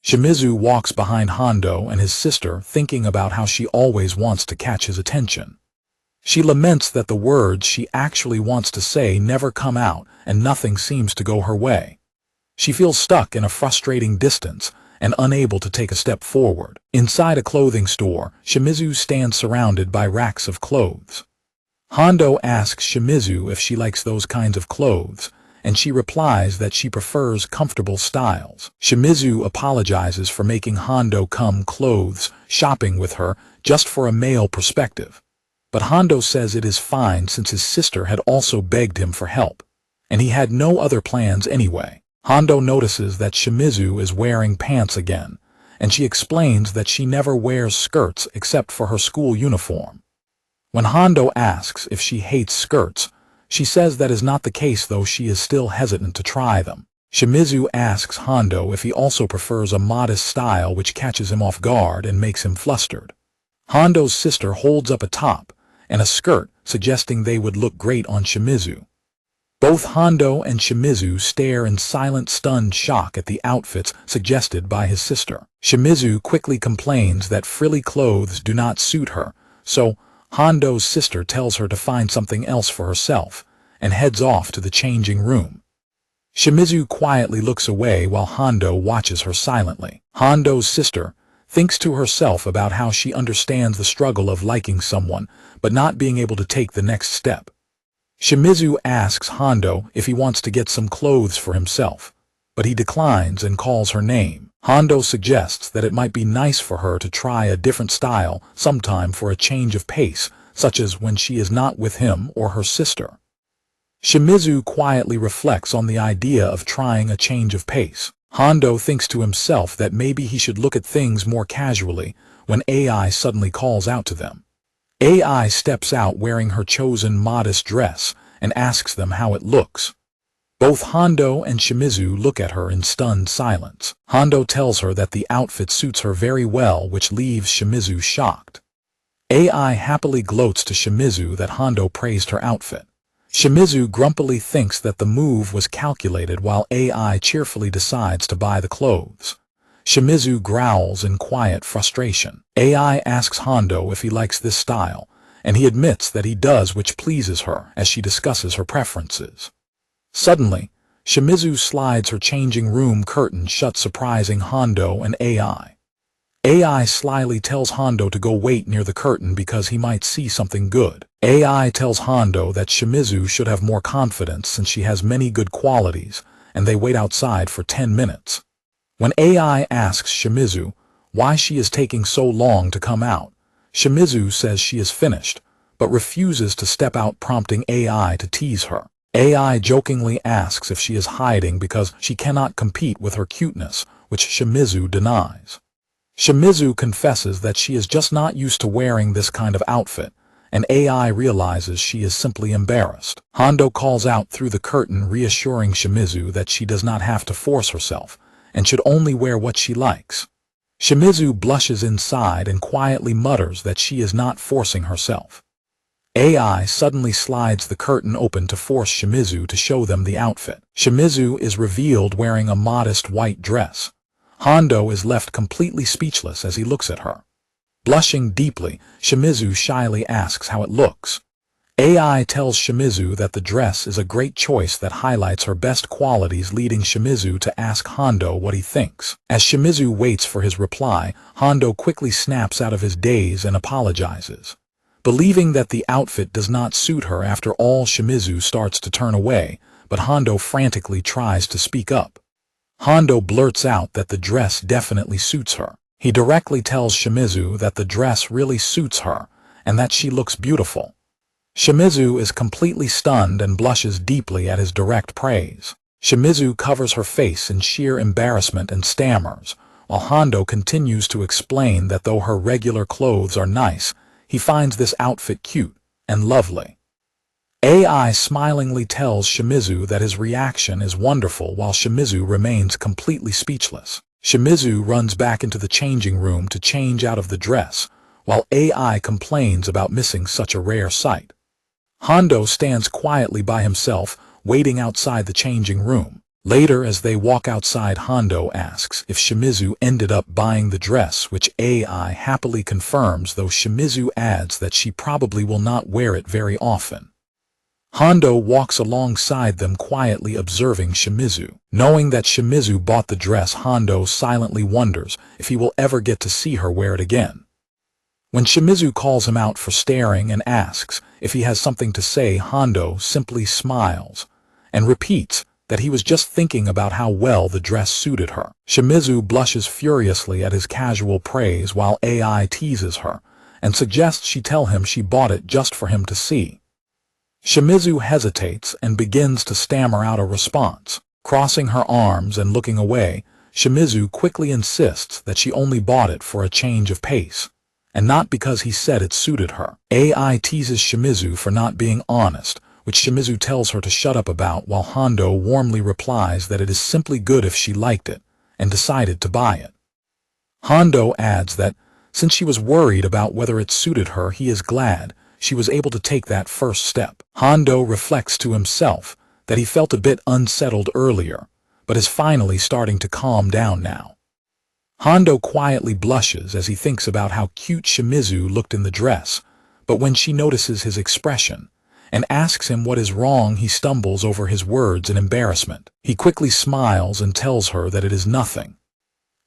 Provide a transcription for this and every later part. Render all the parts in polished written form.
Shimizu walks behind Hondo and his sister, thinking about how she always wants to catch his attention. She laments that the words she actually wants to say never come out and nothing seems to go her way. She feels stuck in a frustrating distance and unable to take a step forward. Inside a clothing store, Shimizu stands surrounded by racks of clothes. Hondo asks Shimizu if she likes those kinds of clothes, and she replies that she prefers comfortable styles. Shimizu apologizes for making Hondo come clothes shopping with her just for a male perspective. But Hondo says it is fine since his sister had also begged him for help, and he had no other plans anyway. Hondo notices that Shimizu is wearing pants again, and she explains that she never wears skirts except for her school uniform. When Hondo asks if she hates skirts, she says that is not the case, though she is still hesitant to try them. Shimizu asks Hondo if he also prefers a modest style, which catches him off guard and makes him flustered. Hondo's sister holds up a top and a skirt, suggesting they would look great on Shimizu. Both Hondo and Shimizu stare in silent, stunned shock at the outfits suggested by his sister. Shimizu quickly complains that frilly clothes do not suit her, so Hondo's sister tells her to find something else for herself and heads off to the changing room. Shimizu quietly looks away while Hondo watches her silently. Hondo's sister thinks to herself about how she understands the struggle of liking someone but not being able to take the next step. Shimizu asks Hondo if he wants to get some clothes for himself, but he declines and calls her name. Hondo suggests that it might be nice for her to try a different style sometime for a change of pace, such as when she is not with him or her sister. Shimizu quietly reflects on the idea of trying a change of pace. Hondo thinks to himself that maybe he should look at things more casually when AI suddenly calls out to them. AI steps out wearing her chosen modest dress and asks them how it looks. Both Hondo and Shimizu look at her in stunned silence. Hondo tells her that the outfit suits her very well, which leaves Shimizu shocked. AI happily gloats to Shimizu that Hondo praised her outfit. Shimizu grumpily thinks that the move was calculated while AI cheerfully decides to buy the clothes. Shimizu growls in quiet frustration. AI asks Hondo if he likes this style, and he admits that he does, which pleases her as she discusses her preferences. Suddenly, Shimizu slides her changing room curtain shut, surprising Hondo and AI. AI slyly tells Hondo to go wait near the curtain because he might see something good. AI tells Hondo that Shimizu should have more confidence since she has many good qualities, and they wait outside for 10 minutes. When AI asks Shimizu why she is taking so long to come out, Shimizu says she is finished, but refuses to step out, prompting AI to tease her. AI jokingly asks if she is hiding because she cannot compete with her cuteness, which Shimizu denies. Shimizu confesses that she is just not used to wearing this kind of outfit, and AI realizes she is simply embarrassed. Hondo calls out through the curtain, reassuring Shimizu that she does not have to force herself, and should only wear what she likes. Shimizu blushes inside and quietly mutters that she is not forcing herself. AI suddenly slides the curtain open to force Shimizu to show them the outfit. Shimizu is revealed wearing a modest white dress. Hondo is left completely speechless as he looks at her. Blushing deeply, Shimizu shyly asks how it looks. AI tells Shimizu that the dress is a great choice that highlights her best qualities, leading Shimizu to ask Hondo what he thinks. As Shimizu waits for his reply, Hondo quickly snaps out of his daze and apologizes. Believing that the outfit does not suit her after all, Shimizu starts to turn away, but Hondo frantically tries to speak up. Hondo blurts out that the dress definitely suits her. He directly tells Shimizu that the dress really suits her and that she looks beautiful. Shimizu is completely stunned and blushes deeply at his direct praise. Shimizu covers her face in sheer embarrassment and stammers, while Hondo continues to explain that though her regular clothes are nice, he finds this outfit cute and lovely. AI smilingly tells Shimizu that his reaction is wonderful while Shimizu remains completely speechless. Shimizu runs back into the changing room to change out of the dress, while AI complains about missing such a rare sight. Hondo stands quietly by himself, waiting outside the changing room. Later, as they walk outside, Hondo asks if Shimizu ended up buying the dress, which AI happily confirms, though Shimizu adds that she probably will not wear it very often. Hondo walks alongside them, quietly observing Shimizu. Knowing that Shimizu bought the dress, Hondo silently wonders if he will ever get to see her wear it again. When Shimizu calls him out for staring and asks if he has something to say, Hondo simply smiles and repeats that he was just thinking about how well the dress suited her. Shimizu blushes furiously at his casual praise, while AI teases her and suggests she tell him she bought it just for him to see. Shimizu hesitates and begins to stammer out a response. Crossing her arms and looking away, Shimizu quickly insists that she only bought it for a change of pace, and not because he said it suited her. AI teases Shimizu for not being honest, which Shimizu tells her to shut up about, while Hondo warmly replies that it is simply good if she liked it and decided to buy it. Hondo adds that since she was worried about whether it suited her, he is glad she was able to take that first step. Hondo reflects to himself that he felt a bit unsettled earlier, but is finally starting to calm down now. Hondo quietly blushes as he thinks about how cute Shimizu looked in the dress, but when she notices his expression and asks him what is wrong, he stumbles over his words in embarrassment. He quickly smiles and tells her that it is nothing.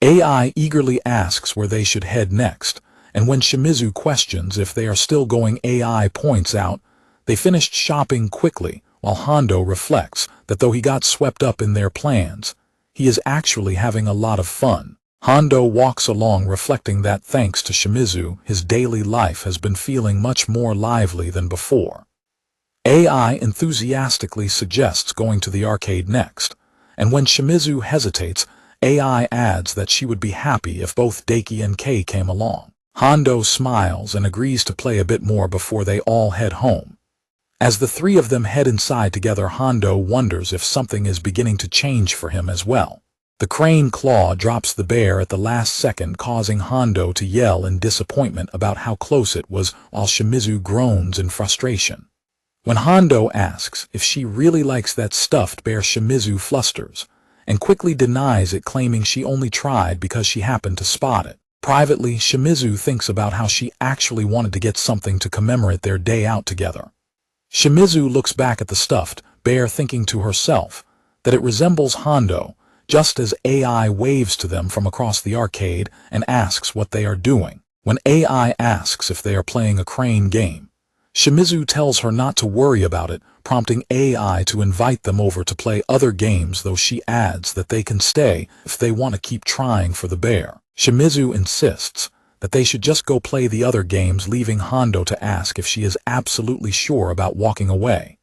AI eagerly asks where they should head next, and when Shimizu questions if they are still going, AI points out they finished shopping quickly, while Hondo reflects that though he got swept up in their plans, he is actually having a lot of fun. Hondo walks along, reflecting that thanks to Shimizu, his daily life has been feeling much more lively than before. AI enthusiastically suggests going to the arcade next, and when Shimizu hesitates, AI adds that she would be happy if both Daiki and Kei came along. Hondo smiles and agrees to play a bit more before they all head home. As the three of them head inside together, Hondo wonders if something is beginning to change for him as well. The crane claw drops the bear at the last second, causing Hondo to yell in disappointment about how close it was, while Shimizu groans in frustration. When Hondo asks if she really likes that stuffed bear, Shimizu flusters and quickly denies it, claiming she only tried because she happened to spot it. Privately, Shimizu thinks about how she actually wanted to get something to commemorate their day out together. Shimizu looks back at the stuffed bear, thinking to herself that it resembles Hondo, just as AI waves to them from across the arcade and asks what they are doing. When AI asks if they are playing a crane game, Shimizu tells her not to worry about it, prompting AI to invite them over to play other games, though she adds that they can stay if they want to keep trying for the bear. Shimizu insists that they should just go play the other games, leaving Hondo to ask if she is absolutely sure about walking away.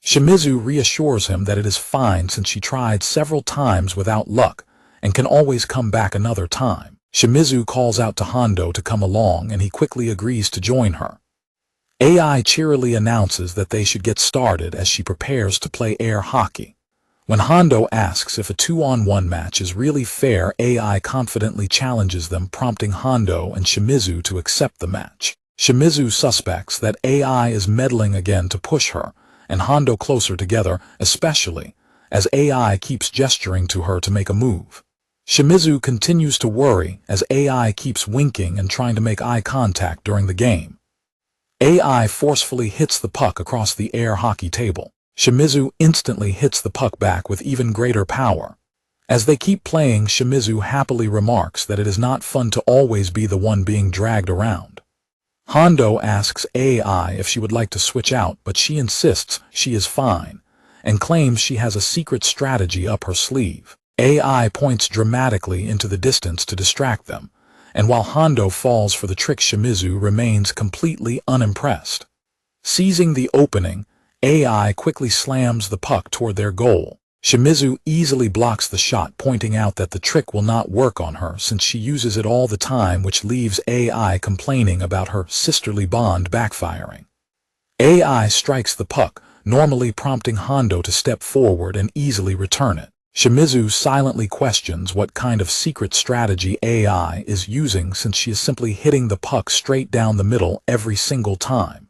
Shimizu reassures him that it is fine since she tried several times without luck and can always come back another time. Shimizu calls out to Hondo to come along, and he quickly agrees to join her. AI cheerily announces that they should get started as she prepares to play air hockey. When Hondo asks if a 2-on-1 match is really fair, AI confidently challenges them, prompting Hondo and Shimizu to accept the match. Shimizu suspects that AI is meddling again to push her and Hondo closer together, especially as AI keeps gesturing to her to make a move. Shimizu continues to worry as AI keeps winking and trying to make eye contact during the game. AI forcefully hits the puck across the air hockey table. Shimizu instantly hits the puck back with even greater power. As they keep playing, Shimizu happily remarks that it is not fun to always be the one being dragged around. Hondo asks AI if she would like to switch out, but she insists she is fine and claims she has a secret strategy up her sleeve. AI points dramatically into the distance to distract them, and while Hondo falls for the trick, Shimizu remains completely unimpressed. Seizing the opening, AI quickly slams the puck toward their goal. Shimizu easily blocks the shot, pointing out that the trick will not work on her since she uses it all the time, which leaves AI complaining about her sisterly bond backfiring. AI strikes the puck, normally prompting Hondo to step forward and easily return it. Shimizu silently questions what kind of secret strategy AI is using, since she is simply hitting the puck straight down the middle every single time.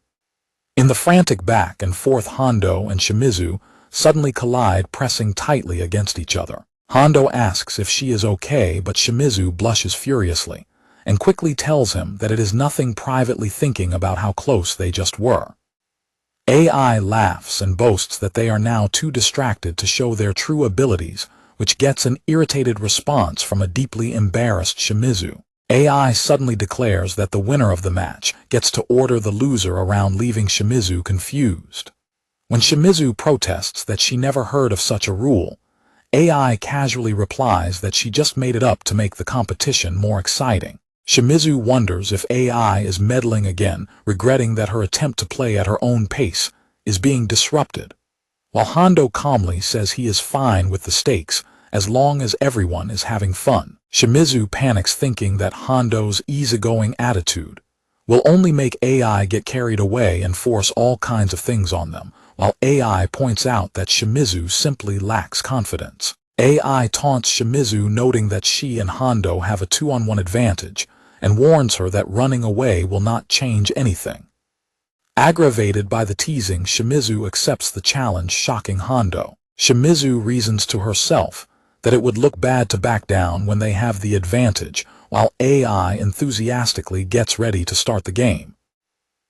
In the frantic back and forth, Hondo and Shimizu suddenly collide, pressing tightly against each other. Hondo asks if she is okay, but Shimizu blushes furiously and quickly tells him that it is nothing, privately thinking about how close they just were. AI laughs and boasts that they are now too distracted to show their true abilities, which gets an irritated response from a deeply embarrassed Shimizu. AI suddenly declares that the winner of the match gets to order the loser around, leaving Shimizu confused. When Shimizu protests that she never heard of such a rule, AI casually replies that she just made it up to make the competition more exciting. Shimizu wonders if AI is meddling again, regretting that her attempt to play at her own pace is being disrupted, while Hondo calmly says he is fine with the stakes as long as everyone is having fun. Shimizu panics, thinking that Hondo's easygoing attitude will only make AI get carried away and force all kinds of things on them, while AI points out that Shimizu simply lacks confidence. AI taunts Shimizu, noting that she and Hondo have a 2-on-1 advantage, and warns her that running away will not change anything. Aggravated by the teasing, Shimizu accepts the challenge, shocking Hondo. Shimizu reasons to herself that it would look bad to back down when they have the advantage, while AI enthusiastically gets ready to start the game.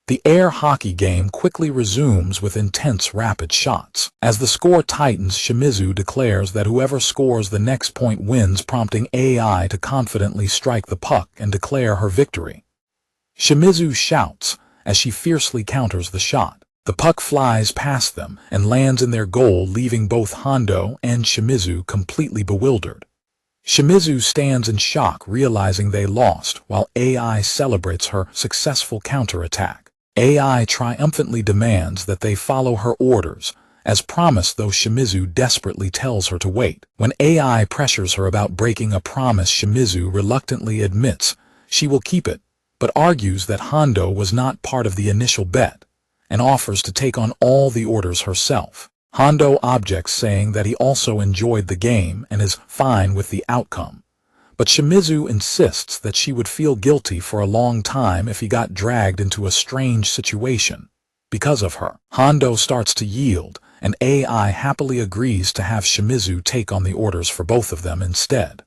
The air hockey game quickly resumes with intense rapid shots. As the score tightens, Shimizu declares that whoever scores the next point wins, prompting AI to confidently strike the puck and declare her victory. Shimizu shouts as she fiercely counters the shot. The puck flies past them and lands in their goal, leaving both Hondo and Shimizu completely bewildered. Shimizu stands in shock, realizing they lost, while AI celebrates her successful counterattack. AI triumphantly demands that they follow her orders, as promised, though Shimizu desperately tells her to wait. When AI pressures her about breaking a promise, Shimizu reluctantly admits she will keep it, but argues that Hondo was not part of the initial bet, and offers to take on all the orders herself. Hondo objects, saying that he also enjoyed the game and is fine with the outcome, but Shimizu insists that she would feel guilty for a long time if he got dragged into a strange situation because of her. Hondo starts to yield, and AI happily agrees to have Shimizu take on the orders for both of them instead.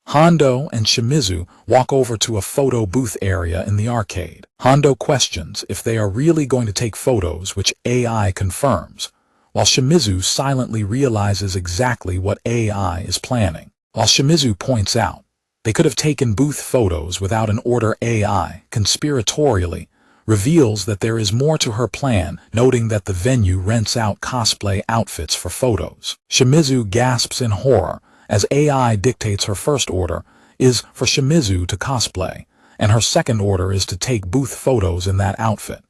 Hondo and Shimizu walk over to a photo booth area in the arcade. Hondo questions if they are really going to take photos, which AI confirms, while Shimizu silently realizes exactly what AI is planning. While Shimizu points out they could have taken booth photos without an order, AI conspiratorially reveals that there is more to her plan, noting that the venue rents out cosplay outfits for photos. Shimizu gasps in horror as AI dictates her first order is for Shimizu to cosplay, and her second order is to take booth photos in that outfit.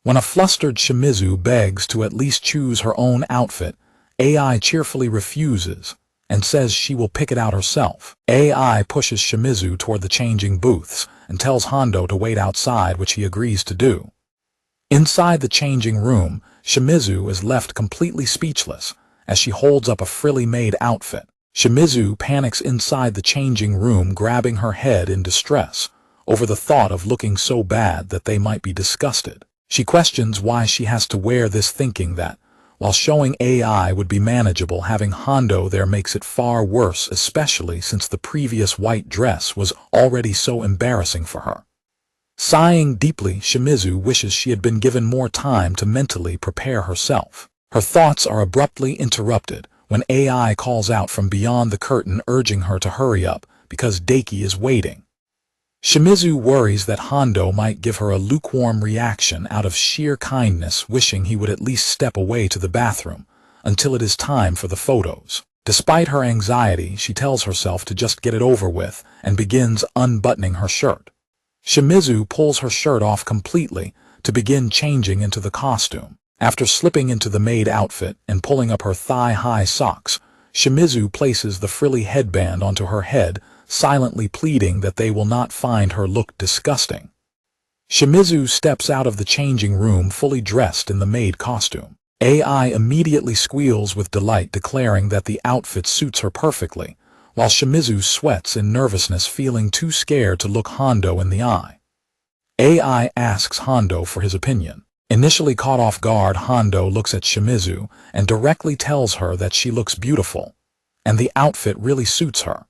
When a flustered Shimizu begs to at least choose her own outfit, AI cheerfully refuses and says she will pick it out herself. AI pushes Shimizu toward the changing booths and tells Hondo to wait outside, which he agrees to do. Inside the changing room, Shimizu is left completely speechless as she holds up a frilly made outfit. Shimizu panics inside the changing room, grabbing her head in distress over the thought of looking so bad that they might be disgusted. She questions why she has to wear this, thinking that, while showing AI would be manageable, having Hondo there makes it far worse, especially since the previous white dress was already so embarrassing for her. Sighing deeply, Shimizu wishes she had been given more time to mentally prepare herself. Her thoughts are abruptly interrupted when AI calls out from beyond the curtain, urging her to hurry up because Daiki is waiting. Shimizu worries that Hondo might give her a lukewarm reaction out of sheer kindness, wishing he would at least step away to the bathroom until it is time for the photos. Despite her anxiety, she tells herself to just get it over with and begins unbuttoning her shirt. Shimizu pulls her shirt off completely to begin changing into the costume. After slipping into the maid outfit and pulling up her thigh-high socks, Shimizu places the frilly headband onto her head, silently pleading that they will not find her look disgusting. Shimizu steps out of the changing room fully dressed in the maid costume. AI immediately squeals with delight, declaring that the outfit suits her perfectly, while Shimizu sweats in nervousness, feeling too scared to look Hondo in the eye. AI asks Hondo for his opinion. Initially caught off guard, Hondo looks at Shimizu and directly tells her that she looks beautiful, and the outfit really suits her.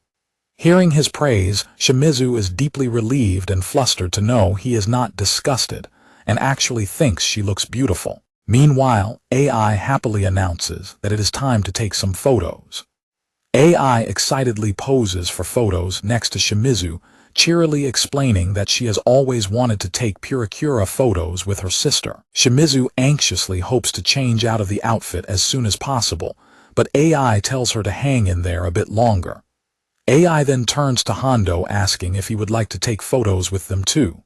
Hearing his praise, Shimizu is deeply relieved and flustered to know he is not disgusted and actually thinks she looks beautiful. Meanwhile, AI happily announces that it is time to take some photos. AI excitedly poses for photos next to Shimizu, cheerily explaining that she has always wanted to take Purikura photos with her sister. Shimizu anxiously hopes to change out of the outfit as soon as possible, but AI tells her to hang in there a bit longer. AI then turns to Hondo asking if he would like to take photos with them too.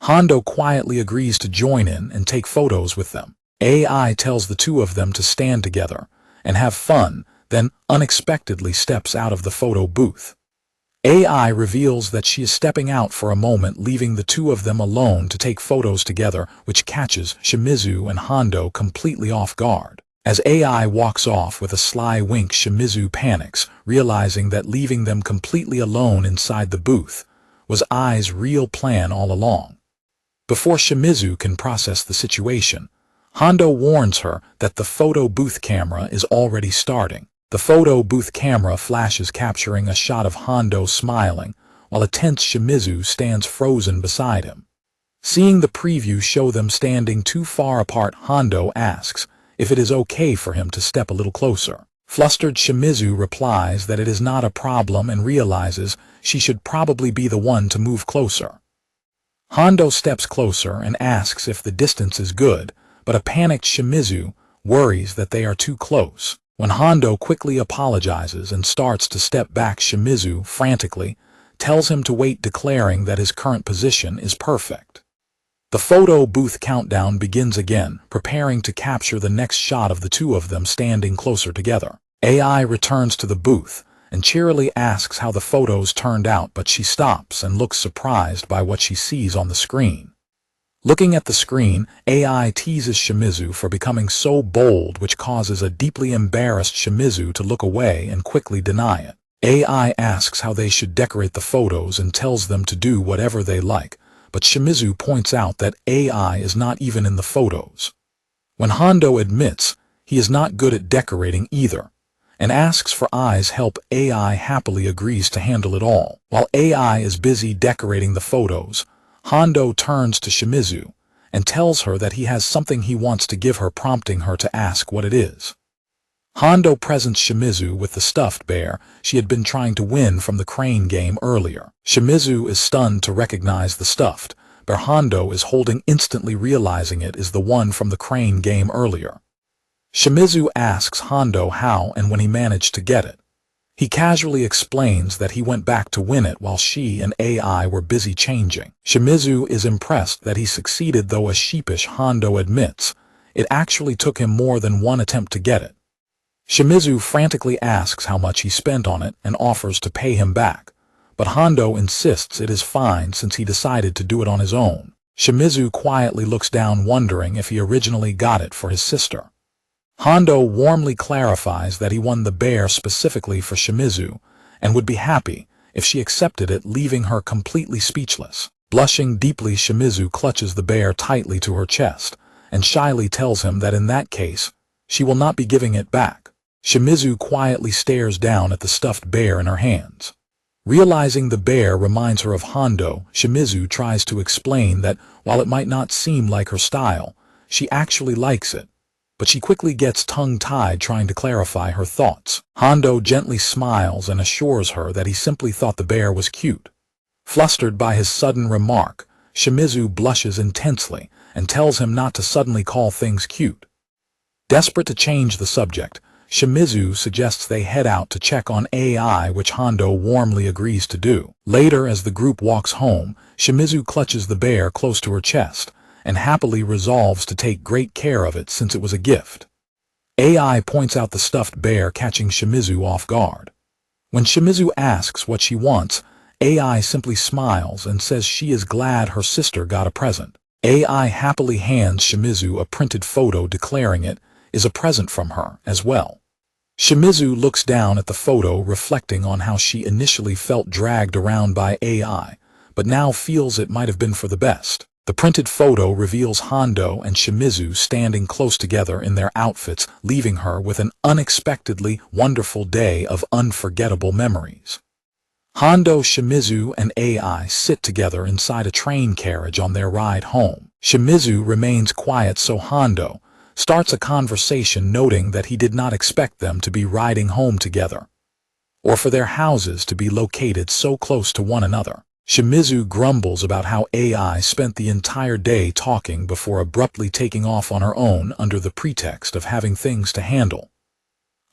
Hondo quietly agrees to join in and take photos with them. AI tells the two of them to stand together and have fun, then unexpectedly steps out of the photo booth. AI reveals that she is stepping out for a moment, leaving the two of them alone to take photos together, which catches Shimizu and Hondo completely off guard. As AI walks off with a sly wink, Shimizu panics, realizing that leaving them completely alone inside the booth was Ai's real plan all along. Before Shimizu can process the situation, Hondo warns her that the photo booth camera is already starting. The photo booth camera flashes, capturing a shot of Hondo smiling, while a tense Shimizu stands frozen beside him. Seeing the preview show them standing too far apart, Hondo asks if it is okay for him to step a little closer. Flustered Shimizu replies that it is not a problem and realizes she should probably be the one to move closer. Hondo steps closer and asks if the distance is good, but a panicked Shimizu worries that they are too close. When Hondo quickly apologizes and starts to step back, Shimizu frantically tells him to wait, declaring that his current position is perfect. The photo booth countdown begins again, preparing to capture the next shot of the two of them standing closer together. AI returns to the booth and cheerily asks how the photos turned out, but she stops and looks surprised by what she sees on the screen. Looking at the screen, AI teases Shimizu for becoming so bold, which causes a deeply embarrassed Shimizu to look away and quickly deny it. AI asks how they should decorate the photos and tells them to do whatever they like, but Shimizu points out that AI is not even in the photos. When Hondo admits he is not good at decorating either, and asks for Ai's help, AI happily agrees to handle it all. While AI is busy decorating the photos, Hondo turns to Shimizu and tells her that he has something he wants to give her, prompting her to ask what it is. Hondo presents Shimizu with the stuffed bear she had been trying to win from the crane game earlier. Shimizu is stunned to recognize the stuffed bear Hondo is holding, instantly realizing it is the one from the crane game earlier. Shimizu asks Hondo how and when he managed to get it. He casually explains that he went back to win it while she and AI were busy changing. Shimizu is impressed that he succeeded, though a sheepish Hondo admits it actually took him more than one attempt to get it. Shimizu frantically asks how much he spent on it and offers to pay him back, but Hondo insists it is fine since he decided to do it on his own. Shimizu quietly looks down, wondering if he originally got it for his sister. Hondo warmly clarifies that he won the bear specifically for Shimizu and would be happy if she accepted it, leaving her completely speechless. Blushing deeply, Shimizu clutches the bear tightly to her chest and shyly tells him that in that case, she will not be giving it back. Shimizu quietly stares down at the stuffed bear in her hands. Realizing the bear reminds her of Hondo, Shimizu tries to explain that while it might not seem like her style, she actually likes it. But she quickly gets tongue-tied trying to clarify her thoughts. Hondo gently smiles and assures her that he simply thought the bear was cute. Flustered by his sudden remark, Shimizu blushes intensely and tells him not to suddenly call things cute. Desperate to change the subject, Shimizu suggests they head out to check on AI, which Hondo warmly agrees to do. Later, as the group walks home, Shimizu clutches the bear close to her chest and happily resolves to take great care of it since it was a gift. AI points out the stuffed bear, catching Shimizu off guard. When Shimizu asks what she wants, AI simply smiles and says she is glad her sister got a present. AI happily hands Shimizu a printed photo, declaring it is a present from her as well. Shimizu looks down at the photo, reflecting on how she initially felt dragged around by AI, but now feels it might have been for the best. The printed photo reveals Hondo and Shimizu standing close together in their outfits, leaving her with an unexpectedly wonderful day of unforgettable memories. Hondo, Shimizu, and AI sit together inside a train carriage on their ride home. Shimizu remains quiet, so Hondo starts a conversation, noting that he did not expect them to be riding home together, or for their houses to be located so close to one another. Shimizu grumbles about how AI spent the entire day talking before abruptly taking off on her own under the pretext of having things to handle.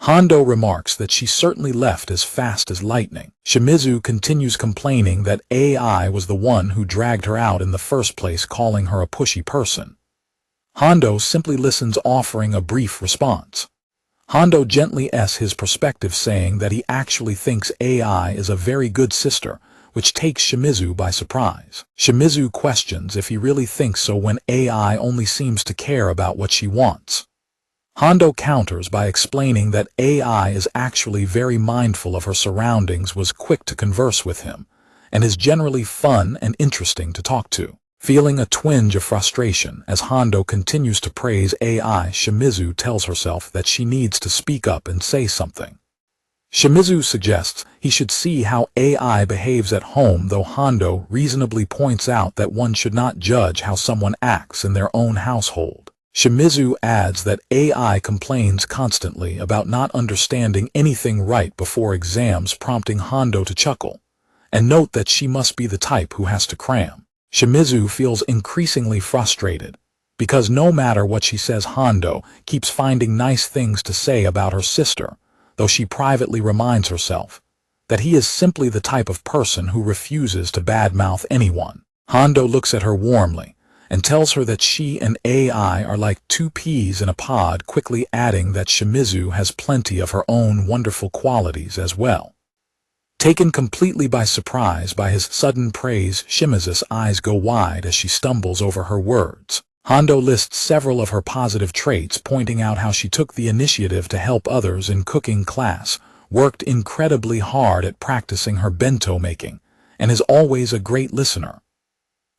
Hondo remarks that she certainly left as fast as lightning. Shimizu continues complaining that AI was the one who dragged her out in the first place, calling her a pushy person. Hondo simply listens, offering a brief response. Hondo gently asks his perspective, saying that he actually thinks AI is a very good sister, which takes Shimizu by surprise. Shimizu questions if he really thinks so when AI only seems to care about what she wants. Hondo counters by explaining that AI is actually very mindful of her surroundings, was quick to converse with him, and is generally fun and interesting to talk to. Feeling a twinge of frustration as Hondo continues to praise AI, Shimizu tells herself that she needs to speak up and say something. Shimizu suggests he should see how AI behaves at home, though Hondo reasonably points out that one should not judge how someone acts in their own household. Shimizu adds that AI complains constantly about not understanding anything right before exams, prompting Hondo to chuckle and note that she must be the type who has to cram. Shimizu feels increasingly frustrated because no matter what she says, Hondo keeps finding nice things to say about her sister, though she privately reminds herself that he is simply the type of person who refuses to badmouth anyone. Hondo looks at her warmly and tells her that she and AI are like two peas in a pod, quickly adding that Shimizu has plenty of her own wonderful qualities as well. Taken completely by surprise by his sudden praise, Shimizu's eyes go wide as she stumbles over her words. Hondo lists several of her positive traits, pointing out how she took the initiative to help others in cooking class, worked incredibly hard at practicing her bento making, and is always a great listener.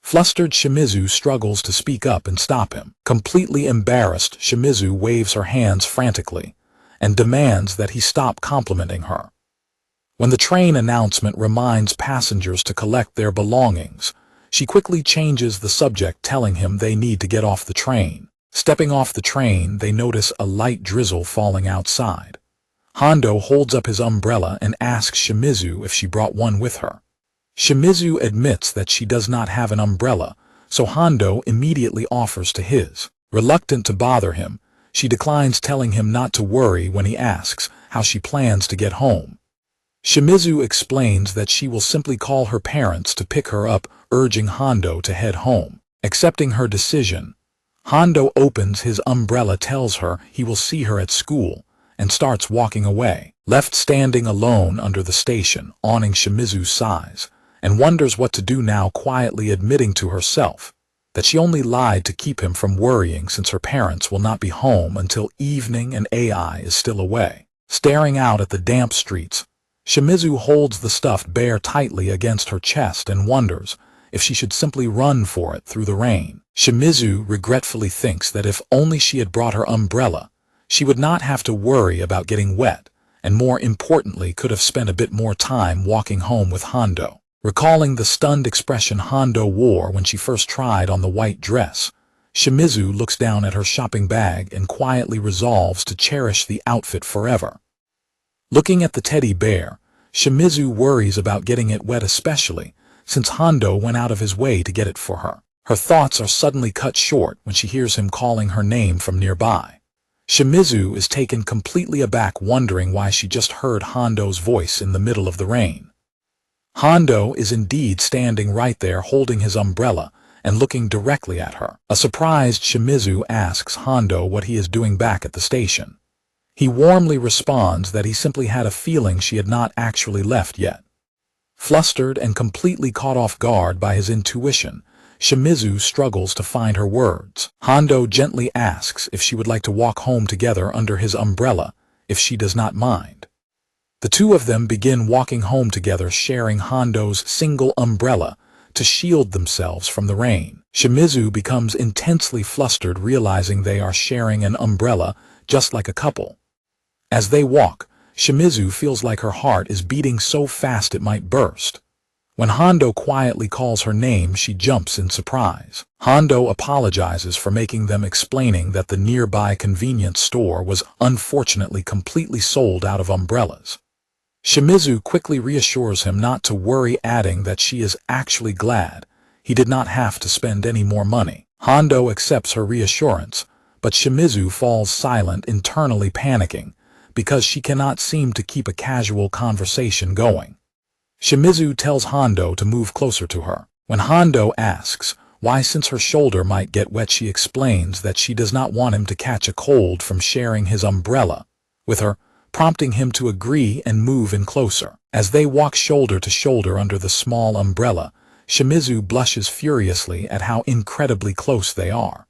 Flustered, Shimizu struggles to speak up and stop him. Completely embarrassed, Shimizu waves her hands frantically and demands that he stop complimenting her. When the train announcement reminds passengers to collect their belongings, she quickly changes the subject, telling him they need to get off the train. Stepping off the train, they notice a light drizzle falling outside. Hondo holds up his umbrella and asks Shimizu if she brought one with her. Shimizu admits that she does not have an umbrella, so Hondo immediately offers to his. Reluctant to bother him, she declines, telling him not to worry when he asks how she plans to get home. Shimizu explains that she will simply call her parents to pick her up, urging Hondo to head home. Accepting her decision, Hondo opens his umbrella, tells her he will see her at school, and starts walking away. Left standing alone under the station awning, Shimizu sighs and wonders what to do now, quietly admitting to herself that she only lied to keep him from worrying, since her parents will not be home until evening and AI is still away. Staring out at the damp streets, Shimizu holds the stuffed bear tightly against her chest and wonders if she should simply run for it through the rain. Shimizu regretfully thinks that if only she had brought her umbrella, she would not have to worry about getting wet, and more importantly, could have spent a bit more time walking home with Hondo. Recalling the stunned expression Hondo wore when she first tried on the white dress, Shimizu looks down at her shopping bag and quietly resolves to cherish the outfit forever. Looking at the teddy bear, Shimizu worries about getting it wet, especially since Hondo went out of his way to get it for her. Her thoughts are suddenly cut short when she hears him calling her name from nearby. Shimizu is taken completely aback, wondering why she just heard Hondo's voice in the middle of the rain. Hondo is indeed standing right there, holding his umbrella and looking directly at her. A surprised Shimizu asks Hondo what he is doing back at the station. He warmly responds that he simply had a feeling she had not actually left yet. Flustered and completely caught off guard by his intuition, Shimizu struggles to find her words. Hondo gently asks if she would like to walk home together under his umbrella, if she does not mind. The two of them begin walking home together, sharing Hondo's single umbrella, to shield themselves from the rain. Shimizu becomes intensely flustered, realizing they are sharing an umbrella just like a couple. As they walk, Shimizu feels like her heart is beating so fast it might burst. When Hondo quietly calls her name, she jumps in surprise. Hondo apologizes for making them, explaining that the nearby convenience store was unfortunately completely sold out of umbrellas. Shimizu quickly reassures him not to worry, adding that she is actually glad he did not have to spend any more money. Hondo accepts her reassurance, but Shimizu falls silent, internally panicking because she cannot seem to keep a casual conversation going. Shimizu tells Hondo to move closer to her. When Hondo asks why, since her shoulder might get wet, she explains that she does not want him to catch a cold from sharing his umbrella with her, prompting him to agree and move in closer. As they walk shoulder to shoulder under the small umbrella, Shimizu blushes furiously at how incredibly close they are.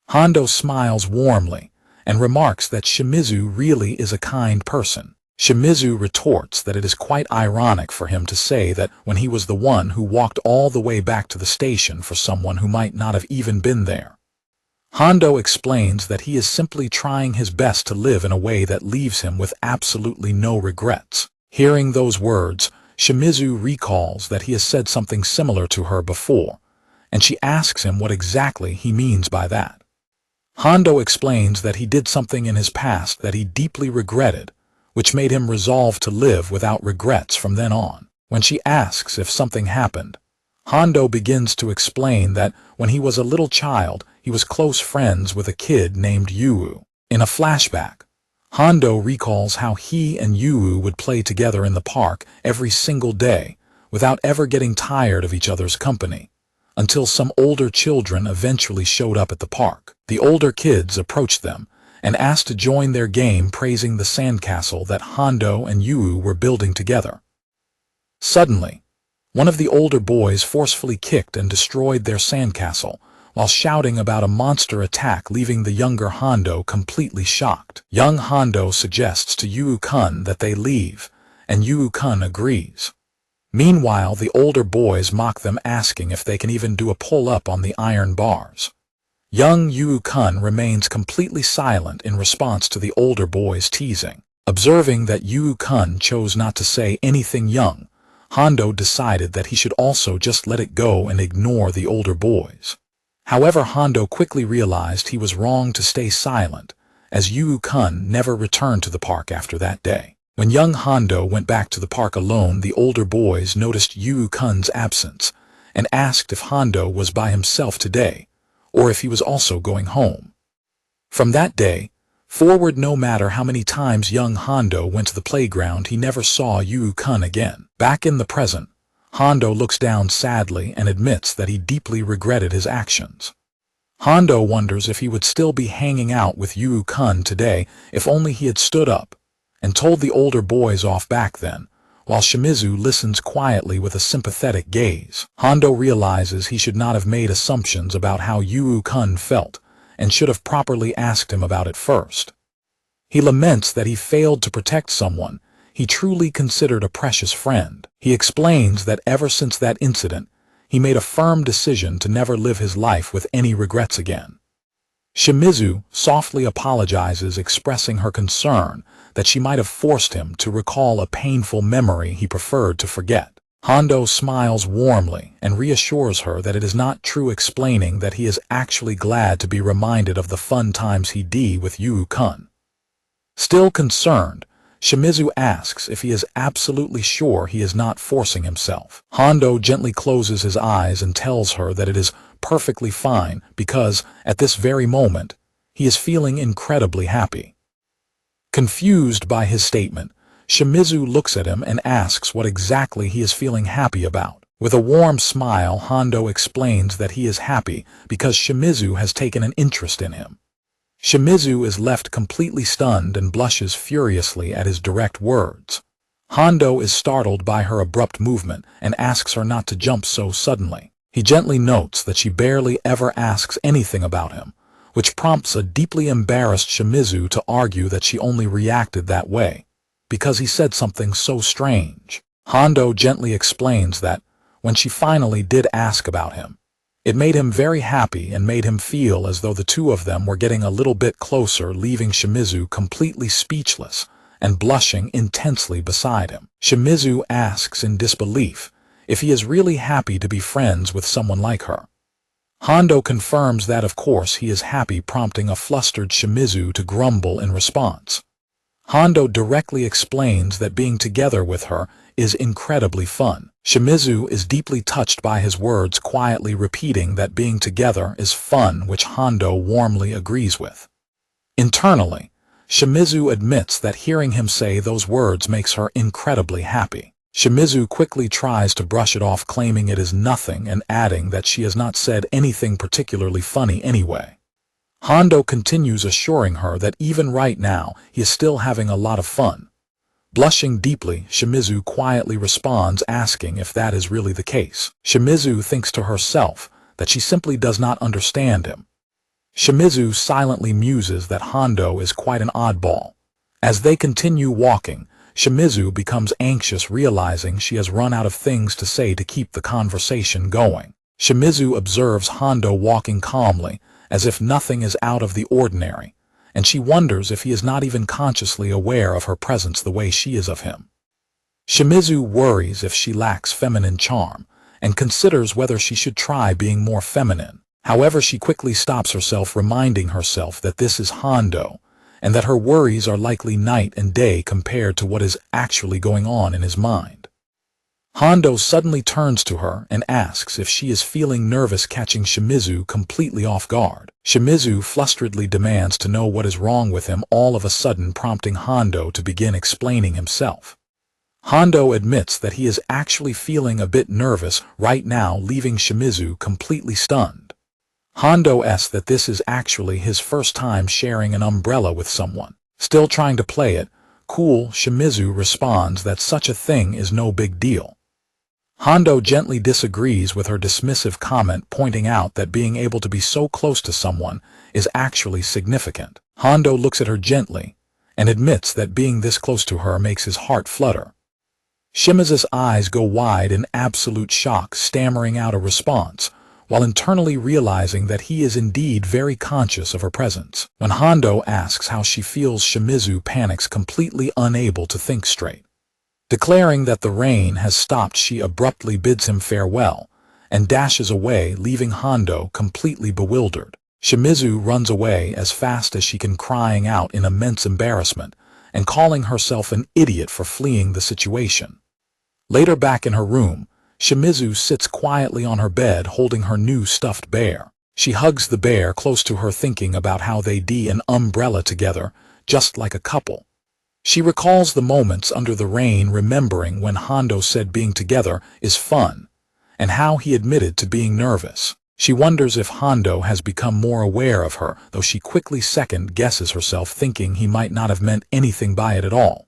Hondo smiles warmly and remarks that Shimizu really is a kind person. Shimizu retorts that it is quite ironic for him to say that when he was the one who walked all the way back to the station for someone who might not have even been there. Hondo explains that he is simply trying his best to live in a way that leaves him with absolutely no regrets. Hearing those words, Shimizu recalls that he has said something similar to her before, and she asks him what exactly he means by that. Hondo explains that he did something in his past that he deeply regretted, which made him resolve to live without regrets from then on. When she asks if something happened, Hondo begins to explain that when he was a little child, he was close friends with a kid named Yu. In a flashback, Hondo recalls how he and Yu would play together in the park every single day without ever getting tired of each other's company, until some older children eventually showed up at the park. The older kids approached them and asked to join their game, praising the sandcastle that Hondo and Yu were building together. Suddenly, one of the older boys forcefully kicked and destroyed their sandcastle, while shouting about a monster attack, leaving the younger Hondo completely shocked. Young Hondo suggests to Yu-kun that they leave, and Yu-kun agrees. Meanwhile, the older boys mock them, asking if they can even do a pull-up on the iron bars. Young Yu-kun remains completely silent in response to the older boys' teasing. Observing that Yu-kun chose not to say anything, young Hondo decided that he should also just let it go and ignore the older boys. However, Hondo quickly realized he was wrong to stay silent, as Yu-kun never returned to the park after that day. When young Hondo went back to the park alone, the older boys noticed Yu-kun's absence and asked if Hondo was by himself today, or if he was also going home. From that day forward, no matter how many times young Hondo went to the playground, he never saw Yu-kun again. Back in the present, Hondo looks down sadly and admits that he deeply regretted his actions. Hondo wonders if he would still be hanging out with Yu-kun today if only he had stood up and told the older boys off back then, while Shimizu listens quietly with a sympathetic gaze. Hondo realizes he should not have made assumptions about how Yu-kun felt and should have properly asked him about it first. He laments that he failed to protect someone he truly considered a precious friend. He explains that ever since that incident, he made a firm decision to never live his life with any regrets again. Shimizu softly apologizes, expressing her concern that she might have forced him to recall a painful memory he preferred to forget. Hondo smiles warmly and reassures her that it is not true, explaining that he is actually glad to be reminded of the fun times he had with Yu-kun. Still concerned, Shimizu asks if he is absolutely sure he is not forcing himself. Hondo gently closes his eyes and tells her that it is perfectly fine because, at this very moment, he is feeling incredibly happy. Confused by his statement, Shimizu looks at him and asks what exactly he is feeling happy about. With a warm smile, Hondo explains that he is happy because Shimizu has taken an interest in him. Shimizu is left completely stunned and blushes furiously at his direct words. Hondo is startled by her abrupt movement and asks her not to jump so suddenly. He gently notes that she barely ever asks anything about him, which prompts a deeply embarrassed Shimizu to argue that she only reacted that way because he said something so strange. Hondo gently explains that, when she finally did ask about him. It made him very happy and made him feel as though the two of them were getting a little bit closer, leaving Shimizu completely speechless and blushing intensely beside him. Shimizu asks in disbelief if he is really happy to be friends with someone like her. Hondo confirms that of course he is happy, prompting a flustered Shimizu to grumble in response. Hondo directly explains that being together with her is incredibly fun. Shimizu is deeply touched by his words, quietly repeating that being together is fun, which Hondo warmly agrees with. Internally, Shimizu admits that hearing him say those words makes her incredibly happy. Shimizu quickly tries to brush it off, claiming it is nothing and adding that she has not said anything particularly funny anyway. Hondo continues assuring her that even right now he is still having a lot of fun. Blushing deeply, Shimizu quietly responds, asking if that is really the case. Shimizu thinks to herself that she simply does not understand him. Shimizu silently muses that Hondo is quite an oddball. As they continue walking, Shimizu becomes anxious, realizing she has run out of things to say to keep the conversation going. Shimizu observes Hondo walking calmly, as if nothing is out of the ordinary, and she wonders if he is not even consciously aware of her presence the way she is of him. Shimizu worries if she lacks feminine charm, and considers whether she should try being more feminine. However, she quickly stops herself, reminding herself that this is Hondo, and that her worries are likely night and day compared to what is actually going on in his mind. Hondo suddenly turns to her and asks if she is feeling nervous, catching Shimizu completely off guard. Shimizu flusteredly demands to know what is wrong with him, all of a sudden prompting Hondo to begin explaining himself. Hondo admits that he is actually feeling a bit nervous right now, leaving Shimizu completely stunned. Hondo asks that this is actually his first time sharing an umbrella with someone. Still trying to play it cool, Shimizu responds that such a thing is no big deal. Hondo gently disagrees with her dismissive comment, pointing out that being able to be so close to someone is actually significant. Hondo looks at her gently and admits that being this close to her makes his heart flutter. Shimizu's eyes go wide in absolute shock, stammering out a response, while internally realizing that he is indeed very conscious of her presence. When Hondo asks how she feels, Shimizu panics, completely unable to think straight. Declaring that the rain has stopped, she abruptly bids him farewell and dashes away, leaving Hondo completely bewildered. Shimizu runs away as fast as she can, crying out in immense embarrassment and calling herself an idiot for fleeing the situation. Later, back in her room, Shimizu sits quietly on her bed holding her new stuffed bear. She hugs the bear close to her, thinking about how they do an umbrella together, just like a couple. She recalls the moments under the rain, remembering when Hondo said being together is fun, and how he admitted to being nervous. She wonders if Hondo has become more aware of her, though she quickly second-guesses herself, thinking he might not have meant anything by it at all.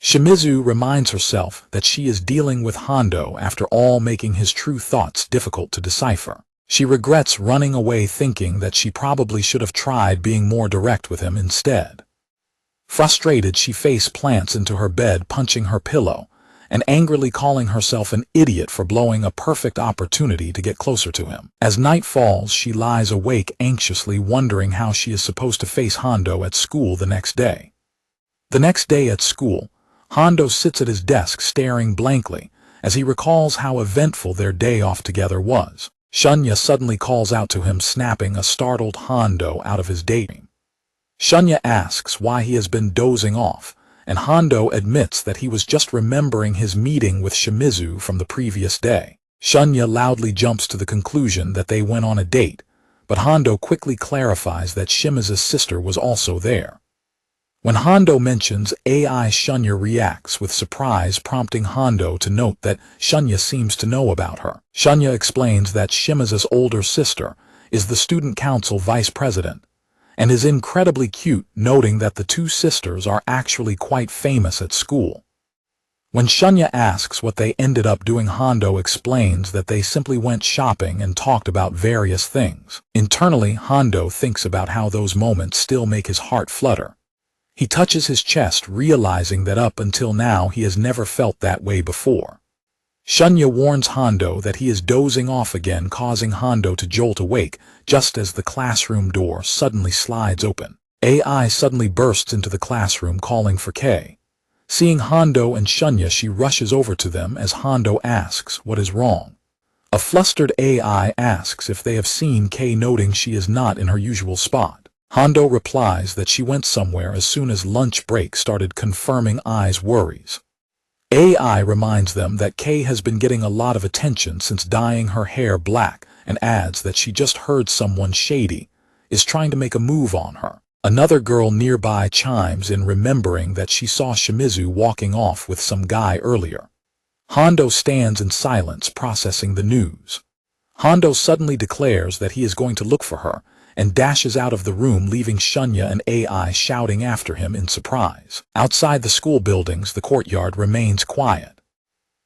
Shimizu reminds herself that she is dealing with Hondo, after all, making his true thoughts difficult to decipher. She regrets running away, thinking that she probably should have tried being more direct with him instead. Frustrated, she face plants into her bed, punching her pillow, and angrily calling herself an idiot for blowing a perfect opportunity to get closer to him. As night falls, she lies awake, anxiously wondering how she is supposed to face Hondo at school the next day. The next day at school, Hondo sits at his desk staring blankly as he recalls how eventful their day off together was. Shunya suddenly calls out to him, snapping a startled Hondo out of his daydream. Shunya asks why he has been dozing off, and Hondo admits that he was just remembering his meeting with Shimizu from the previous day. Shunya loudly jumps to the conclusion that they went on a date, but Hondo quickly clarifies that Shimizu's sister was also there. When Hondo mentions AI, Shunya reacts with surprise, prompting Hondo to note that Shunya seems to know about her. Shunya explains that Shimizu's older sister is the student council vice president, and is incredibly cute, noting that the two sisters are actually quite famous at school. When Shunya asks what they ended up doing, Hondo explains that they simply went shopping and talked about various things. Internally, Hondo thinks about how those moments still make his heart flutter. He touches his chest, realizing that up until now he has never felt that way before. Shunya warns Hondo that he is dozing off again, causing Hondo to jolt awake just as the classroom door suddenly slides open. AI suddenly bursts into the classroom calling for Kei. Seeing Hondo and Shunya, she rushes over to them as Hondo asks what is wrong. A flustered AI asks if they have seen Kei, noting she is not in her usual spot. Hondo replies that she went somewhere as soon as lunch break started, confirming Ai's worries. AI reminds them that Kei has been getting a lot of attention since dyeing her hair black, and adds that she just heard someone shady is trying to make a move on her. Another girl nearby chimes in, remembering that she saw Shimizu walking off with some guy earlier. Hondo stands in silence, processing the news. Hondo suddenly declares that he is going to look for her, and dashes out of the room, leaving Shunya and AI shouting after him in surprise. Outside the school buildings, the courtyard remains quiet.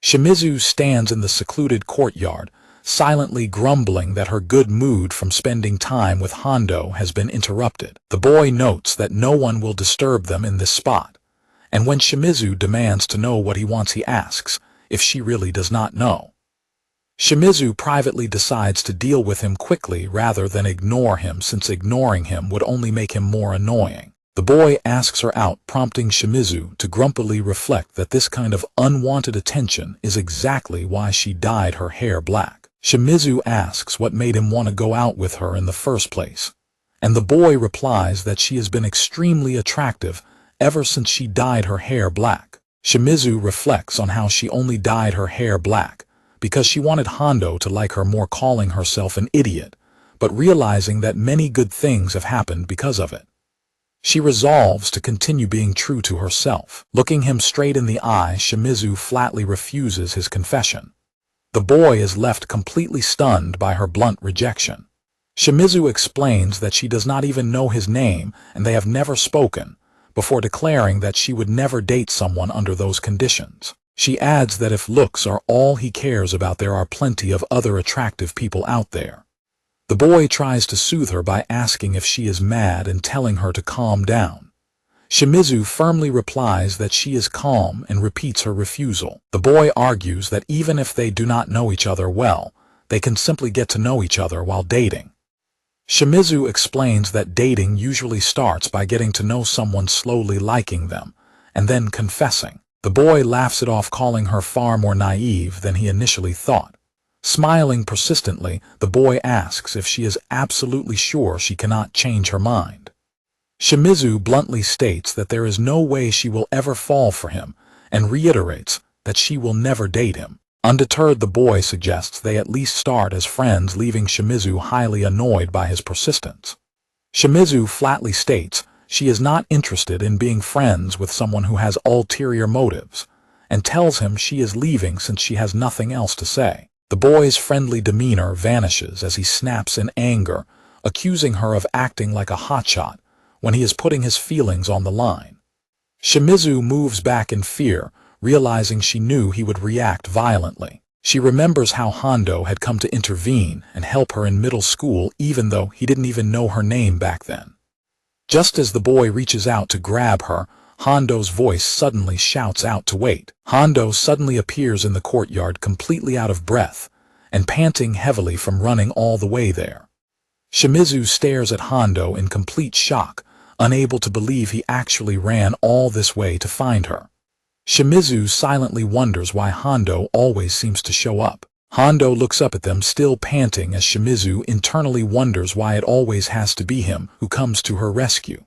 Shimizu stands in the secluded courtyard, silently grumbling that her good mood from spending time with Hondo has been interrupted. The boy notes that no one will disturb them in this spot, and when Shimizu demands to know what he wants, he asks if she really does not know. Shimizu privately decides to deal with him quickly rather than ignore him, since ignoring him would only make him more annoying. The boy asks her out, prompting Shimizu to grumpily reflect that this kind of unwanted attention is exactly why she dyed her hair black. Shimizu asks what made him want to go out with her in the first place, and the boy replies that she has been extremely attractive ever since she dyed her hair black. Shimizu reflects on how she only dyed her hair black because she wanted Hondo to like her more, calling herself an idiot, but realizing that many good things have happened because of it. She resolves to continue being true to herself. Looking him straight in the eye, Shimizu flatly refuses his confession. The boy is left completely stunned by her blunt rejection. Shimizu explains that she does not even know his name and they have never spoken, before declaring that she would never date someone under those conditions. She adds that if looks are all he cares about, there are plenty of other attractive people out there. The boy tries to soothe her by asking if she is mad and telling her to calm down. Shimizu firmly replies that she is calm and repeats her refusal. The boy argues that even if they do not know each other well, they can simply get to know each other while dating. Shimizu explains that dating usually starts by getting to know someone, slowly liking them, and then confessing. The boy laughs it off, calling her far more naive than he initially thought. Smiling persistently, the boy asks if she is absolutely sure she cannot change her mind. Shimizu bluntly states that there is no way she will ever fall for him, and reiterates that she will never date him. Undeterred, the boy suggests they at least start as friends, leaving Shimizu highly annoyed by his persistence. Shimizu flatly states she is not interested in being friends with someone who has ulterior motives, and tells him she is leaving since she has nothing else to say. The boy's friendly demeanor vanishes as he snaps in anger, accusing her of acting like a hotshot when he is putting his feelings on the line. Shimizu moves back in fear, realizing she knew he would react violently. She remembers how Hondo had come to intervene and help her in middle school, even though he didn't even know her name back then. Just as the boy reaches out to grab her, Hondo's voice suddenly shouts out to wait. Hondo suddenly appears in the courtyard, completely out of breath and panting heavily from running all the way there. Shimizu stares at Hondo in complete shock, unable to believe he actually ran all this way to find her. Shimizu silently wonders why Hondo always seems to show up. Hondo looks up at them, still panting, as Shimizu internally wonders why it always has to be him who comes to her rescue.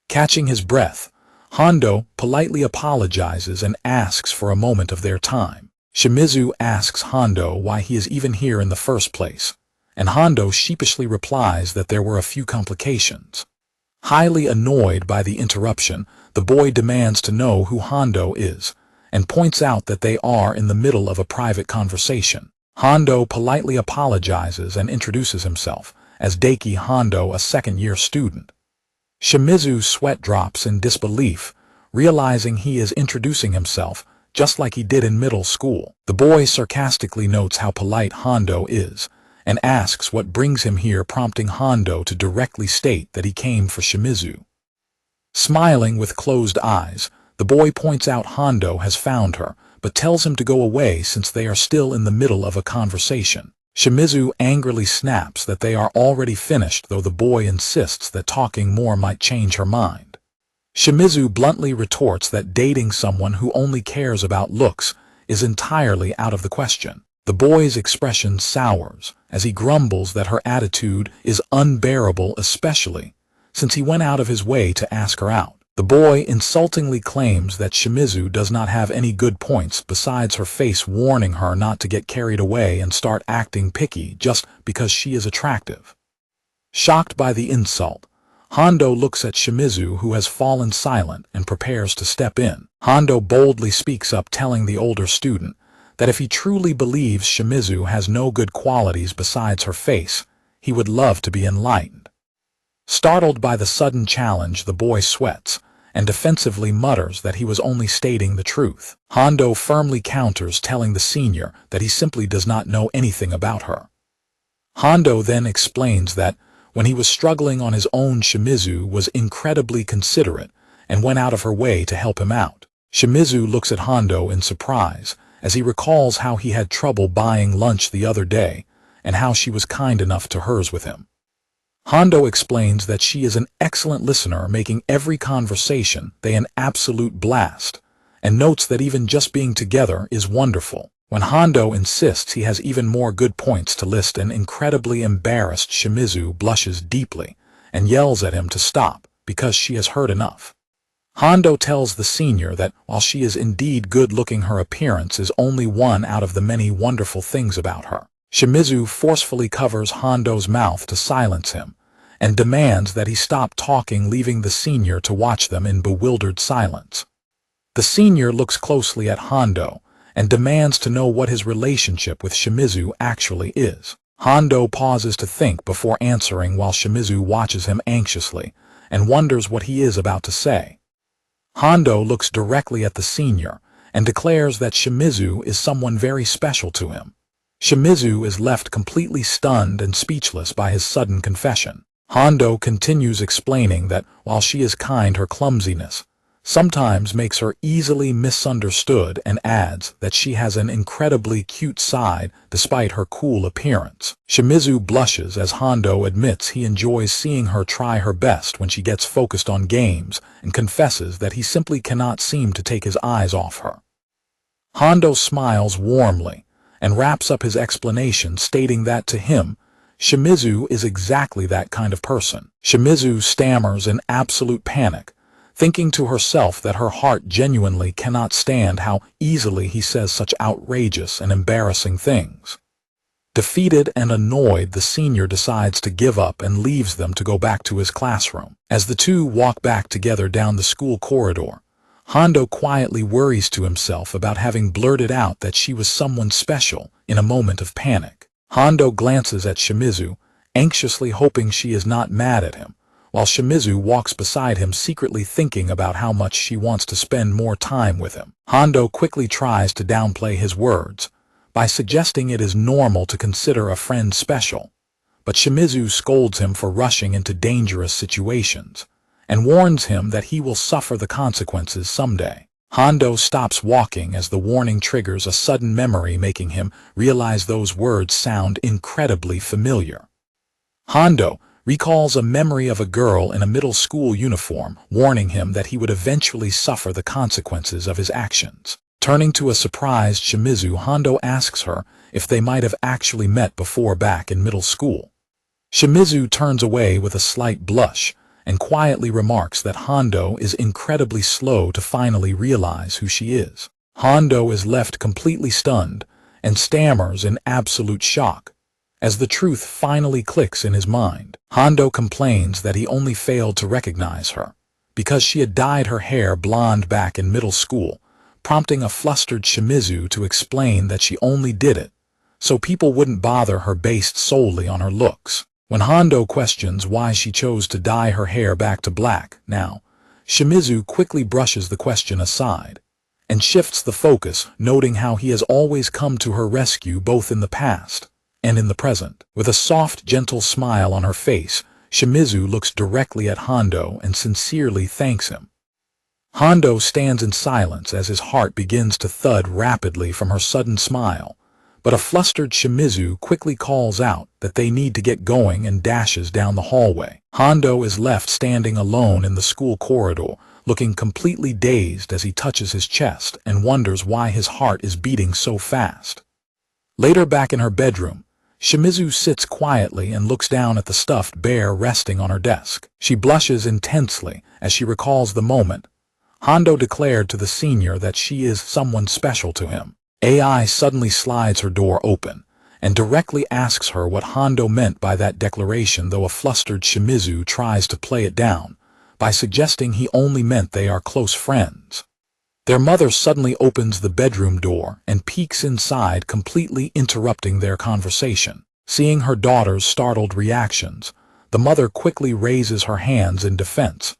Catching his breath, Hondo politely apologizes and asks for a moment of their time. Shimizu asks Hondo why he is even here in the first place, and Hondo sheepishly replies that there were a few complications. Highly annoyed by the interruption, the boy demands to know who Hondo is, and points out that they are in the middle of a private conversation. Hondo politely apologizes and introduces himself as Daiki Hondo, a second-year student. Shimizu sweat drops in disbelief, realizing he is introducing himself just like he did in middle school. The boy sarcastically notes how polite Hondo is, and asks what brings him here, prompting Hondo to directly state that he came for Shimizu. Smiling with closed eyes, the boy points out Hondo has found her, but tells him to go away since they are still in the middle of a conversation. Shimizu angrily snaps that they are already finished, though the boy insists that talking more might change her mind. Shimizu bluntly retorts that dating someone who only cares about looks is entirely out of the question. The boy's expression sours as he grumbles that her attitude is unbearable, especially since he went out of his way to ask her out. The boy insultingly claims that Shimizu does not have any good points besides her face, warning her not to get carried away and start acting picky just because she is attractive. Shocked by the insult, Hondo looks at Shimizu, who has fallen silent, and prepares to step in. Hondo boldly speaks up, telling the older student that if he truly believes Shimizu has no good qualities besides her face, he would love to be enlightened. Startled by the sudden challenge, the boy sweats and defensively mutters that he was only stating the truth. Hondo firmly counters, telling the senior that he simply does not know anything about her. Hondo then explains that when he was struggling on his own, Shimizu was incredibly considerate and went out of her way to help him out. Shimizu looks at Hondo in surprise as he recalls how he had trouble buying lunch the other day and how she was kind enough to hers with him. Hondo explains that she is an excellent listener, making every conversation they an absolute blast, and notes that even just being together is wonderful. When Hondo insists he has even more good points to list, an incredibly embarrassed Shimizu blushes deeply and yells at him to stop because she has heard enough. Hondo tells the senior that while she is indeed good-looking, her appearance is only one out of the many wonderful things about her. Shimizu forcefully covers Hondo's mouth to silence him and demands that he stop talking, leaving the senior to watch them in bewildered silence. The senior looks closely at Hondo and demands to know what his relationship with Shimizu actually is. Hondo pauses to think before answering, while Shimizu watches him anxiously and wonders what he is about to say. Hondo looks directly at the senior and declares that Shimizu is someone very special to him. Shimizu is left completely stunned and speechless by his sudden confession. Hondo continues explaining that while she is kind, her clumsiness sometimes makes her easily misunderstood, and adds that she has an incredibly cute side despite her cool appearance. Shimizu blushes as Hondo admits he enjoys seeing her try her best when she gets focused on games, and confesses that he simply cannot seem to take his eyes off her. Hondo smiles warmly and wraps up his explanation, stating that to him, Shimizu is exactly that kind of person. Shimizu stammers in absolute panic, thinking to herself that her heart genuinely cannot stand how easily he says such outrageous and embarrassing things. Defeated and annoyed, the senior decides to give up and leaves them to go back to his classroom. As the two walk back together down the school corridor, Hondo quietly worries to himself about having blurted out that she was someone special in a moment of panic. Hondo glances at Shimizu, anxiously hoping she is not mad at him, while Shimizu walks beside him, secretly thinking about how much she wants to spend more time with him. Hondo quickly tries to downplay his words by suggesting it is normal to consider a friend special, but Shimizu scolds him for rushing into dangerous situations and warns him that he will suffer the consequences someday. Hondo stops walking as the warning triggers a sudden memory, making him realize those words sound incredibly familiar. Hondo recalls a memory of a girl in a middle school uniform, warning him that he would eventually suffer the consequences of his actions. Turning to a surprised Shimizu, Hondo asks her if they might have actually met before back in middle school. Shimizu turns away with a slight blush and quietly remarks that Hondo is incredibly slow to finally realize who she is. Hondo is left completely stunned and stammers in absolute shock as the truth finally clicks in his mind. Hondo complains that he only failed to recognize her because she had dyed her hair blonde back in middle school, prompting a flustered Shimizu to explain that she only did it so people wouldn't bother her based solely on her looks. When Hondo questions why she chose to dye her hair back to black now, Shimizu quickly brushes the question aside and shifts the focus, noting how he has always come to her rescue both in the past and in the present. With a soft, gentle smile on her face, Shimizu looks directly at Hondo and sincerely thanks him. Hondo stands in silence as his heart begins to thud rapidly from her sudden smile, but a flustered Shimizu quickly calls out that they need to get going and dashes down the hallway. Hondo is left standing alone in the school corridor, looking completely dazed as he touches his chest and wonders why his heart is beating so fast. Later, back in her bedroom, Shimizu sits quietly and looks down at the stuffed bear resting on her desk. She blushes intensely as she recalls the moment Hondo declared to the senior that she is someone special to him. AI suddenly slides her door open and directly asks her what Hondo meant by that declaration, though a flustered Shimizu tries to play it down by suggesting he only meant they are close friends. Their mother suddenly opens the bedroom door and peeks inside, completely interrupting their conversation. Seeing her daughter's startled reactions, the mother quickly raises her hands in defense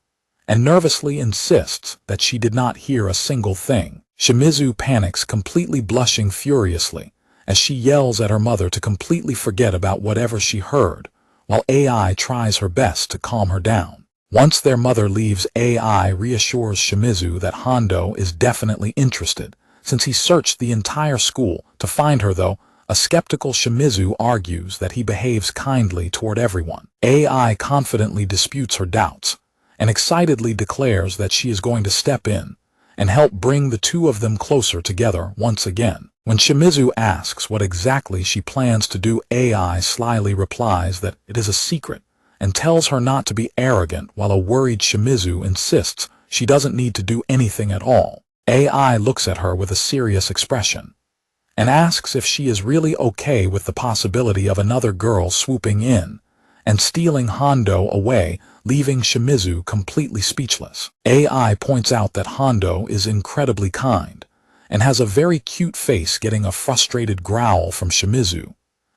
and nervously insists that she did not hear a single thing. Shimizu panics, completely blushing furiously as she yells at her mother to completely forget about whatever she heard, while AI tries her best to calm her down. Once their mother leaves, AI reassures Shimizu that Hondo is definitely interested, since he searched the entire school to find her, though a skeptical Shimizu argues that he behaves kindly toward everyone. AI confidently disputes her doubts and excitedly declares that she is going to step in and help bring the two of them closer together once again. When Shimizu asks what exactly she plans to do, AI slyly replies that it is a secret and tells her not to be arrogant, while a worried Shimizu insists she doesn't need to do anything at all. AI looks at her with a serious expression and asks if she is really okay with the possibility of another girl swooping in and stealing Hondo away, leaving Shimizu completely speechless. AI points out that Hondo is incredibly kind and has a very cute face, getting a frustrated growl from Shimizu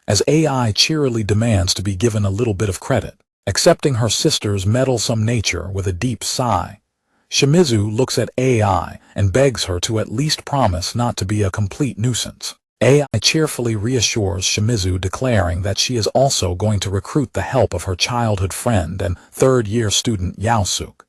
as AI cheerily demands to be given a little bit of credit. Accepting her sister's meddlesome nature with a deep sigh, Shimizu looks at AI and begs her to at least promise not to be a complete nuisance. AI cheerfully reassures Shimizu, declaring that she is also going to recruit the help of her childhood friend and third-year student Yaosuke,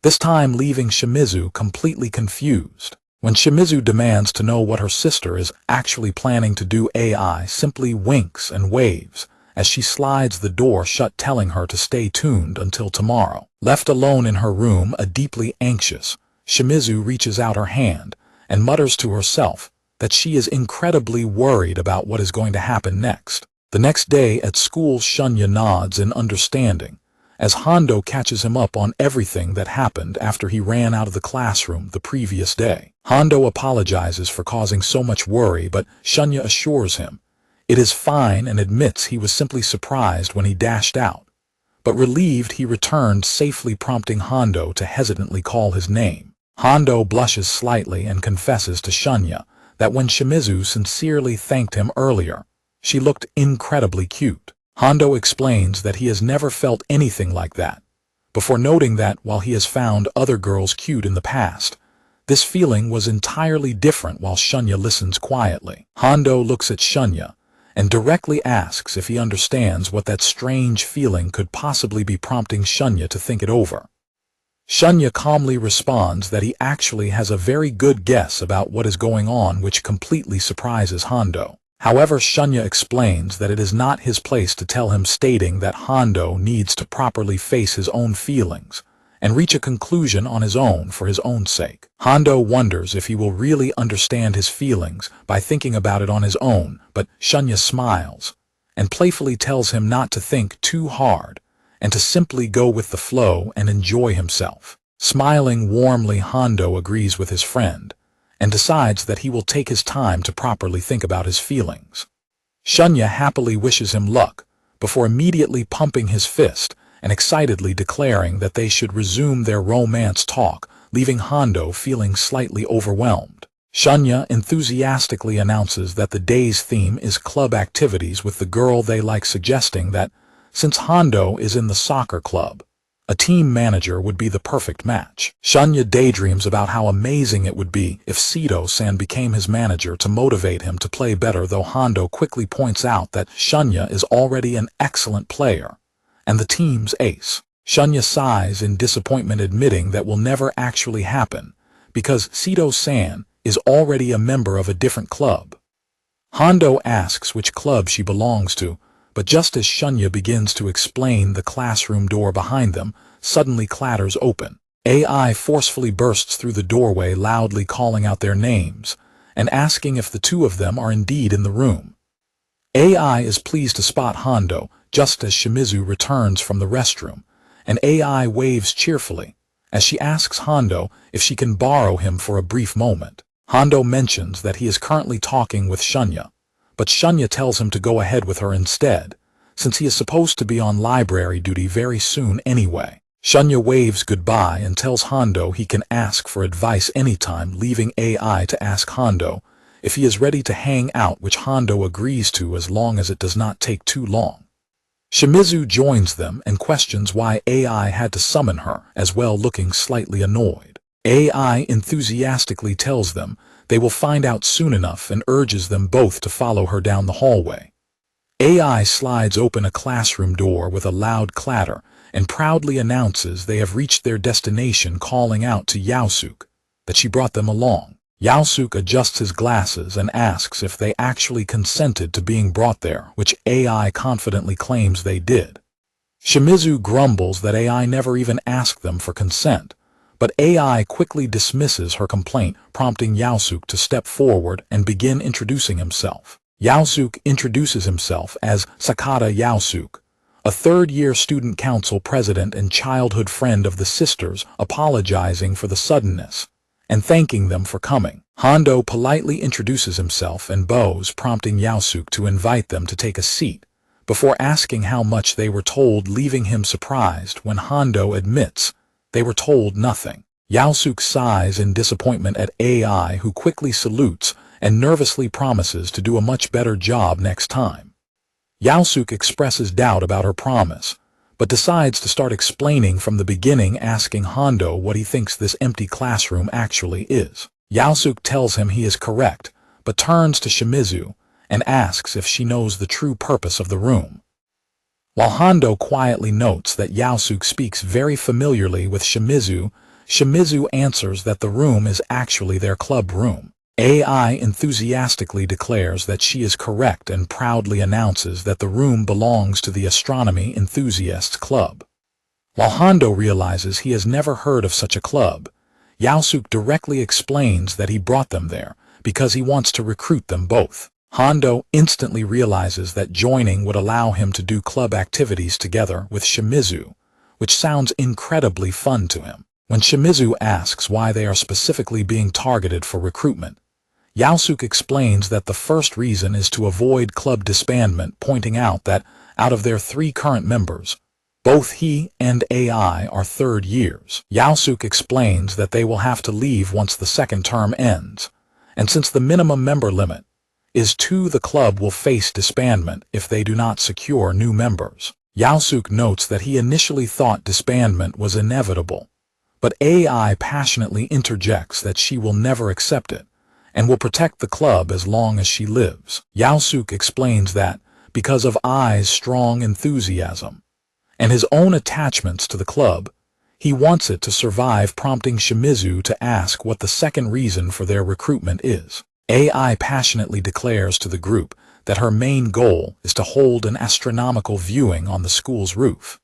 this time leaving Shimizu completely confused. When Shimizu demands to know what her sister is actually planning to do, AI simply winks and waves as she slides the door shut, telling her to stay tuned until tomorrow. Left alone in her room, a deeply anxious Shimizu reaches out her hand and mutters to herself that she is incredibly worried about what is going to happen next. The next day at school, Shunya nods in understanding as Hondo catches him up on everything that happened after he ran out of the classroom the previous day. Hondo apologizes for causing so much worry, but Shunya assures him it is fine and admits he was simply surprised when he dashed out, but relieved he returned safely, prompting Hondo to hesitantly call his name. Hondo blushes slightly and confesses to Shunya that when Shimizu sincerely thanked him earlier, she looked incredibly cute. Hondo explains that he has never felt anything like that, before noting that while he has found other girls cute in the past, this feeling was entirely different. While Shunya listens quietly, Hondo looks at Shunya and directly asks if he understands what that strange feeling could possibly be, prompting Shunya to think it over. Shunya calmly responds that he actually has a very good guess about what is going on, which completely surprises Hondo. However, Shunya explains that it is not his place to tell him, stating that Hondo needs to properly face his own feelings and reach a conclusion on his own for his own sake. Hondo wonders if he will really understand his feelings by thinking about it on his own, but Shunya smiles and playfully tells him not to think too hard and to simply go with the flow and enjoy himself. Smiling warmly, Hondo agrees with his friend and decides that he will take his time to properly think about his feelings. Shunya happily wishes him luck before immediately pumping his fist and excitedly declaring that they should resume their romance talk, leaving Hondo feeling slightly overwhelmed. Shunya enthusiastically announces that the day's theme is club activities with the girl they like, suggesting that since Hondo is in the soccer club, a team manager would be the perfect match. Shunya daydreams about how amazing it would be if Sito-san became his manager to motivate him to play better, though Hondo quickly points out that Shunya is already an excellent player and the team's ace. Shunya sighs in disappointment, admitting that will never actually happen, because Sito-san is already a member of a different club. Hondo asks which club she belongs to, but just as Shunya begins to explain, the classroom door behind them suddenly clatters open. AI forcefully bursts through the doorway, loudly calling out their names and asking if the two of them are indeed in the room. AI is pleased to spot Hondo just as Shimizu returns from the restroom, and AI waves cheerfully as she asks Hondo if she can borrow him for a brief moment. Hondo mentions that he is currently talking with Shunya, but Shunya tells him to go ahead with her instead, since he is supposed to be on library duty very soon anyway. Shunya waves goodbye and tells Hondo he can ask for advice anytime, leaving AI to ask Hondo if he is ready to hang out, which Hondo agrees to as long as it does not take too long. Shimizu joins them and questions why AI had to summon her as well, looking slightly annoyed. AI enthusiastically tells them they will find out soon enough and urges them both to follow her down the hallway. AI slides open a classroom door with a loud clatter and proudly announces they have reached their destination, calling out to Yaosuke that she brought them along. Yaosuke adjusts his glasses and asks if they actually consented to being brought there, which AI confidently claims they did. Shimizu grumbles that AI never even asked them for consent, but AI quickly dismisses her complaint, prompting Yaosuke to step forward and begin introducing himself. Yaosuke introduces himself as Sakata Yaosuke, a third-year student council president and childhood friend of the sisters, apologizing for the suddenness and thanking them for coming. Hondo politely introduces himself and bows, prompting Yaosuke to invite them to take a seat, before asking how much they were told, leaving him surprised when Hondo admits they were told nothing. Yaosuke sighs in disappointment at AI, who quickly salutes and nervously promises to do a much better job next time. Yaosuke expresses doubt about her promise, but decides to start explaining from the beginning, asking Hondo what he thinks this empty classroom actually is. Yaosuke tells him he is correct, but turns to Shimizu and asks if she knows the true purpose of the room. While Hondo quietly notes that Yaosuke speaks very familiarly with Shimizu, Shimizu answers that the room is actually their club room. AI enthusiastically declares that she is correct and proudly announces that the room belongs to the Astronomy Enthusiasts Club. While Hondo realizes he has never heard of such a club, Yaosuke directly explains that he brought them there because he wants to recruit them both. Hondo instantly realizes that joining would allow him to do club activities together with Shimizu, which sounds incredibly fun to him. When Shimizu asks why they are specifically being targeted for recruitment, Yaosuke explains that the first reason is to avoid club disbandment, pointing out that out of their 3 current members, both he and AI are third years. Yaosuke explains that they will have to leave once the second term ends, and since the minimum member limit is 2, the club will face disbandment if they do not secure new members. Yaosuke notes that he initially thought disbandment was inevitable, but AI passionately interjects that she will never accept it and will protect the club as long as she lives. Yaosuke explains that because of Ai's strong enthusiasm and his own attachments to the club, he wants it to survive, prompting Shimizu to ask what the second reason for their recruitment is. AI passionately declares to the group that her main goal is to hold an astronomical viewing on the school's roof.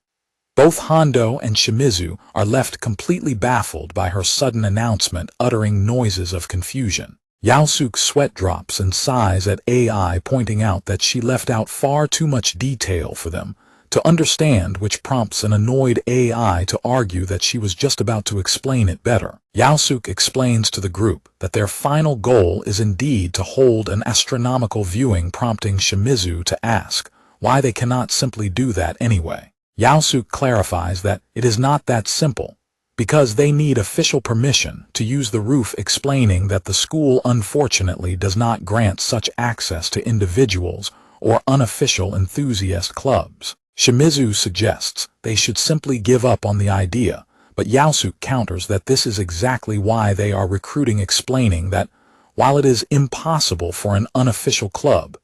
Both Hondo and Shimizu are left completely baffled by her sudden announcement, uttering noises of confusion. Yaosuke sweat drops and sighs at AI, pointing out that she left out far too much detail for them to understand, which prompts an annoyed AI to argue that she was just about to explain it better. Yaosuke explains to the group that their final goal is indeed to hold an astronomical viewing, prompting Shimizu to ask why they cannot simply do that anyway. Yaosuke clarifies that it is not that simple, because they need official permission to use the roof, explaining that the school unfortunately does not grant such access to individuals or unofficial enthusiast clubs. Shimizu suggests they should simply give up on the idea, but Yaosuke counters that this is exactly why they are recruiting, explaining that while it is impossible for an unofficial club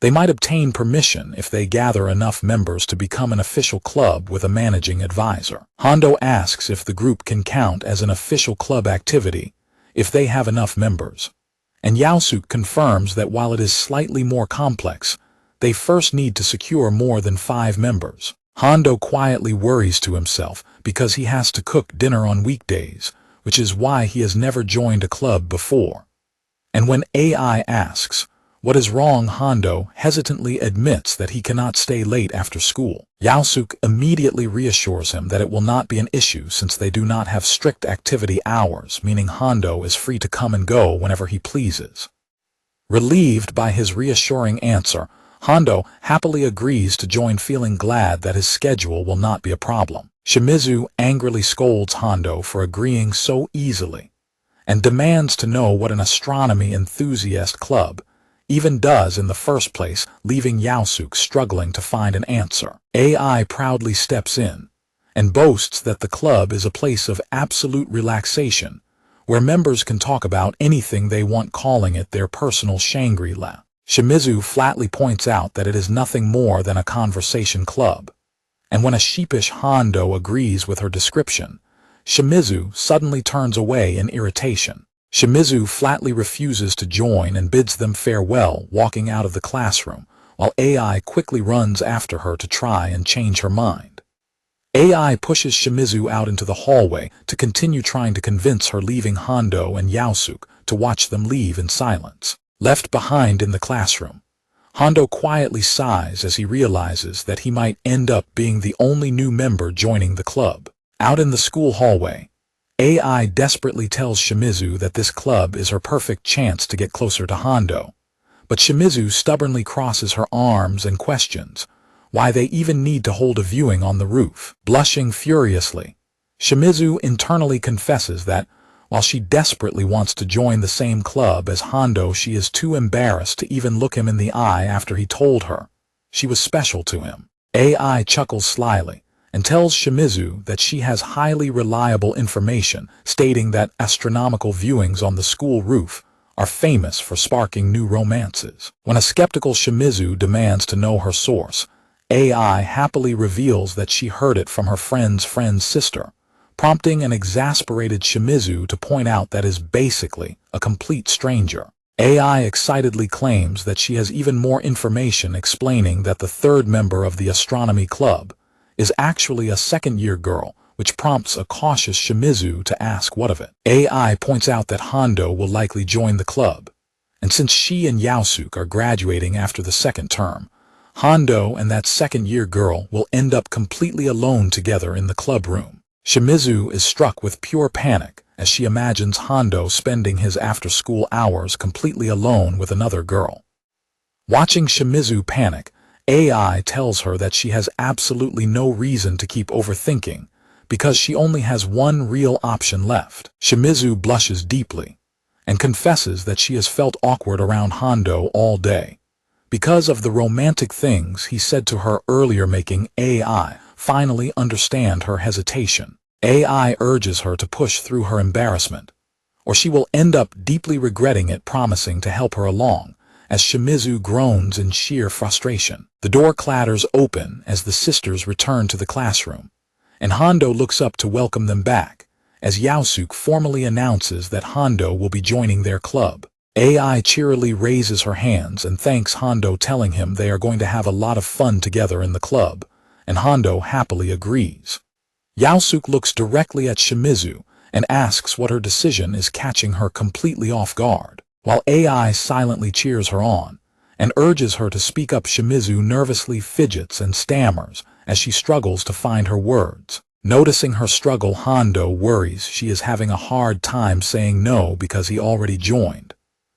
They might obtain permission if they gather enough members to become an official club with a managing advisor. Hondo asks if the group can count as an official club activity if they have enough members. And Yaosuk confirms that while it is slightly more complex, they first need to secure more than 5 members. Hondo quietly worries to himself because he has to cook dinner on weekdays, which is why he has never joined a club before. And when AI asks what is wrong, Hondo hesitantly admits that he cannot stay late after school. Yaosuk immediately reassures him that it will not be an issue since they do not have strict activity hours, meaning Hondo is free to come and go whenever he pleases. Relieved by his reassuring answer, Hondo happily agrees to join, feeling glad that his schedule will not be a problem. Shimizu angrily scolds Hondo for agreeing so easily and demands to know what an astronomy enthusiast club even does in the first place, leaving Yaosuk struggling to find an answer. AI proudly steps in and boasts that the club is a place of absolute relaxation where members can talk about anything they want, calling it their personal Shangri-La. Shimizu flatly points out that it is nothing more than a conversation club, and when a sheepish Hondo agrees with her description, Shimizu suddenly turns away in irritation. Shimizu flatly refuses to join and bids them farewell, walking out of the classroom, while AI quickly runs after her to try and change her mind. AI pushes Shimizu out into the hallway to continue trying to convince her, leaving Hondo and Yaosuk to watch them leave in silence. Left behind in the classroom, Hondo quietly sighs as he realizes that he might end up being the only new member joining the club. Out in the school hallway, AI desperately tells Shimizu that this club is her perfect chance to get closer to Hondo, but Shimizu stubbornly crosses her arms and questions why they even need to hold a viewing on the roof. Blushing furiously, Shimizu internally confesses that while she desperately wants to join the same club as Hondo, she is too embarrassed to even look him in the eye after he told her she was special to him. AI chuckles slyly and tells Shimizu that she has highly reliable information, stating that astronomical viewings on the school roof are famous for sparking new romances. When a skeptical Shimizu demands to know her source, AI happily reveals that she heard it from her friend's sister, prompting an exasperated Shimizu to point out that is basically a complete stranger. AI excitedly claims that she has even more information, explaining that the 3rd member of the astronomy club is actually a second-year girl, which prompts a cautious Shimizu to ask what of it. AI points out that Hondo will likely join the club, and since she and Yaosuk are graduating after the 2nd term, Hondo and that second-year girl will end up completely alone together in the club room. Shimizu is struck with pure panic as she imagines Hondo spending his after-school hours completely alone with another girl. Watching Shimizu panic, AI tells her that she has absolutely no reason to keep overthinking because she only has one real option left. Shimizu blushes deeply and confesses that she has felt awkward around Hondo all day because of the romantic things he said to her earlier, making AI finally understand her hesitation. AI urges her to push through her embarrassment, or she will end up deeply regretting it, promising to help her along, as Shimizu groans in sheer frustration. The door clatters open as the sisters return to the classroom, and Hondo looks up to welcome them back, as Yaosuk formally announces that Hondo will be joining their club. AI cheerily raises her hands and thanks Hondo, telling him they are going to have a lot of fun together in the club, and Hondo happily agrees. Yaosuk looks directly at Shimizu and asks what her decision is, catching her completely off guard. While AI silently cheers her on and urges her to speak up, Shimizu nervously fidgets and stammers as she struggles to find her words. Noticing her struggle, Hondo worries she is having a hard time saying no because he already joined,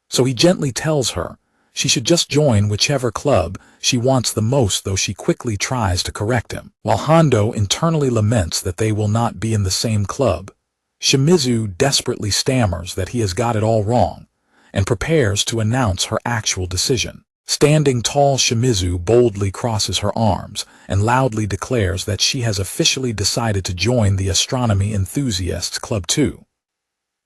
so he gently tells her she should just join whichever club she wants the most, though she quickly tries to correct him. While Hondo internally laments that they will not be in the same club, Shimizu desperately stammers that he has got it all wrong and prepares to announce her actual decision. Standing tall, Shimizu boldly crosses her arms and loudly declares that she has officially decided to join the Astronomy Enthusiasts Club too.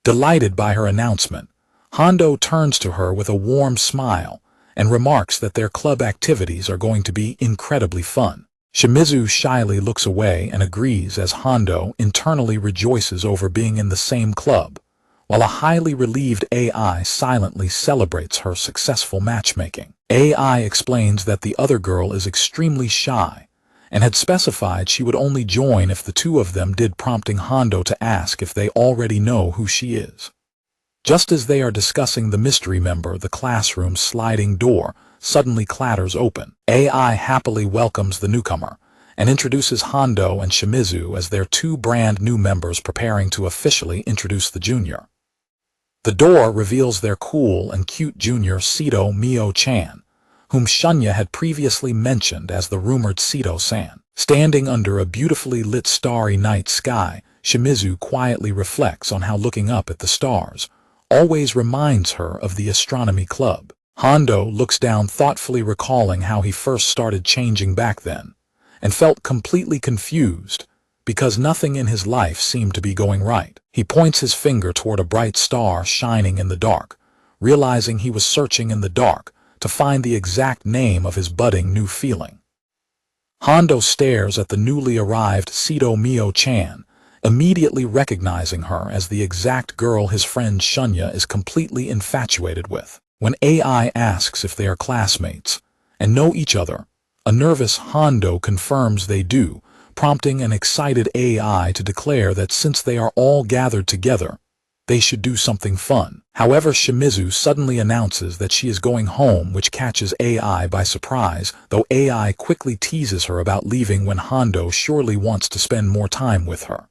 Delighted by her announcement, Hondo turns to her with a warm smile and remarks that their club activities are going to be incredibly fun. Shimizu shyly looks away and agrees as Hondo internally rejoices over being in the same club, while a highly relieved AI silently celebrates her successful matchmaking. AI explains that the other girl is extremely shy and had specified she would only join if the two of them did, prompting Hondo to ask if they already know who she is. Just as they are discussing the mystery member, the classroom's sliding door suddenly clatters open. AI happily welcomes the newcomer and introduces Hondo and Shimizu as their two brand new members, preparing to officially introduce the junior. The door reveals their cool and cute junior Sito Mio-chan, whom Shunya had previously mentioned as the rumored Sito-san. Standing under a beautifully lit starry night sky, Shimizu quietly reflects on how looking up at the stars always reminds her of the astronomy club. Hondo looks down, thoughtfully recalling how he first started changing back then, and felt completely confused because nothing in his life seemed to be going right. He points his finger toward a bright star shining in the dark, realizing he was searching in the dark to find the exact name of his budding new feeling. Hondo stares at the newly arrived Sito Mio-chan, immediately recognizing her as the exact girl his friend Shunya is completely infatuated with. When AI asks if they are classmates and know each other, a nervous Hondo confirms they do, prompting an excited AI to declare that since they are all gathered together, they should do something fun. However, Shimizu suddenly announces that she is going home, which catches AI by surprise, though AI quickly teases her about leaving when Hondo surely wants to spend more time with her.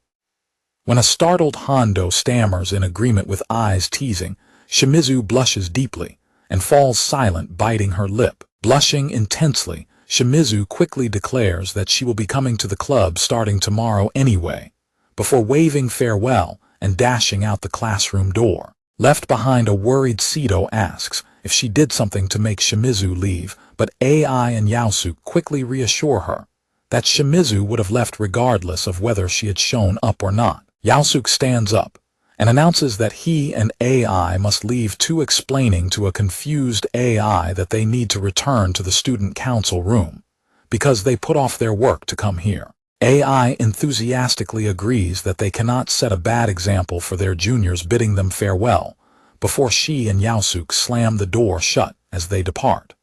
When a startled Hondo stammers in agreement with Ai's teasing, Shimizu blushes deeply and falls silent, biting her lip. Blushing intensely, Shimizu quickly declares that she will be coming to the club starting tomorrow anyway, before waving farewell and dashing out the classroom door. Left behind, a worried Sito asks if she did something to make Shimizu leave, but AI and Yaosu quickly reassure her that Shimizu would have left regardless of whether she had shown up or not. Yaosu stands up and announces that he and AI must leave too, explaining to a confused AI that they need to return to the student council room because they put off their work to come here. AI enthusiastically agrees that they cannot set a bad example for their juniors, bidding them farewell before she and Yaosu slam the door shut as they depart.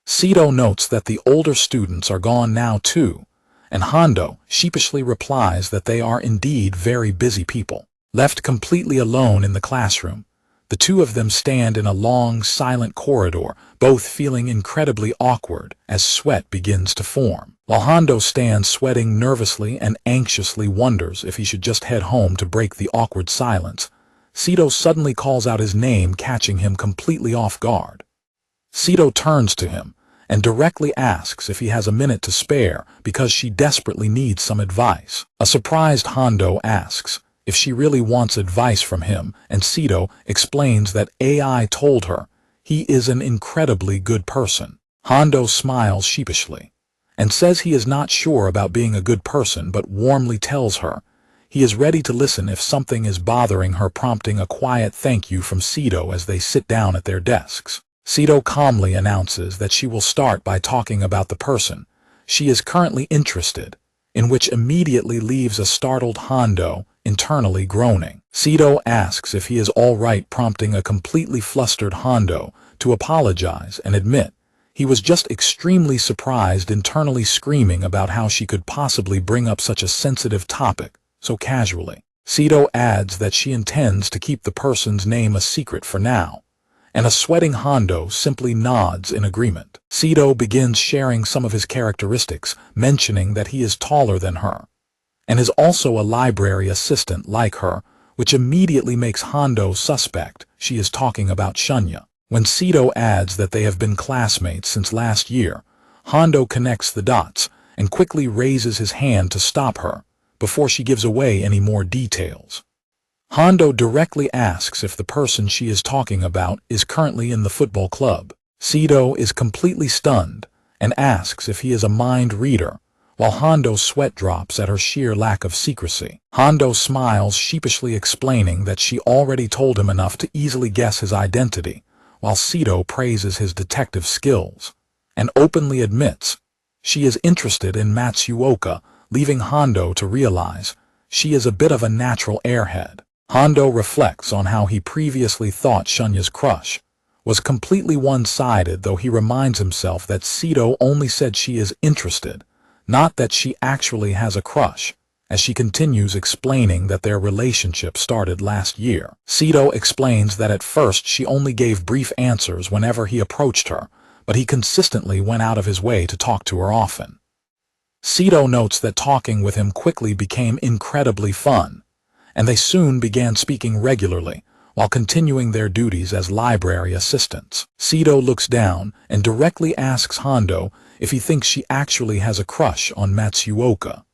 Sito notes that the older students are gone now too, and Hondo sheepishly replies that they are indeed very busy people. Left completely alone in the classroom, the two of them stand in a long, silent corridor, both feeling incredibly awkward as sweat begins to form. While Hondo stands sweating nervously and anxiously wonders if he should just head home to break the awkward silence, Sito suddenly calls out his name, catching him completely off guard. Sito turns to him and directly asks if he has a minute to spare because she desperately needs some advice. A surprised Hondo asks if she really wants advice from him, and Sito explains that AI told her he is an incredibly good person. Hondo smiles sheepishly and says he is not sure about being a good person, but warmly tells her he is ready to listen if something is bothering her, prompting a quiet thank you from Sito as they sit down at their desks. Sito calmly announces that she will start by talking about the person she is currently interested in, which immediately leaves a startled Hondo internally groaning. Sito asks if he is all right, prompting a completely flustered Hondo to apologize and admit he was just extremely surprised, internally screaming about how she could possibly bring up such a sensitive topic so casually. Sito adds that she intends to keep the person's name a secret for now, and a sweating Hondo simply nods in agreement. Sito begins sharing some of his characteristics, mentioning that he is taller than her and is also a library assistant like her, which immediately makes Hondo suspect she is talking about Shunya. When Sito adds that they have been classmates since last year, Hondo connects the dots and quickly raises his hand to stop her before she gives away any more details. Hondo directly asks if the person she is talking about is currently in the football club. Sito is completely stunned and asks if he is a mind reader, while Hondo's sweat drops at her sheer lack of secrecy. Hondo smiles sheepishly, explaining that she already told him enough to easily guess his identity, while Sito praises his detective skills, and openly admits she is interested in Matsuoka, leaving Hondo to realize she is a bit of a natural airhead. Hondo reflects on how he previously thought Shunya's crush was completely one-sided, though he reminds himself that Sito only said she is interested, not that she actually has a crush, as she continues explaining that their relationship started last year. Sito explains that at first she only gave brief answers whenever he approached her, but he consistently went out of his way to talk to her often. Sito notes that talking with him quickly became incredibly fun, and they soon began speaking regularly, while continuing their duties as library assistants. Sito looks down and directly asks Hondo if he thinks she actually has a crush on Matsuoka.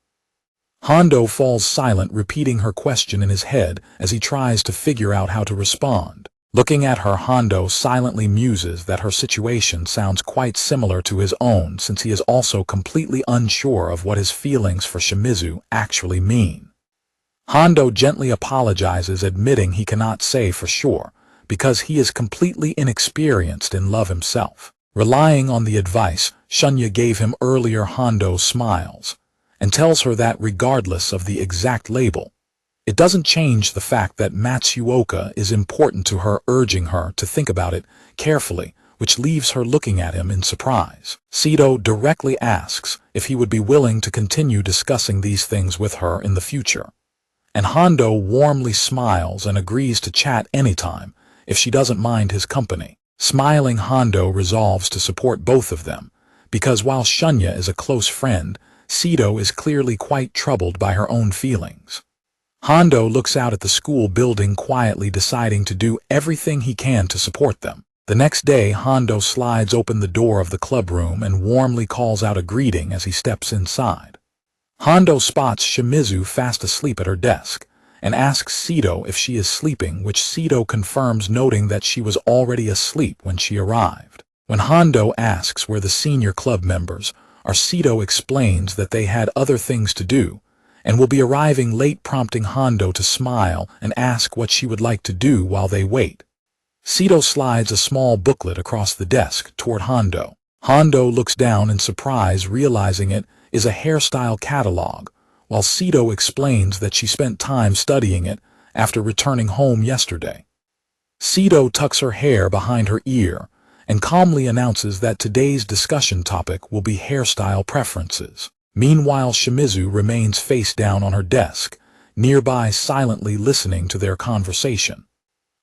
Hondo falls silent, repeating her question in his head as he tries to figure out how to respond. Looking at her, Hondo silently muses that her situation sounds quite similar to his own, since he is also completely unsure of what his feelings for Shimizu actually mean. Hondo gently apologizes, admitting he cannot say for sure, because he is completely inexperienced in love himself. Relying on the advice Shunya gave him earlier, Hondo smiles and tells her that regardless of the exact label, it doesn't change the fact that Matsuoka is important to her, urging her to think about it carefully, which leaves her looking at him in surprise. Sito directly asks if he would be willing to continue discussing these things with her in the future, and Hondo warmly smiles and agrees to chat anytime if she doesn't mind his company. Smiling, Hondo resolves to support both of them, because while Shunya is a close friend, Sito is clearly quite troubled by her own feelings. Hondo looks out at the school building quietly, deciding to do everything he can to support them. The next day, Hondo slides open the door of the club room and warmly calls out a greeting as he steps inside. Hondo spots Shimizu fast asleep at her desk and asks Sito if she is sleeping, which Sito confirms, noting that she was already asleep when she arrived. When Hondo asks where the senior club members are, Sito explains that they had other things to do and will be arriving late, prompting Hondo to smile and ask what she would like to do while they wait. Sito slides a small booklet across the desk toward Hondo. Hondo looks down in surprise, realizing it is a hairstyle catalog, while Sito explains that she spent time studying it after returning home yesterday. Sito tucks her hair behind her ear and calmly announces that today's discussion topic will be hairstyle preferences. Meanwhile, Shimizu remains face down on her desk, nearby, silently listening to their conversation.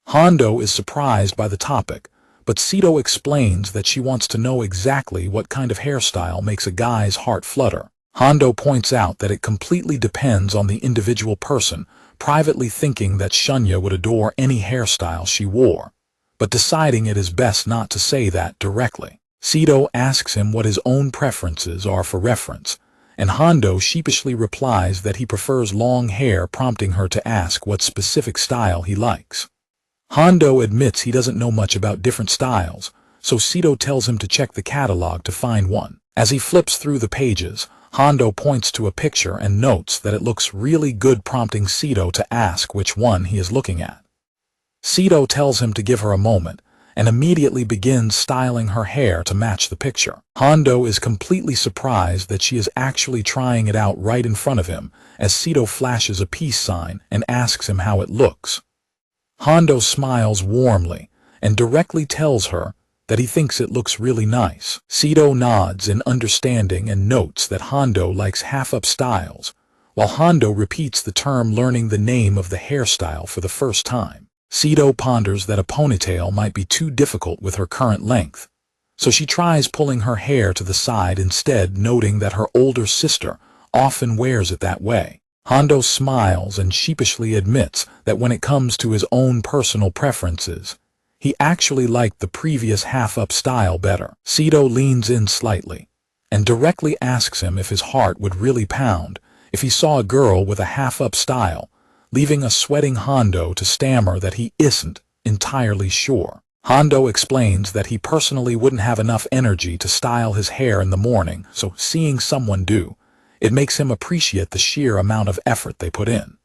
Hondo is surprised by the topic, but Sito explains that she wants to know exactly what kind of hairstyle makes a guy's heart flutter. Hondo points out that it completely depends on the individual person, privately thinking that Shunya would adore any hairstyle she wore, but deciding it is best not to say that directly. Sito asks him what his own preferences are for reference, and Hondo sheepishly replies that he prefers long hair, prompting her to ask what specific style he likes. Hondo admits he doesn't know much about different styles, so Sito tells him to check the catalog to find one. As he flips through the pages, Hondo points to a picture and notes that it looks really good, prompting Sito to ask which one he is looking at. Sito tells him to give her a moment, and immediately begins styling her hair to match the picture. Hondo is completely surprised that she is actually trying it out right in front of him, as Sito flashes a peace sign and asks him how it looks. Hondo smiles warmly and directly tells her that he thinks it looks really nice. Sito nods in understanding and notes that Hondo likes half-up styles, while Hondo repeats the term, learning the name of the hairstyle for the first time. Sito ponders that a ponytail might be too difficult with her current length, so she tries pulling her hair to the side instead, noting that her older sister often wears it that way. Hondo smiles and sheepishly admits that when it comes to his own personal preferences, he actually liked the previous half-up style better. Sito leans in slightly and directly asks him if his heart would really pound if he saw a girl with a half-up style, leaving a sweating Hondo to stammer that he isn't entirely sure. Hondo explains that he personally wouldn't have enough energy to style his hair in the morning, so seeing someone do, it makes him appreciate the sheer amount of effort they put in.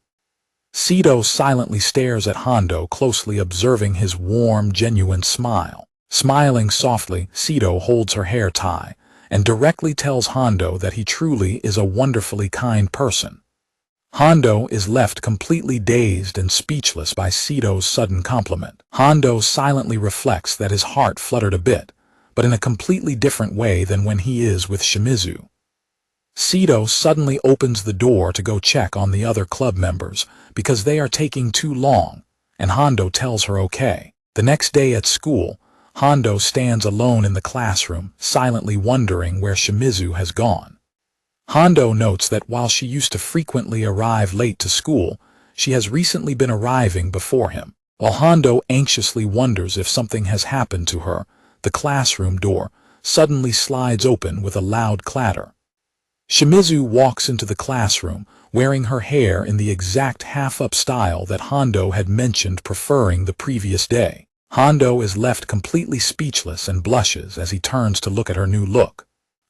Sito silently stares at Hondo, closely observing his warm, genuine smile. Smiling softly, Sito holds her hair tie and directly tells Hondo that he truly is a wonderfully kind person. Hondo is left completely dazed and speechless by Sito's sudden compliment. Hondo silently reflects that his heart fluttered a bit, but in a completely different way than when he is with Shimizu. Sito suddenly opens the door to go check on the other club members because they are taking too long, and Hondo tells her okay. The next day at school, Hondo stands alone in the classroom, silently wondering where Shimizu has gone. Hondo notes that while she used to frequently arrive late to school, she has recently been arriving before him. While Hondo anxiously wonders if something has happened to her, the classroom door suddenly slides open with a loud clatter. Shimizu walks into the classroom, wearing her hair in the exact half-up style that Hondo had mentioned preferring the previous day. Hondo is left completely speechless and blushes as he turns to look at her new look.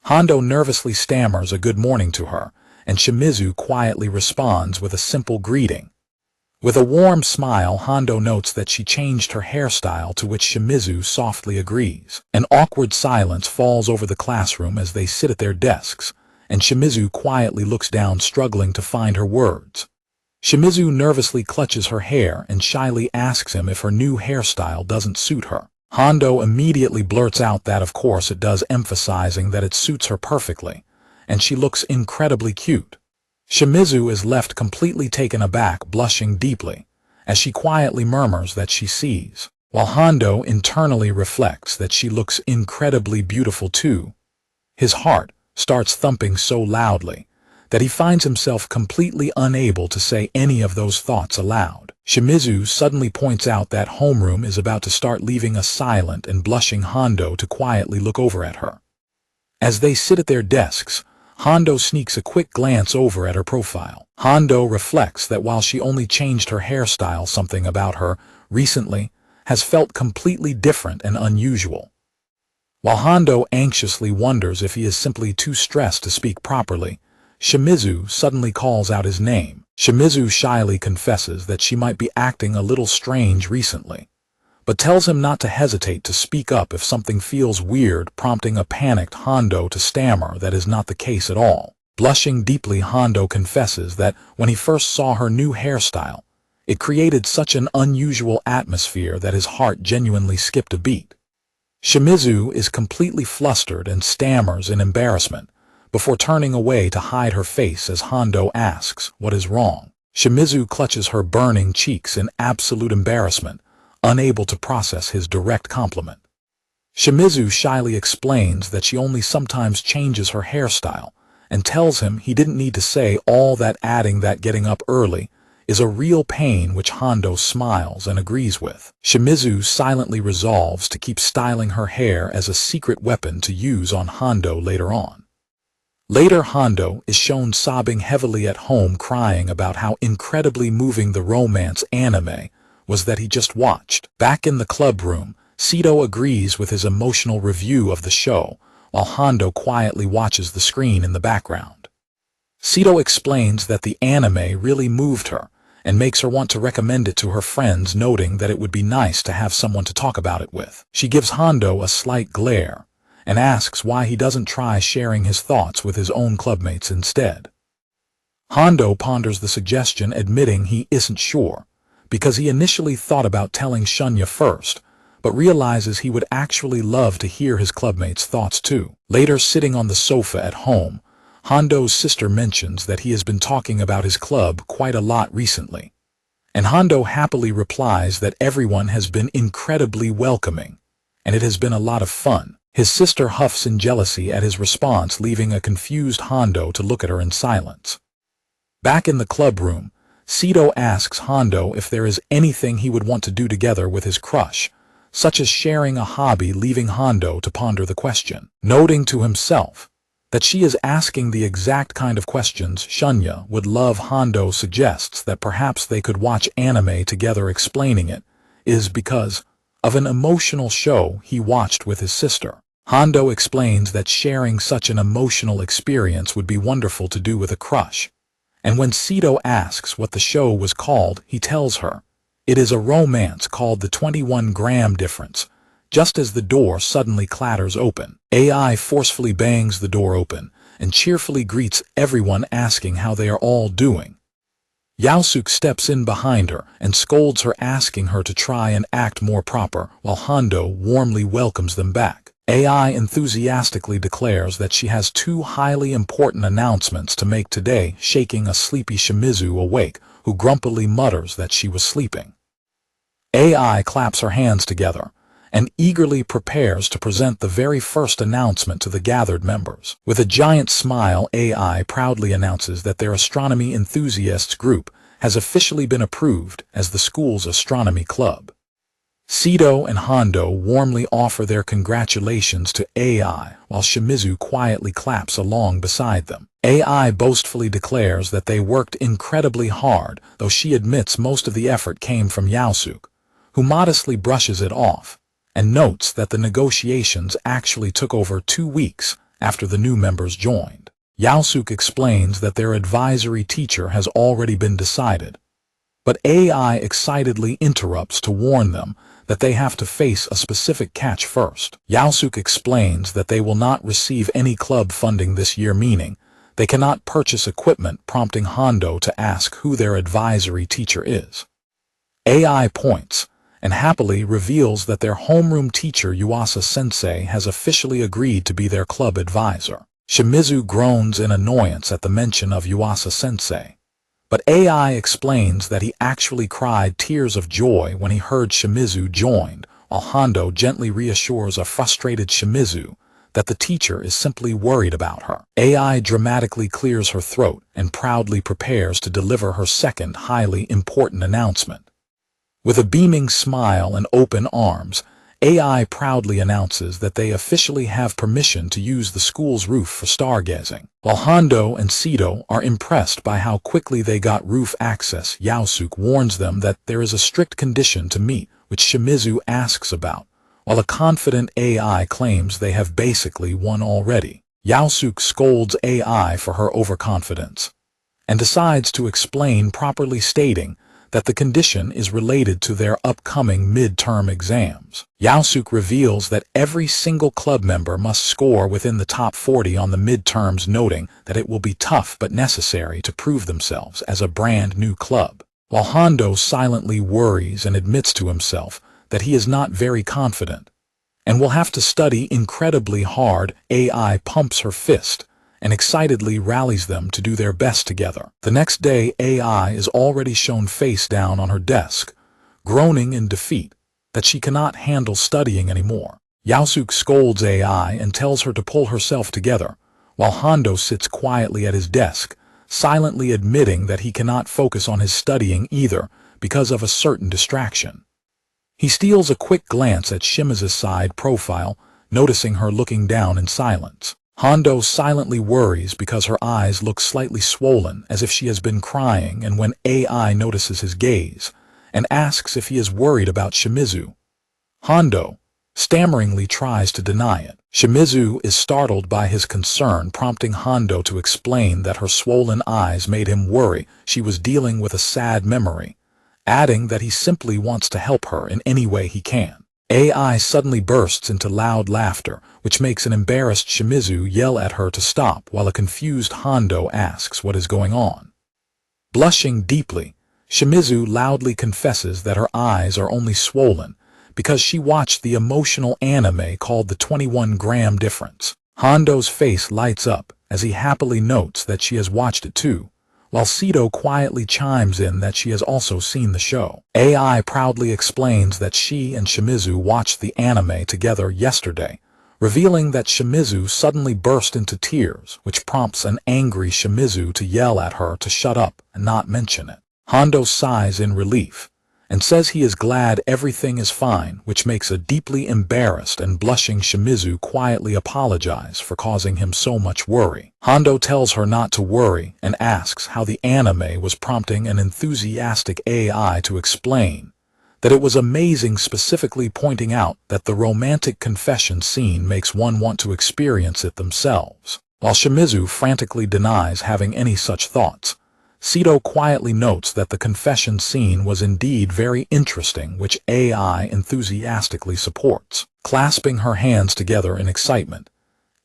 Hondo nervously stammers a good morning to her, and Shimizu quietly responds with a simple greeting. With a warm smile, Hondo notes that she changed her hairstyle, to which Shimizu softly agrees. An awkward silence falls over the classroom as they sit at their desks, and Shimizu quietly looks down, struggling to find her words. Shimizu nervously clutches her hair and shyly asks him if her new hairstyle doesn't suit her. Hondo immediately blurts out that of course it does, emphasizing that it suits her perfectly, and she looks incredibly cute. Shimizu is left completely taken aback, blushing deeply, as she quietly murmurs that she sees, while Hondo internally reflects that she looks incredibly beautiful too. His heart starts thumping so loudly that he finds himself completely unable to say any of those thoughts aloud. Shimizu suddenly points out that homeroom is about to start, leaving a silent and blushing Hondo to quietly look over at her. As they sit at their desks, Hondo sneaks a quick glance over at her profile. Hondo reflects that while she only changed her hairstyle, something about her recently has felt completely different and unusual. While Hondo anxiously wonders if he is simply too stressed to speak properly, Shimizu suddenly calls out his name. Shimizu shyly confesses that she might be acting a little strange recently, but tells him not to hesitate to speak up if something feels weird, prompting a panicked Hondo to stammer that is not the case at all. Blushing deeply, Hondo confesses that when he first saw her new hairstyle, it created such an unusual atmosphere that his heart genuinely skipped a beat. Shimizu is completely flustered and stammers in embarrassment, before turning away to hide her face as Hondo asks what is wrong. Shimizu clutches her burning cheeks in absolute embarrassment, unable to process his direct compliment. Shimizu shyly explains that she only sometimes changes her hairstyle, and tells him he didn't need to say all that, adding that getting up early is a real pain, which Hondo smiles and agrees with. Shimizu silently resolves to keep styling her hair as a secret weapon to use on Hondo later on. Later, Hondo is shown sobbing heavily at home, crying about how incredibly moving the romance anime was that he just watched. Back in the club room, Sito agrees with his emotional review of the show, while Hondo quietly watches the screen in the background. Sito explains that the anime really moved her, and makes her want to recommend it to her friends, noting that it would be nice to have someone to talk about it with. She gives Hondo a slight glare, and asks why he doesn't try sharing his thoughts with his own clubmates instead. Hondo ponders the suggestion, admitting he isn't sure, because he initially thought about telling Shunya first, but realizes he would actually love to hear his clubmates' thoughts too. Later, sitting on the sofa at home, Hondo's sister mentions that he has been talking about his club quite a lot recently, and Hondo happily replies that everyone has been incredibly welcoming, and it has been a lot of fun. His sister huffs in jealousy at his response, leaving a confused Hondo to look at her in silence. Back in the club room, Sito asks Hondo if there is anything he would want to do together with his crush, such as sharing a hobby, leaving Hondo to ponder the question. Noting to himself that she is asking the exact kind of questions Shunya would love, Hondo suggests that perhaps they could watch anime together, explaining it is because of an emotional show he watched with his sister. Hondo explains that sharing such an emotional experience would be wonderful to do with a crush, And when Sito asks what the show was called, he tells her, "It is a romance called The 21-Gram Difference." Just as the door suddenly clatters open, AI forcefully bangs the door open and cheerfully greets everyone, asking how they are all doing. Yaosuk steps in behind her and scolds her, asking her to try and act more proper, while Hondo warmly welcomes them back. AI enthusiastically declares that she has two highly important announcements to make today, shaking a sleepy Shimizu awake, who grumpily mutters that she was sleeping. AI claps her hands together and eagerly prepares to present the very first announcement to the gathered members. With a giant smile, AI proudly announces that their astronomy enthusiasts group has officially been approved as the school's astronomy club. Sito and Hondo warmly offer their congratulations to AI, while Shimizu quietly claps along beside them. AI boastfully declares that they worked incredibly hard, though she admits most of the effort came from Yaosuk, who modestly brushes it off and notes that the negotiations actually took over 2 weeks after the new members joined. Yaosuk explains that their advisory teacher has already been decided, but AI excitedly interrupts to warn them that they have to face a specific catch first. Yaosuk explains that they will not receive any club funding this year, meaning they cannot purchase equipment, prompting Hondo to ask who their advisory teacher is. AI points and happily reveals that their homeroom teacher Yuasa-sensei has officially agreed to be their club advisor. Shimizu groans in annoyance at the mention of Yuasa-sensei, but AI explains that he actually cried tears of joy when he heard Shimizu joined, while Hondo gently reassures a frustrated Shimizu that the teacher is simply worried about her. AI dramatically clears her throat and proudly prepares to deliver her second highly important announcement. With a beaming smile and open arms, AI proudly announces that they officially have permission to use the school's roof for stargazing. While Hondo and Sito are impressed by how quickly they got roof access, Yaosuk warns them that there is a strict condition to meet, which Shimizu asks about, while a confident AI claims they have basically won already. Yaosuk scolds AI for her overconfidence and decides to explain properly, stating that the condition is related to their upcoming midterm exams. Yaosuk reveals that every single club member must score within the top 40 on the midterms, noting that it will be tough but necessary to prove themselves as a brand new club. While Hondo silently worries and admits to himself that he is not very confident and will have to study incredibly hard, AI pumps her fist and excitedly rallies them to do their best together. The next day, AI is already shown face down on her desk, groaning in defeat that she cannot handle studying anymore. Yaosuk scolds AI and tells her to pull herself together, while Hondo sits quietly at his desk, silently admitting that he cannot focus on his studying either because of a certain distraction. He steals a quick glance at Shimizu's side profile, noticing her looking down in silence. Hondo silently worries because her eyes look slightly swollen, as if she has been crying, and when AI notices his gaze and asks if he is worried about Shimizu, Hondo stammeringly tries to deny it. Shimizu is startled by his concern, prompting Hondo to explain that her swollen eyes made him worry she was dealing with a sad memory, adding that he simply wants to help her in any way he can. AI suddenly bursts into loud laughter, which makes an embarrassed Shimizu yell at her to stop, while a confused Hondo asks what is going on. Blushing deeply, Shimizu loudly confesses that her eyes are only swollen because she watched the emotional anime called The 21-Gram Difference. Hondo's face lights up as he happily notes that she has watched it too, while Sito quietly chimes in that she has also seen the show. AI proudly explains that she and Shimizu watched the anime together yesterday, revealing that Shimizu suddenly burst into tears, which prompts an angry Shimizu to yell at her to shut up and not mention it. Hondo sighs in relief and says he is glad everything is fine, which makes a deeply embarrassed and blushing Shimizu quietly apologize for causing him so much worry. Hondo tells her not to worry and asks how the anime was, prompting an enthusiastic AI to explain that it was amazing, specifically pointing out that the romantic confession scene makes one want to experience it themselves. While Shimizu frantically denies having any such thoughts, Sito quietly notes that the confession scene was indeed very interesting, which AI enthusiastically supports. Clasping her hands together in excitement,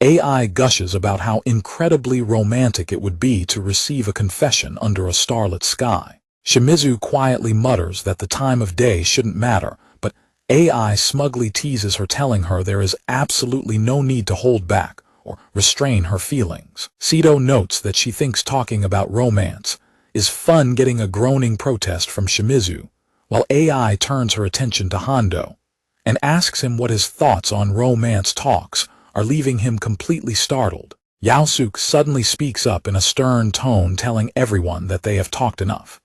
AI gushes about how incredibly romantic it would be to receive a confession under a starlit sky. Shimizu quietly mutters that the time of day shouldn't matter, but AI smugly teases her, telling her there is absolutely no need to hold back or restrain her feelings. Sito notes that she thinks talking about romance is fun, getting a groaning protest from Shimizu, while AI turns her attention to Hondo and asks him what his thoughts on romance talks are, leaving him completely startled. Yaosuke suddenly speaks up in a stern tone, telling everyone that they have talked enough.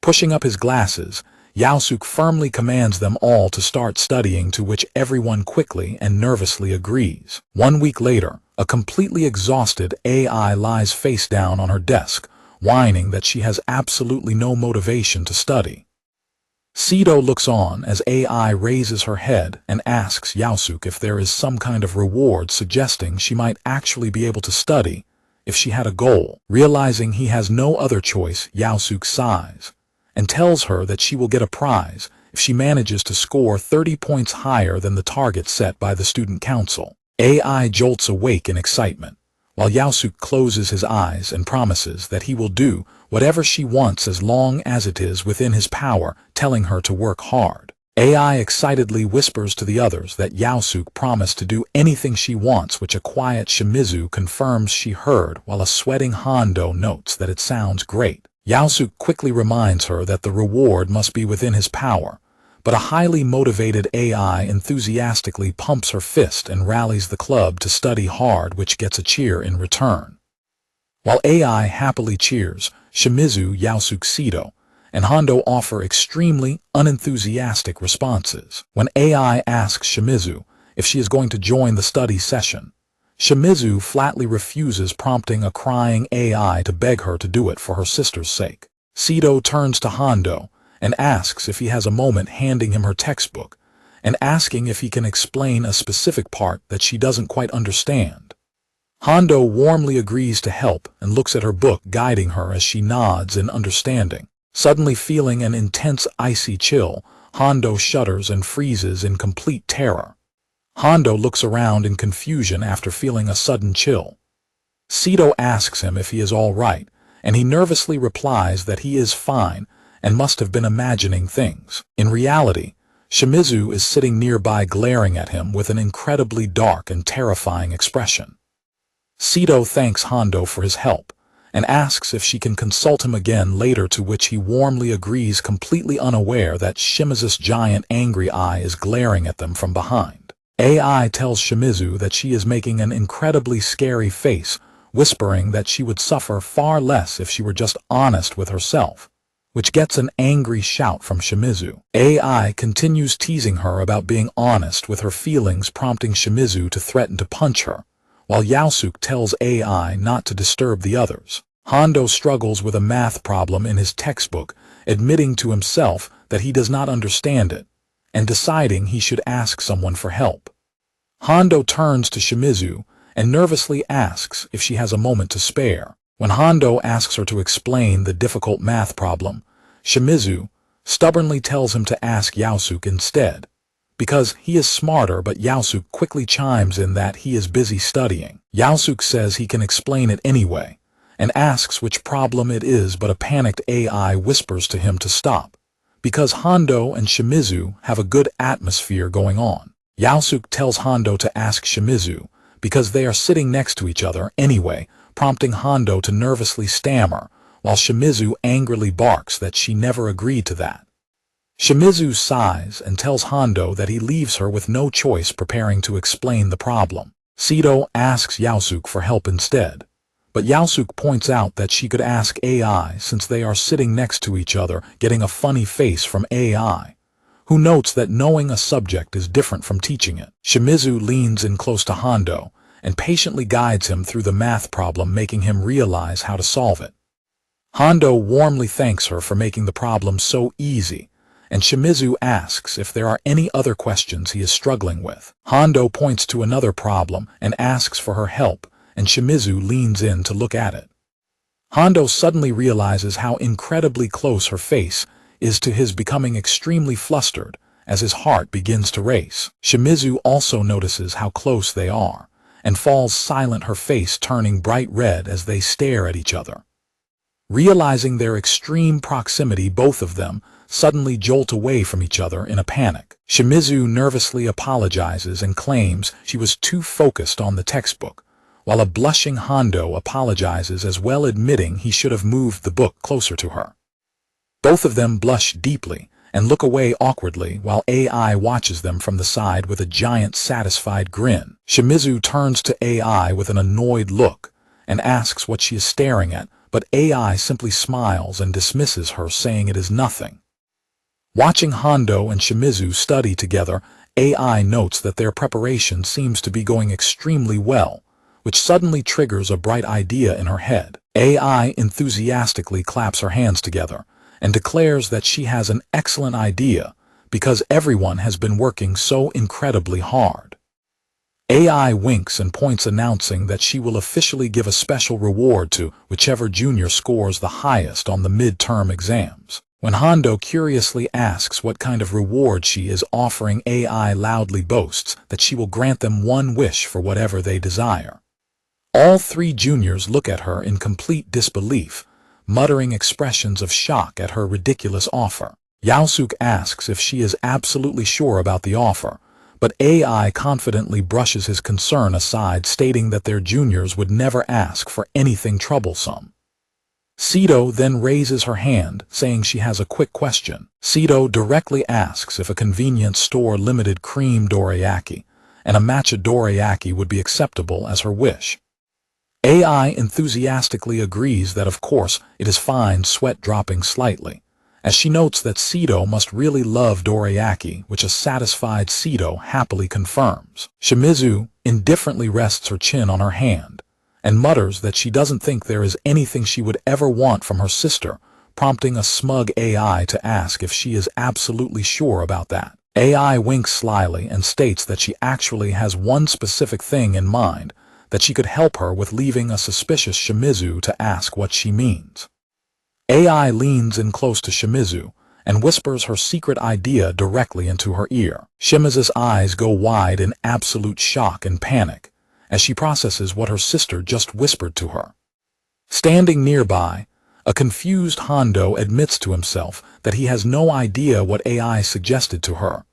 Pushing up his glasses, Yaosuke firmly commands them all to start studying, to which everyone quickly and nervously agrees. 1 week later, a completely exhausted AI lies face down on her desk, whining that she has absolutely no motivation to study. Sito looks on as AI raises her head and asks Yaosuke if there is some kind of reward, suggesting she might actually be able to study if she had a goal. Realizing he has no other choice, Yaosuke sighs and tells her that she will get a prize if she manages to score 30 points higher than the target set by the student council. AI jolts awake in excitement, while Yaosuke closes his eyes and promises that he will do whatever she wants as long as it is within his power, telling her to work hard. AI excitedly whispers to the others that Yaosuke promised to do anything she wants, which a quiet Shimizu confirms she heard, while a sweating Hondo notes that it sounds great. Yaosuke quickly reminds her that the reward must be within his power, but a highly motivated AI enthusiastically pumps her fist and rallies the club to study hard, which gets a cheer in return. While AI happily cheers, Shimizu, Yaosuke, Sito, and Hondo offer extremely unenthusiastic responses. When AI asks Shimizu if she is going to join the study session, Shimizu flatly refuses, prompting a crying AI to beg her to do it for her sister's sake. Sito turns to Hondo and asks if he has a moment, handing him her textbook and asking if he can explain a specific part that she doesn't quite understand. Hondo warmly agrees to help and looks at her book, guiding her as she nods in understanding. Suddenly feeling an intense icy chill, Hondo shudders and freezes in complete terror. Hondo looks around in confusion after feeling a sudden chill. Sito asks him if he is all right, and he nervously replies that he is fine and must have been imagining things. In reality, Shimizu is sitting nearby, glaring at him with an incredibly dark and terrifying expression. Sito thanks Hondo for his help and asks if she can consult him again later, to which he warmly agrees, completely unaware that Shimizu's giant angry eye is glaring at them from behind. AI tells Shimizu that she is making an incredibly scary face, whispering that she would suffer far less if she were just honest with herself, which gets an angry shout from Shimizu. AI continues teasing her about being honest with her feelings, prompting Shimizu to threaten to punch her, while Yaosuke tells AI not to disturb the others. Hondo struggles with a math problem in his textbook, admitting to himself that he does not understand it, and deciding he should ask someone for help. Hondo turns to Shimizu and nervously asks if she has a moment to spare. When Hondo asks her to explain the difficult math problem, Shimizu stubbornly tells him to ask Yaosuke instead, because he is smarter, but Yaosuke quickly chimes in that he is busy studying. Yaosuke says he can explain it anyway, and asks which problem it is, but a panicked AI whispers to him to stop, because Hondo and Shimizu have a good atmosphere going on. Yaosuke tells Hondo to ask Shimizu, because they are sitting next to each other anyway, prompting Hondo to nervously stammer, while Shimizu angrily barks that she never agreed to that. Shimizu sighs and tells Hondo that he leaves her with no choice, preparing to explain the problem. Sito asks Yaosuke for help instead, but Yaosuke points out that she could ask AI since they are sitting next to each other, getting a funny face from AI, who notes that knowing a subject is different from teaching it. Shimizu leans in close to Hondo and patiently guides him through the math problem, making him realize how to solve it. Hondo warmly thanks her for making the problem so easy, and Shimizu asks if there are any other questions he is struggling with. Hondo points to another problem and asks for her help, and Shimizu leans in to look at it. Hondo suddenly realizes how incredibly close her face is to his, becoming extremely flustered as his heart begins to race. Shimizu also notices how close they are and falls silent, her face turning bright red as they stare at each other. Realizing their extreme proximity, both of them suddenly jolt away from each other in a panic. Shimizu nervously apologizes and claims she was too focused on the textbook, while a blushing Hondo apologizes as well, admitting he should have moved the book closer to her. Both of them blush deeply and look away awkwardly while AI watches them from the side with a giant satisfied grin. Shimizu turns to AI with an annoyed look and asks what she is staring at, but AI simply smiles and dismisses her, saying it is nothing. Watching Hondo and Shimizu study together, AI notes that their preparation seems to be going extremely well, which suddenly triggers a bright idea in her head. AI enthusiastically claps her hands together and declares that she has an excellent idea because everyone has been working so incredibly hard. AI winks and points, announcing that she will officially give a special reward to whichever junior scores the highest on the midterm exams. When Hondo curiously asks what kind of reward she is offering, AI loudly boasts that she will grant them one wish for whatever they desire. All three juniors look at her in complete disbelief, muttering expressions of shock at her ridiculous offer. Yahello asks if she is absolutely sure about the offer, but AI confidently brushes his concern aside, stating that their juniors would never ask for anything troublesome. Sito then raises her hand, saying she has a quick question. Sito directly asks if a convenience store limited cream dorayaki and a matcha dorayaki would be acceptable as her wish. AI enthusiastically agrees that of course it is fine, sweat dropping slightly, as she notes that Sito must really love dorayaki, which a satisfied Sito happily confirms. Shimizu indifferently rests her chin on her hand and mutters that she doesn't think there is anything she would ever want from her sister, prompting a smug AI to ask if she is absolutely sure about that. AI winks slyly and states that she actually has one specific thing in mind, that she could help her with, leaving a suspicious Shimizu to ask what she means. AI leans in close to Shimizu and whispers her secret idea directly into her ear. Shimizu's eyes go wide in absolute shock and panic as she processes what her sister just whispered to her. Standing nearby, a confused Hondo admits to himself that he has no idea what AI suggested to her,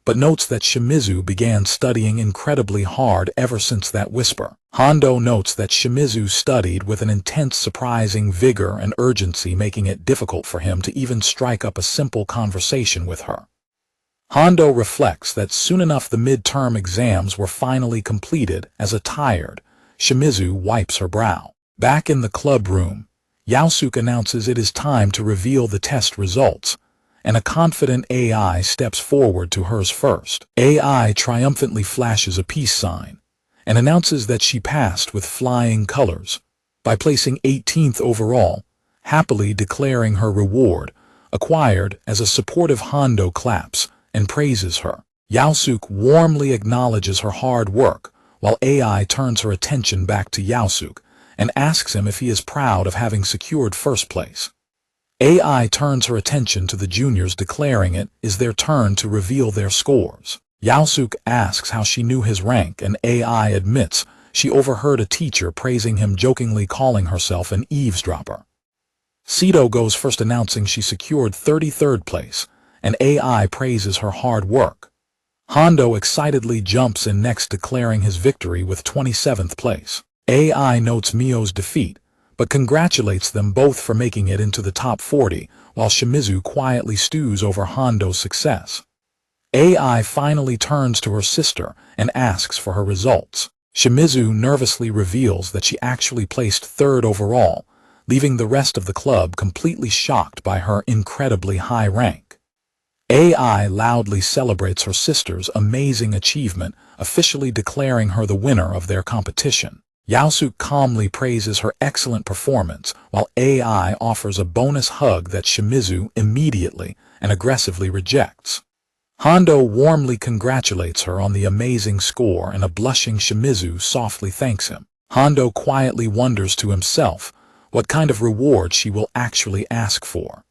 but notes that Shimizu began studying incredibly hard ever since that whisper. Hondo notes that Shimizu studied with an intense, surprising vigor and urgency, making it difficult for him to even strike up a simple conversation with her. Hondo reflects that soon enough the midterm exams were finally completed as a tired Shimizu wipes her brow. Back in the club room, Yahello announces it is time to reveal the test results, and a confident AI steps forward to hers first. AI triumphantly flashes a peace sign and announces that she passed with flying colors by placing 18th overall, happily declaring her reward acquired as a supportive Hondo claps and praises her. Yahello warmly acknowledges her hard work, while AI turns her attention back to Yahello and asks him if he is proud of having secured first place. AI turns her attention to the juniors, declaring it is their turn to reveal their scores. Yahello asks how she knew his rank, and AI admits she overheard a teacher praising him, jokingly calling herself an eavesdropper. Sito goes first, announcing she secured 33rd place, and AI praises her hard work. Hondo excitedly jumps in next, declaring his victory with 27th place. AI notes Mio's defeat, but congratulates them both for making it into the top 40, while Shimizu quietly stews over Hondo's success. AI finally turns to her sister and asks for her results. Shimizu nervously reveals that she actually placed 3rd overall, leaving the rest of the club completely shocked by her incredibly high rank. AI loudly celebrates her sister's amazing achievement, officially declaring her the winner of their competition. Yahello calmly praises her excellent performance, while AI offers a bonus hug that Shimizu immediately and aggressively rejects. Hondo warmly congratulates her on the amazing score, and a blushing Shimizu softly thanks him. Hondo quietly wonders to himself what kind of reward she will actually ask for.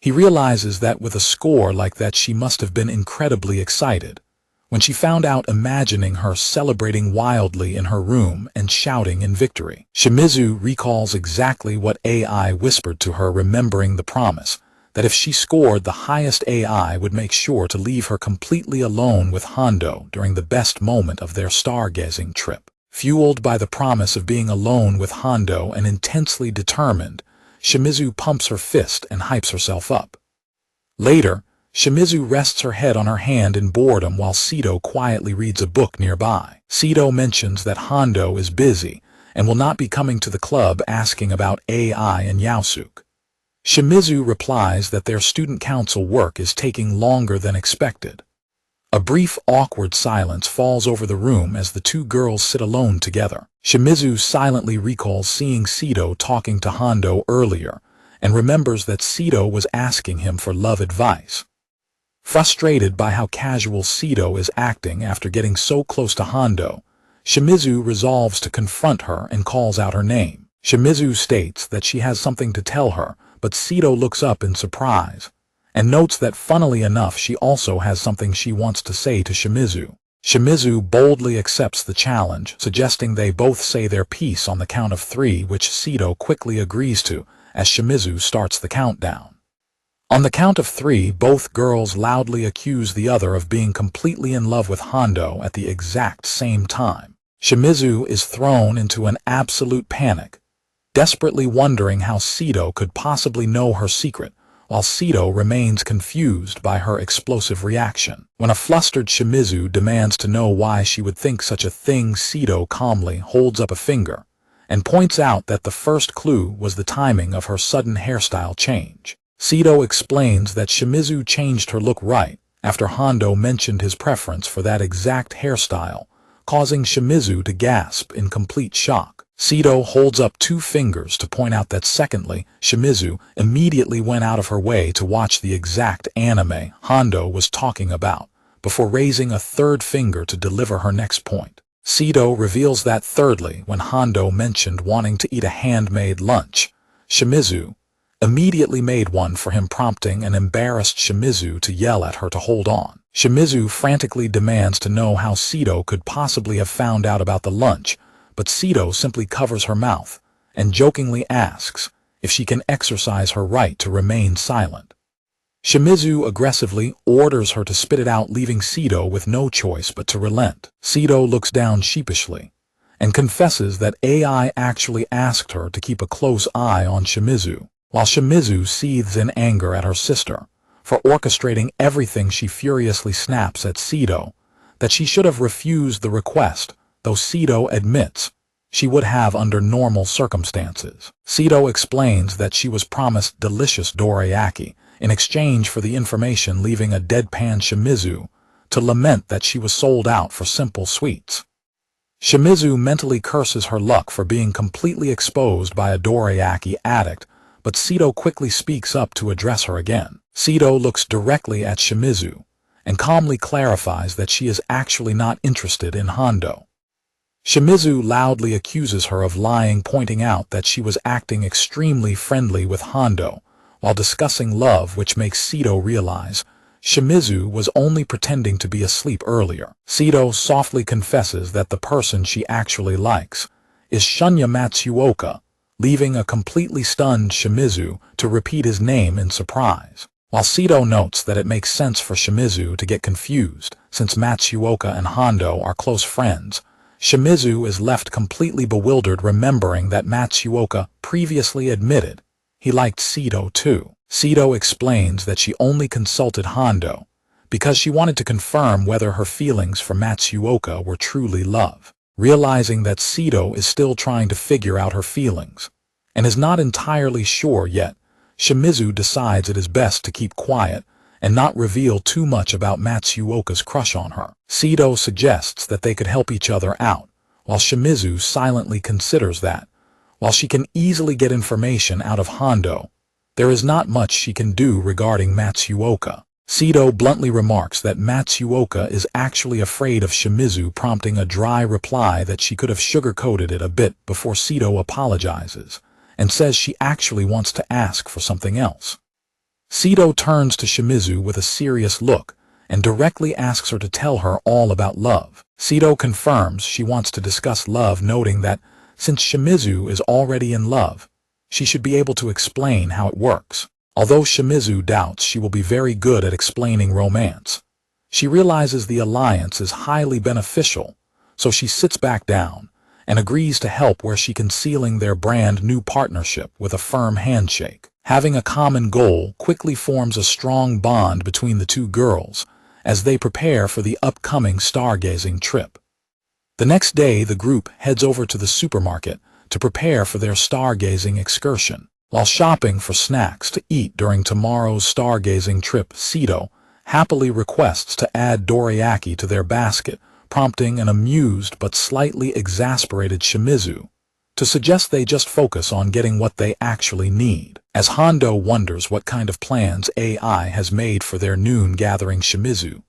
He realizes that with a score like that she must have been incredibly excited when she found out, imagining her celebrating wildly in her room and shouting in victory. Shimizu recalls exactly what AI whispered to her, remembering the promise that if she scored the highest, AI would make sure to leave her completely alone with Hondo during the best moment of their stargazing trip. Fueled by the promise of being alone with Hondo and intensely determined, Shimizu pumps her fist and hypes herself up. Later, Shimizu rests her head on her hand in boredom while Sito quietly reads a book nearby. Sito mentions that Hondo is busy and will not be coming to the club, asking about AI and Yaosuke. Shimizu replies that their student council work is taking longer than expected. A brief, awkward silence falls over the room as the two girls sit alone together. Shimizu silently recalls seeing Sito talking to Hondo earlier and remembers that Sito was asking him for love advice. Frustrated by how casual Sito is acting after getting so close to Hondo, Shimizu resolves to confront her and calls out her name. Shimizu states that she has something to tell her, but Sito looks up in surprise and notes that, funnily enough, she also has something she wants to say to Shimizu. Shimizu boldly accepts the challenge, suggesting they both say their piece on the count of 3, which Sito quickly agrees to as Shimizu starts the countdown. On the count of 3, both girls loudly accuse the other of being completely in love with Hondo at the exact same time. Shimizu is thrown into an absolute panic, desperately wondering how Sito could possibly know her secret, while Sito remains confused by her explosive reaction. When a flustered Shimizu demands to know why she would think such a thing, Sito calmly holds up a finger and points out that the first clue was the timing of her sudden hairstyle change. Sito explains that Shimizu changed her look right after Hondo mentioned his preference for that exact hairstyle, causing Shimizu to gasp in complete shock. Sito holds up 2 fingers to point out that, secondly, Shimizu immediately went out of her way to watch the exact anime Hondo was talking about, before raising a 3rd finger to deliver her next point. Sito reveals that, thirdly, when Hondo mentioned wanting to eat a handmade lunch, Shimizu immediately made one for him, prompting an embarrassed Shimizu to yell at her to hold on. Shimizu frantically demands to know how Sito could possibly have found out about the lunch, but Sito simply covers her mouth and jokingly asks if she can exercise her right to remain silent. Shimizu aggressively orders her to spit it out, leaving Sito with no choice but to relent. Sito looks down sheepishly and confesses that AI actually asked her to keep a close eye on Shimizu. While Shimizu seethes in anger at her sister for orchestrating everything, she furiously snaps at Sito that she should have refused the request, though Sito admits she would have under normal circumstances. Sito explains that she was promised delicious dorayaki in exchange for the information, leaving a deadpan Shimizu to lament that she was sold out for simple sweets. Shimizu mentally curses her luck for being completely exposed by a dorayaki addict, but Sito quickly speaks up to address her again. Sito looks directly at Shimizu and calmly clarifies that she is actually not interested in Hondo. Shimizu loudly accuses her of lying, pointing out that she was acting extremely friendly with Hondo while discussing love, which makes Sito realize Shimizu was only pretending to be asleep earlier. Sito softly confesses that the person she actually likes is Shunya Matsuoka, leaving a completely stunned Shimizu to repeat his name in surprise. While Sito notes that it makes sense for Shimizu to get confused since Matsuoka and Hondo are close friends, Shimizu is left completely bewildered, remembering that Matsuoka previously admitted he liked Sito too. Sito explains that she only consulted Hondo because she wanted to confirm whether her feelings for Matsuoka were truly love. Realizing that Sito is still trying to figure out her feelings and is not entirely sure yet, Shimizu decides it is best to keep quiet and not reveal too much about Matsuoka's crush on her. Sito suggests that they could help each other out, while Shimizu silently considers that, while she can easily get information out of Hondo, there is not much she can do regarding Matsuoka. Sito bluntly remarks that Matsuoka is actually afraid of Shimizu, prompting a dry reply that she could have sugar-coated it a bit before Sito apologizes and says she actually wants to ask for something else. Sito turns to Shimizu with a serious look and directly asks her to tell her all about love. Sito confirms she wants to discuss love, noting that since Shimizu is already in love, she should be able to explain how it works. Although Shimizu doubts she will be very good at explaining romance, she realizes the alliance is highly beneficial, so she sits back down and agrees to help where she can, sealing their brand new partnership with a firm handshake. Having a common goal quickly forms a strong bond between the two girls as they prepare for the upcoming stargazing trip. The next day, the group heads over to the supermarket to prepare for their stargazing excursion. While shopping for snacks to eat during tomorrow's stargazing trip, Sito happily requests to add dorayaki to their basket, prompting an amused but slightly exasperated Shimizu to suggest they just focus on getting what they actually need. As Hondo wonders what kind of plans AI has made for their noon gathering, Shimizu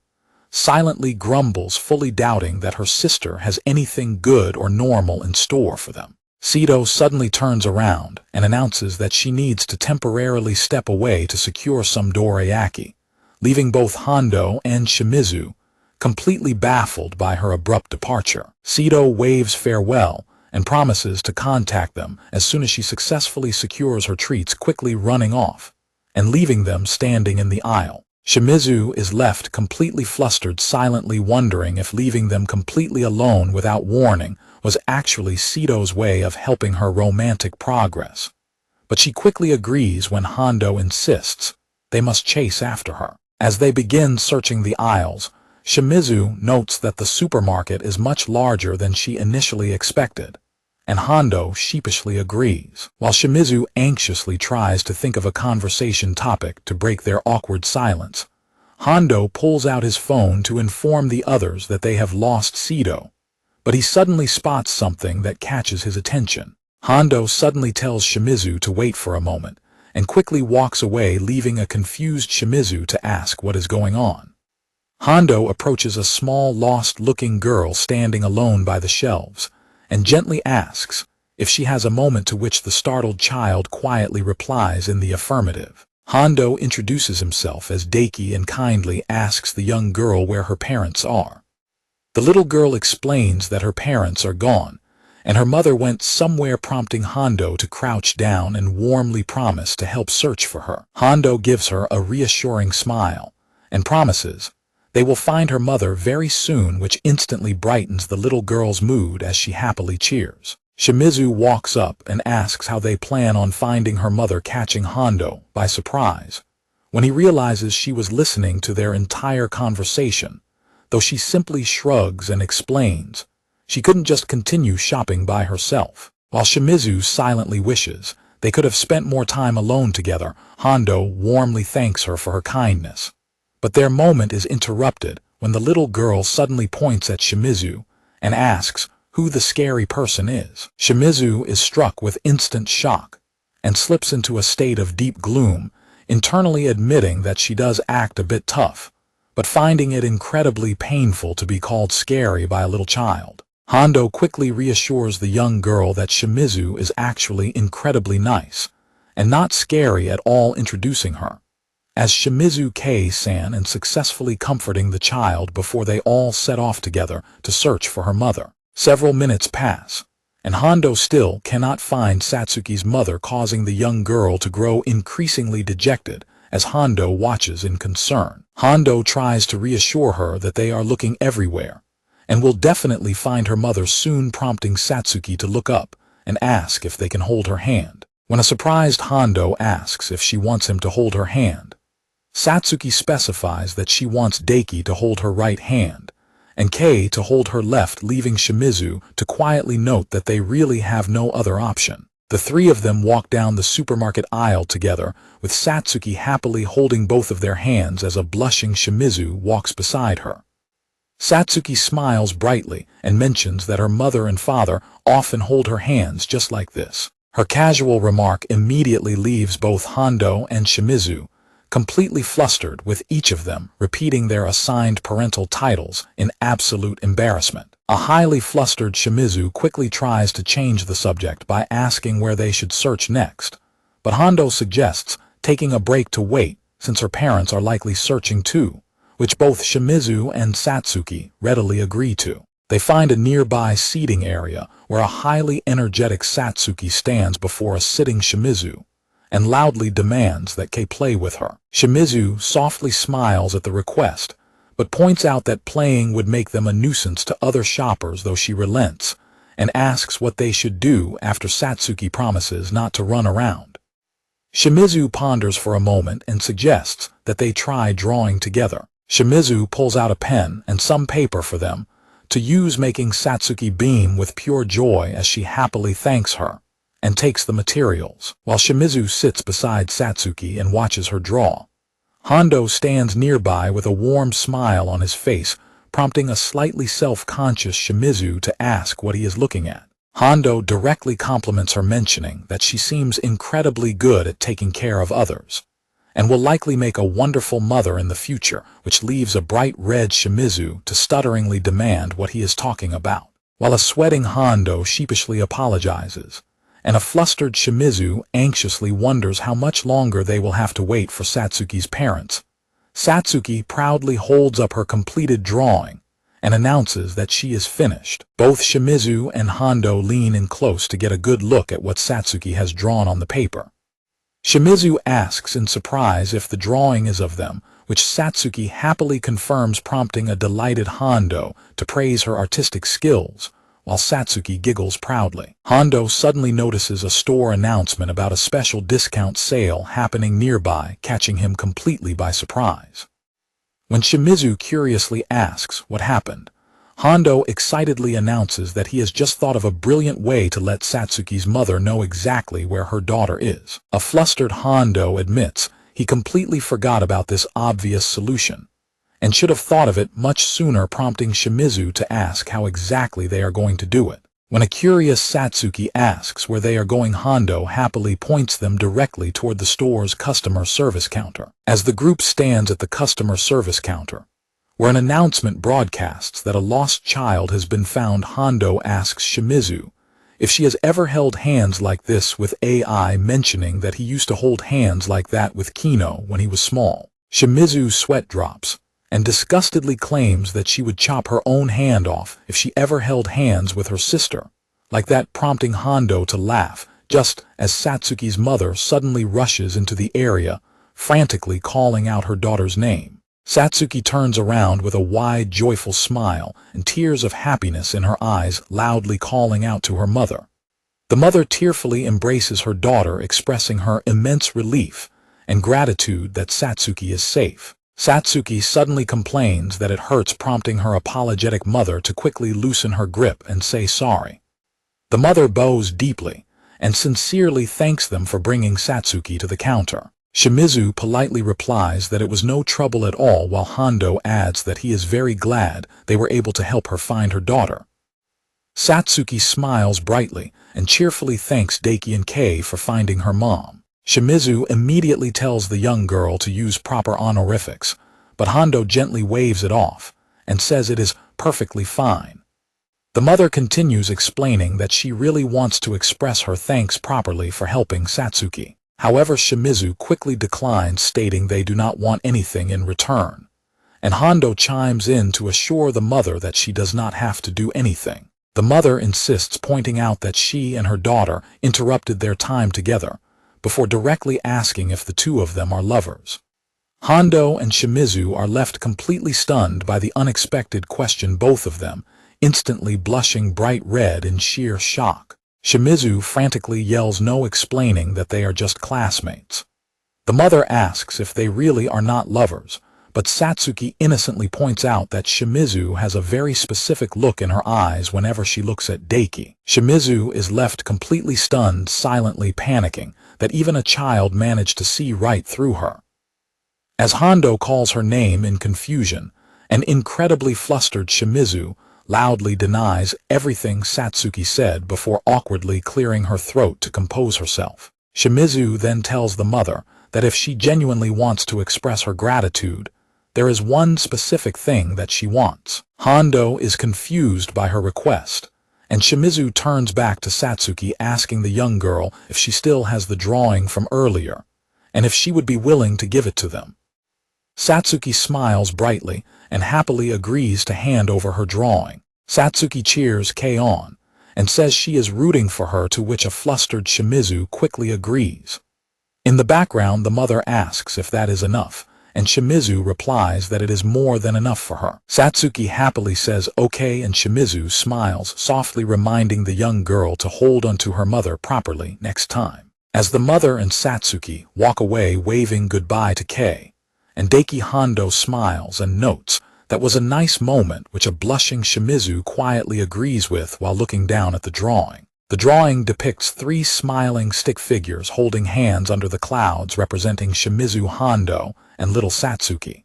silently grumbles, fully doubting that her sister has anything good or normal in store for them. Sito suddenly turns around and announces that she needs to temporarily step away to secure some dorayaki, leaving both Hondo and Shimizu completely baffled by her abrupt departure. Sito waves farewell and promises to contact them as soon as she successfully secures her treats, quickly running off and leaving them standing in the aisle. Shimizu is left completely flustered, silently wondering if leaving them completely alone without warning was actually Sito's way of helping her romantic progress. But she quickly agrees when Hondo insists they must chase after her. As they begin searching the aisles, Shimizu notes that the supermarket is much larger than she initially expected, and Hondo sheepishly agrees. While Shimizu anxiously tries to think of a conversation topic to break their awkward silence, Hondo pulls out his phone to inform the others that they have lost Sito, but he suddenly spots something that catches his attention. Hondo suddenly tells Shimizu to wait for a moment and quickly walks away, leaving a confused Shimizu to ask what is going on. Hondo approaches a small, lost-looking girl standing alone by the shelves and gently asks if she has a moment, to which the startled child quietly replies in the affirmative. Hondo introduces himself as Daiki and kindly asks the young girl where her parents are. The little girl explains that her parents are gone and her mother went somewhere, prompting Hondo to crouch down and warmly promise to help search for her. Hondo gives her a reassuring smile and promises they will find her mother very soon, which instantly brightens the little girl's mood as she happily cheers. Shimizu walks up and asks how they plan on finding her mother, catching Hondo by surprise when he realizes she was listening to their entire conversation, though she simply shrugs and explains she couldn't just continue shopping by herself. While Shimizu silently wishes they could have spent more time alone together, Hondo warmly thanks her for her kindness. But their moment is interrupted when the little girl suddenly points at Shimizu and asks who the scary person is. Shimizu is struck with instant shock and slips into a state of deep gloom, internally admitting that she does act a bit tough, but finding it incredibly painful to be called scary by a little child. Hondo quickly reassures the young girl that Shimizu is actually incredibly nice and not scary at all, introducing her as Shimizu K-san and successfully comforting the child before they all set off together to search for her mother. Several minutes pass, and Hondo still cannot find Satsuki's mother, causing the young girl to grow increasingly dejected as Hondo watches in concern. Hondo tries to reassure her that they are looking everywhere and will definitely find her mother soon, prompting Satsuki to look up and ask if they can hold her hand. When a surprised Hondo asks if she wants him to hold her hand, Satsuki specifies that she wants Daiki to hold her right hand and Kei to hold her left, leaving Shimizu to quietly note that they really have no other option. The three of them walk down the supermarket aisle together, with Satsuki happily holding both of their hands as a blushing Shimizu walks beside her. Satsuki smiles brightly and mentions that her mother and father often hold her hands just like this. Her casual remark immediately leaves both Hondo and Shimizu completely flustered, with each of them repeating their assigned parental titles in absolute embarrassment. A highly flustered Shimizu quickly tries to change the subject by asking where they should search next, but Hondo suggests taking a break to wait since her parents are likely searching too, which both Shimizu and Satsuki readily agree to. They find a nearby seating area where a highly energetic Satsuki stands before a sitting Shimizu and loudly demands that Kei play with her. Shimizu softly smiles at the request, but points out that playing would make them a nuisance to other shoppers, though she relents and asks what they should do after Satsuki promises not to run around. Shimizu ponders for a moment and suggests that they try drawing together. Shimizu pulls out a pen and some paper for them to use, making Satsuki beam with pure joy as she happily thanks her and takes the materials. While Shimizu sits beside Satsuki and watches her draw, Hondo stands nearby with a warm smile on his face, prompting a slightly self-conscious Shimizu to ask what he is looking at. Hondo directly compliments her, mentioning that she seems incredibly good at taking care of others and will likely make a wonderful mother in the future, which leaves a bright red Shimizu to stutteringly demand what he is talking about, while a sweating Hondo sheepishly apologizes, and a flustered Shimizu anxiously wonders how much longer they will have to wait for Satsuki's parents. Satsuki proudly holds up her completed drawing and announces that she is finished. Both Shimizu and Hondo lean in close to get a good look at what Satsuki has drawn on the paper. Shimizu asks in surprise if the drawing is of them, which Satsuki happily confirms, prompting a delighted Hondo to praise her artistic skills, while Satsuki giggles proudly. Hondo suddenly notices a store announcement about a special discount sale happening nearby, catching him completely by surprise. When Shimizu curiously asks what happened, Hondo excitedly announces that he has just thought of a brilliant way to let Satsuki's mother know exactly where her daughter is. A flustered Hondo admits he completely forgot about this obvious solution and should have thought of it much sooner, prompting Shimizu to ask how exactly they are going to do it. When a curious Satsuki asks where they are going, Hondo happily points them directly toward the store's customer service counter. As the group stands at the customer service counter, where an announcement broadcasts that a lost child has been found, Hondo asks Shimizu if she has ever held hands like this with AI, mentioning that he used to hold hands like that with Kino when he was small. Shimizu's sweat drops and disgustedly claims that she would chop her own hand off if she ever held hands with her sister like that, prompting Hondo to laugh just as Satsuki's mother suddenly rushes into the area, frantically calling out her daughter's name. Satsuki turns around with a wide, joyful smile and tears of happiness in her eyes, loudly calling out to her mother. The mother tearfully embraces her daughter, expressing her immense relief and gratitude that Satsuki is safe. Satsuki suddenly complains that it hurts, prompting her apologetic mother to quickly loosen her grip and say sorry. The mother bows deeply and sincerely thanks them for bringing Satsuki to the counter. Shimizu politely replies that it was no trouble at all, while Hondo adds that he is very glad they were able to help her find her daughter. Satsuki smiles brightly and cheerfully thanks Daiki and Kei for finding her mom. Shimizu immediately tells the young girl to use proper honorifics, but Hondo gently waves it off and says it is perfectly fine. The mother continues, explaining that she really wants to express her thanks properly for helping Satsuki. However, Shimizu quickly declines, stating they do not want anything in return, and Hondo chimes in to assure the mother that she does not have to do anything. The mother insists, pointing out that she and her daughter interrupted their time together before directly asking if the two of them are lovers. Hondo and Shimizu are left completely stunned by the unexpected question, both of them instantly blushing bright red in sheer shock. Shimizu frantically yells no, explaining that they are just classmates. The mother asks if they really are not lovers, but Satsuki innocently points out that Shimizu has a very specific look in her eyes whenever she looks at Daiki. Shimizu is left completely stunned, silently panicking that even a child managed to see right through her. As Hondo calls her name in confusion, an incredibly flustered Shimizu loudly denies everything Satsuki said before awkwardly clearing her throat to compose herself. Shimizu then tells the mother that if she genuinely wants to express her gratitude, there is one specific thing that she wants. Hondo is confused by her request, and Shimizu turns back to Satsuki asking the young girl if she still has the drawing from earlier, and if she would be willing to give it to them. Satsuki smiles brightly and happily agrees to hand over her drawing. Satsuki cheers Kei on and says she is rooting for her, to which a flustered Shimizu quickly agrees. In the background, the mother asks if that is enough, and Shimizu replies that it is more than enough for her. Satsuki happily says okay, and Shimizu smiles softly, reminding the young girl to hold onto her mother properly next time. As the mother and Satsuki walk away waving goodbye to Kei, and Daiki, Hondo smiles and notes that was a nice moment, which a blushing Shimizu quietly agrees with while looking down at the drawing. The drawing depicts 3 smiling stick figures holding hands under the clouds, representing Shimizu, Hondo, and little Satsuki.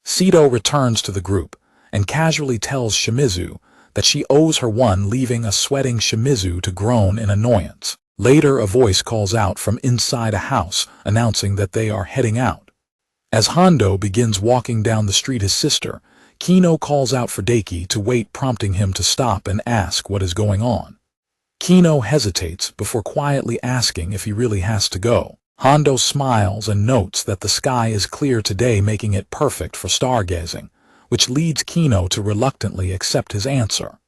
Sito returns to the group and casually tells Shimizu that she owes her one, leaving a sweating Shimizu to groan in annoyance. Later, a voice calls out from inside a house, announcing that they are heading out. As Hondo begins walking down the street, his sister, Kino, calls out for Daiki to wait, prompting him to stop and ask what is going on. Kino hesitates before quietly asking if he really has to go. Hondo smiles and notes that the sky is clear today, making it perfect for stargazing, which leads Kino to reluctantly accept his answer.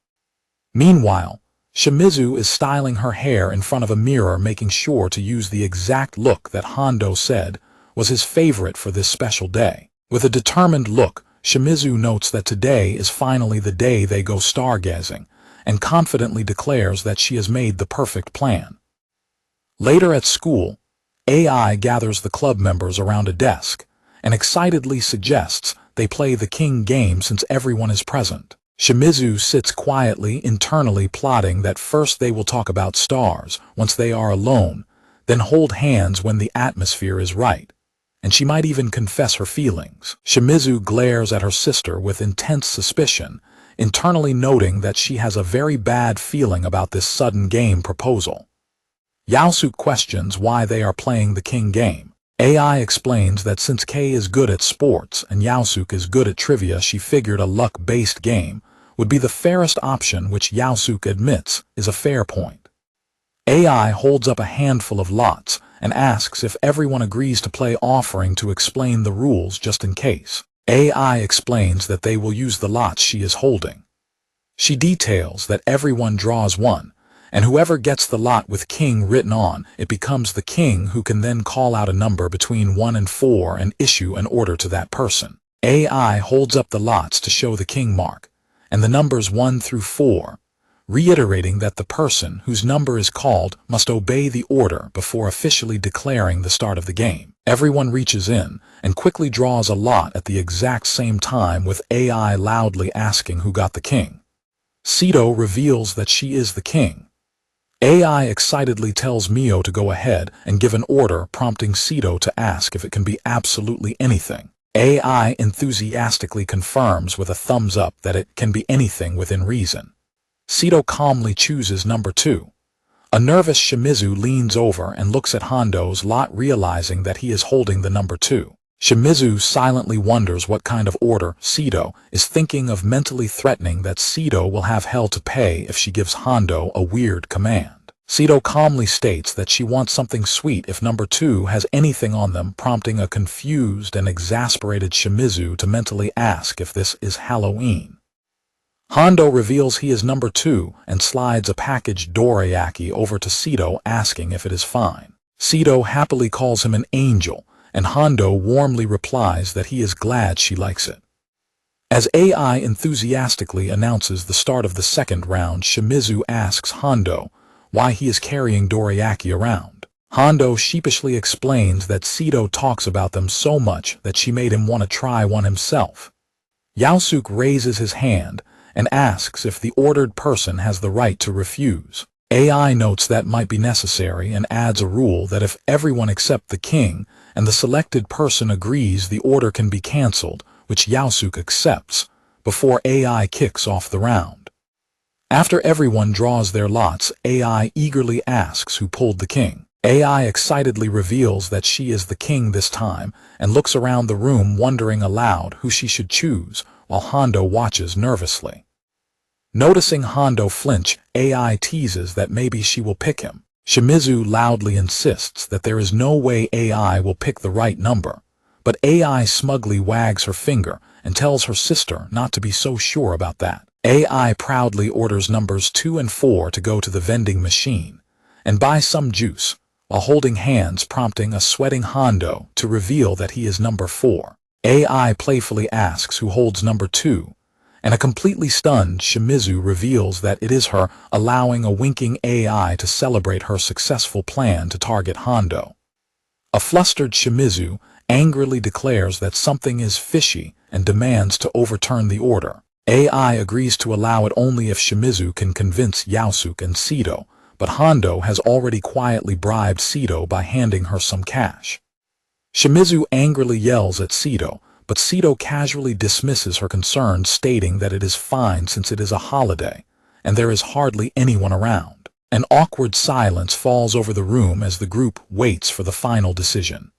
Meanwhile, Shimizu is styling her hair in front of a mirror, making sure to use the exact look that Hondo said was his favorite for this special day. With a determined look, Shimizu notes that today is finally the day they go stargazing, and confidently declares that she has made the perfect plan. Later at school, AI gathers the club members around a desk and excitedly suggests they play the king game since everyone is present. Shimizu sits quietly, internally plotting that first they will talk about stars once they are alone, then hold hands when the atmosphere is right, and she might even confess her feelings. Shimizu glares at her sister with intense suspicion, internally noting that she has a very bad feeling about this sudden game proposal. Yaosuk questions why they are playing the king game. AI explains that since Kei is good at sports and Yaosuk is good at trivia, she figured a luck-based game would be the fairest option, which Yaosuk admits is a fair point. AI holds up a handful of lots and asks if everyone agrees to play, offering to explain the rules just in case. AI explains that they will use the lots she is holding. She details that everyone draws one, and whoever gets the lot with king written on it becomes the king, who can then call out a number between 1 and 4 and issue an order to that person. AI holds up the lots to show the king mark and the numbers 1 through 4, reiterating that the person whose number is called must obey the order before officially declaring the start of the game. Everyone reaches in and quickly draws a lot at the exact same time, with AI loudly asking who got the king. Sito reveals that she is the king. AI excitedly tells Mio to go ahead and give an order, prompting Sito to ask if it can be absolutely anything. AI enthusiastically confirms with a thumbs up that it can be anything within reason. Sito calmly chooses number 2. A nervous Shimizu leans over and looks at Hondo's lot, realizing that he is holding the number 2. Shimizu silently wonders what kind of order Sito is thinking of, mentally threatening that Sito will have hell to pay if she gives Hondo a weird command. Sito calmly states that she wants something sweet if number 2 has anything on them, prompting a confused and exasperated Shimizu to mentally ask if this is Halloween. Hondo reveals he is number 2 and slides a packaged dorayaki over to Sito, asking if it is fine. Sito happily calls him an angel, and Hondo warmly replies that he is glad she likes it. As AI enthusiastically announces the start of the second round, Shimizu asks Hondo why he is carrying dorayaki around. Hondo sheepishly explains that Sito talks about them so much that she made him want to try one himself. Yaosuk raises his hand and asks if the ordered person has the right to refuse. AI notes that might be necessary and adds a rule that if everyone except the king and the selected person agrees, the order can be cancelled, which Yaosuk accepts before AI kicks off the round. After everyone draws their lots, AI eagerly asks who pulled the king. AI excitedly reveals that she is the king this time and looks around the room wondering aloud who she should choose, while Hondo watches nervously. Noticing Hondo flinch, AI teases that maybe she will pick him. Shimizu loudly insists that there is no way AI will pick the right number, but AI smugly wags her finger and tells her sister not to be so sure about that. AI proudly orders numbers 2 and 4 to go to the vending machine and buy some juice, while holding hands, prompting a sweating Hondo to reveal that he is number 4. AI playfully asks who holds number 2, and a completely stunned Shimizu reveals that it is her, allowing a winking AI to celebrate her successful plan to target Hondo. A flustered Shimizu angrily declares that something is fishy and demands to overturn the order. AI agrees to allow it only if Shimizu can convince Yasuke and Sito, but Hondo has already quietly bribed Sito by handing her some cash. Shimizu angrily yells at Sito, but Sito casually dismisses her concerns, stating that it is fine since it is a holiday, and there is hardly anyone around. An awkward silence falls over the room as the group waits for the final decision.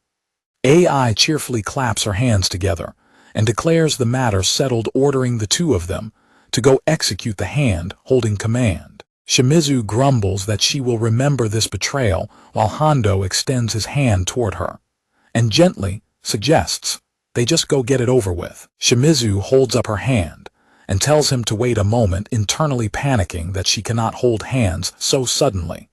AI cheerfully claps her hands together and declares the matter settled, ordering the two of them to go execute the hand holding command. Shimizu grumbles that she will remember this betrayal, while Hondo extends his hand toward her and gently suggests they just go get it over with. Shimizu holds up her hand and tells him to wait a moment, internally panicking that she cannot hold hands so suddenly,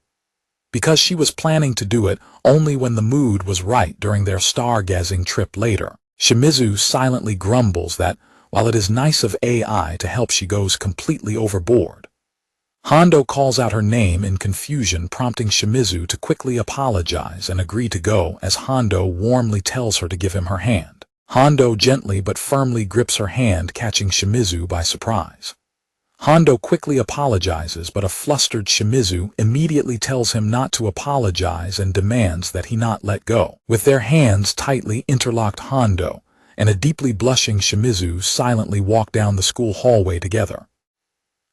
because she was planning to do it only when the mood was right during their stargazing trip later. Shimizu silently grumbles that, while it is nice of AI to help, she goes completely overboard. Hondo calls out her name in confusion, prompting Shimizu to quickly apologize and agree to go, as Hondo warmly tells her to give him her hand. Hondo gently but firmly grips her hand, catching Shimizu by surprise. Hondo quickly apologizes, but a flustered Shimizu immediately tells him not to apologize and demands that he not let go. With their hands tightly interlocked, Hondo and a deeply blushing Shimizu silently walk down the school hallway together.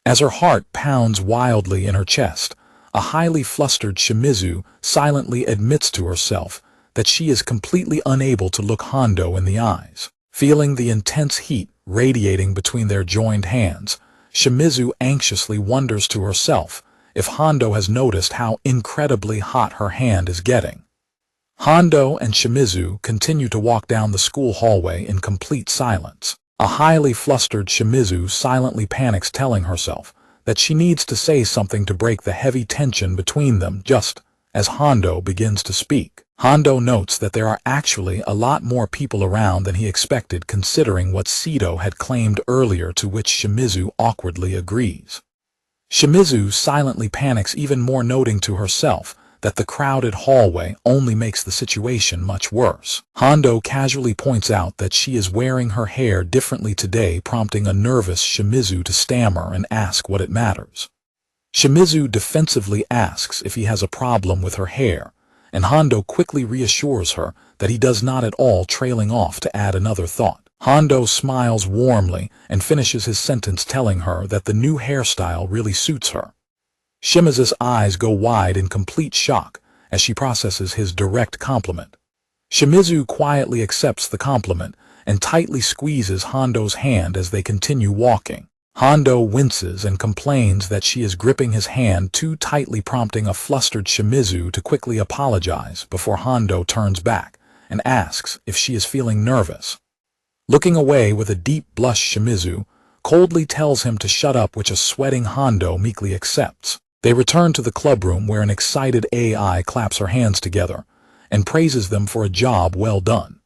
As her heart pounds wildly in her chest, a highly flustered Shimizu silently admits to herself that she is completely unable to look Hondo in the eyes. Feeling the intense heat radiating between their joined hands, Shimizu anxiously wonders to herself if Hondo has noticed how incredibly hot her hand is getting. Hondo and Shimizu continue to walk down the school hallway in complete silence. A highly flustered Shimizu silently panics, telling herself that she needs to say something to break the heavy tension between them. Just as Hondo begins to speak, Hondo notes that there are actually a lot more people around than he expected, considering what Sito had claimed earlier, to which Shimizu awkwardly agrees. Shimizu silently panics even more, noting to herself that the crowded hallway only makes the situation much worse. Hondo casually points out that she is wearing her hair differently today, prompting a nervous Shimizu to stammer and ask what it matters. Shimizu defensively asks if he has a problem with her hair, and Hondo quickly reassures her that he does not at all, trailing off to add another thought. Hondo smiles warmly and finishes his sentence, telling her that the new hairstyle really suits her. Shimizu's eyes go wide in complete shock as she processes his direct compliment. Shimizu quietly accepts the compliment and tightly squeezes Hondo's hand as they continue walking. Hondo winces and complains that she is gripping his hand too tightly, prompting a flustered Shimizu to quickly apologize before Hondo turns back and asks if she is feeling nervous. Looking away with a deep blush, Shimizu coldly tells him to shut up, which a sweating Hondo meekly accepts. They return to the clubroom, where an excited AI claps her hands together and praises them for a job well done.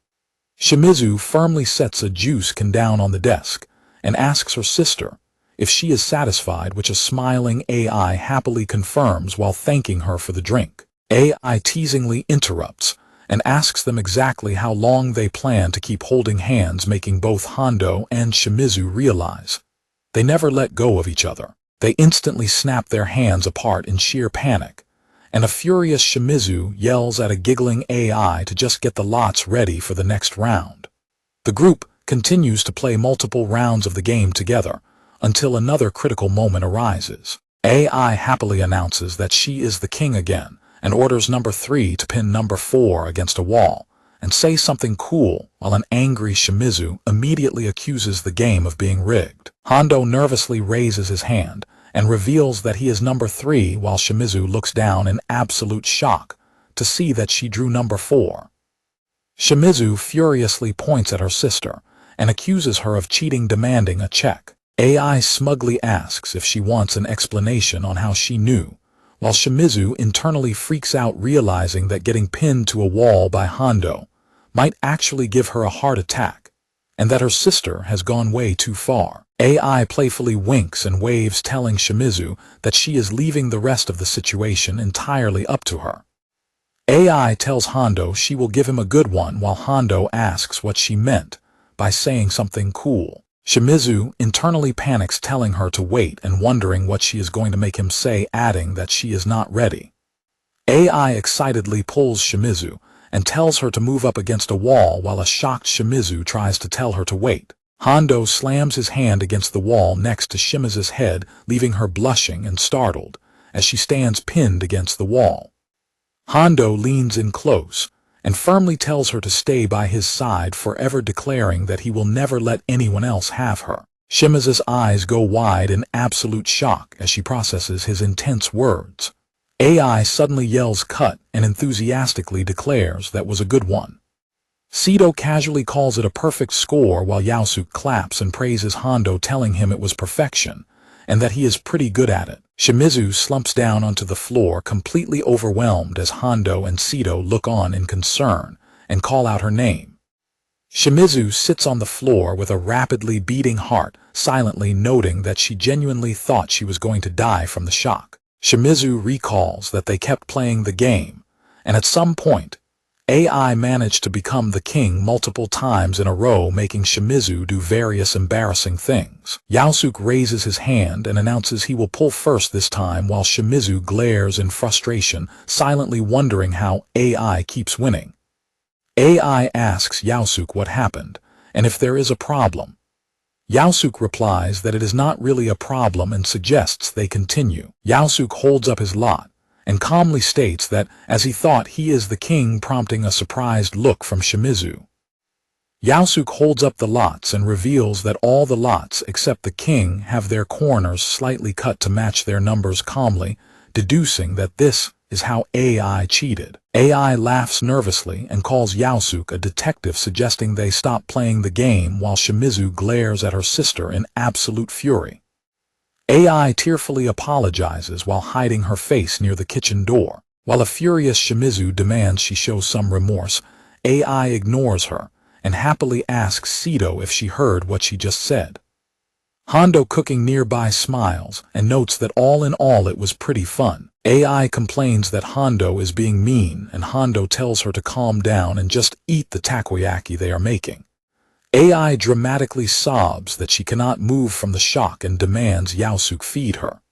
Shimizu firmly sets a juice can down on the desk and asks her sister if she is satisfied, which a smiling AI happily confirms while thanking her for the drink. AI teasingly interrupts and asks them exactly how long they plan to keep holding hands, making both Hondo and Shimizu realize they never let go of each other. They instantly snap their hands apart in sheer panic, and a furious Shimizu yells at a giggling AI to just get the lots ready for the next round. The group continues to play multiple rounds of the game together until another critical moment arises. AI happily announces that she is the king again and orders number 3 to pin number 4 against a wall and say something cool, while an angry Shimizu immediately accuses the game of being rigged. Hondo nervously raises his hand and reveals that he is number 3, while Shimizu looks down in absolute shock to see that she drew number 4. Shimizu furiously points at her sister and accuses her of cheating, demanding a check. AI smugly asks if she wants an explanation on how she knew, while Shimizu internally freaks out, realizing that getting pinned to a wall by Hondo might actually give her a heart attack, and that her sister has gone way too far. AI playfully winks and waves, telling Shimizu that she is leaving the rest of the situation entirely up to her. AI tells Hondo she will give him a good one, while Hondo asks what she meant by saying something cool. Shimizu internally panics, telling her to wait and wondering what she is going to make him say, adding that she is not ready. AI excitedly pulls Shimizu and tells her to move up against a wall, while a shocked Shimizu tries to tell her to wait. Hondo slams his hand against the wall next to Shimizu's head, leaving her blushing and startled as she stands pinned against the wall. Hondo leans in close and firmly tells her to stay by his side forever, declaring that he will never let anyone else have her. Shimizu's eyes go wide in absolute shock as she processes his intense words. AI suddenly yells cut and enthusiastically declares that was a good one. Sito casually calls it a perfect score, while Yaosuke claps and praises Hondo, telling him it was perfection and that he is pretty good at it. Shimizu slumps down onto the floor, completely overwhelmed, as Hondo and Sito look on in concern and call out her name. Shimizu sits on the floor with a rapidly beating heart, silently noting that she genuinely thought she was going to die from the shock. Shimizu recalls that they kept playing the game, and at some point, AI managed to become the king multiple times in a row, making Shimizu do various embarrassing things. Yaosuke raises his hand and announces he will pull first this time, while Shimizu glares in frustration, silently wondering how AI keeps winning. AI asks Yaosuke what happened and if there is a problem. Yaosuke replies that it is not really a problem and suggests they continue. Yaosuke holds up his lot and calmly states that as he thought he is the king, prompting a surprised look from Shimizu. Yaosuke holds up the lots and reveals that all the lots except the king have their corners slightly cut to match their numbers, calmly deducing that this is how AI cheated. AI laughs nervously and calls Yaosuke a detective, suggesting they stop playing the game, while Shimizu glares at her sister in absolute fury. AI tearfully apologizes while hiding her face near the kitchen door. While a furious Shimizu demands she show some remorse, AI ignores her and happily asks Sito if she heard what she just said. Hondo, cooking nearby, smiles and notes that all in all it was pretty fun. AI complains that Hondo is being mean, and Hondo tells her to calm down and just eat the takoyaki they are making. AI dramatically sobs that she cannot move from the shock and demands Yaosuke feed her.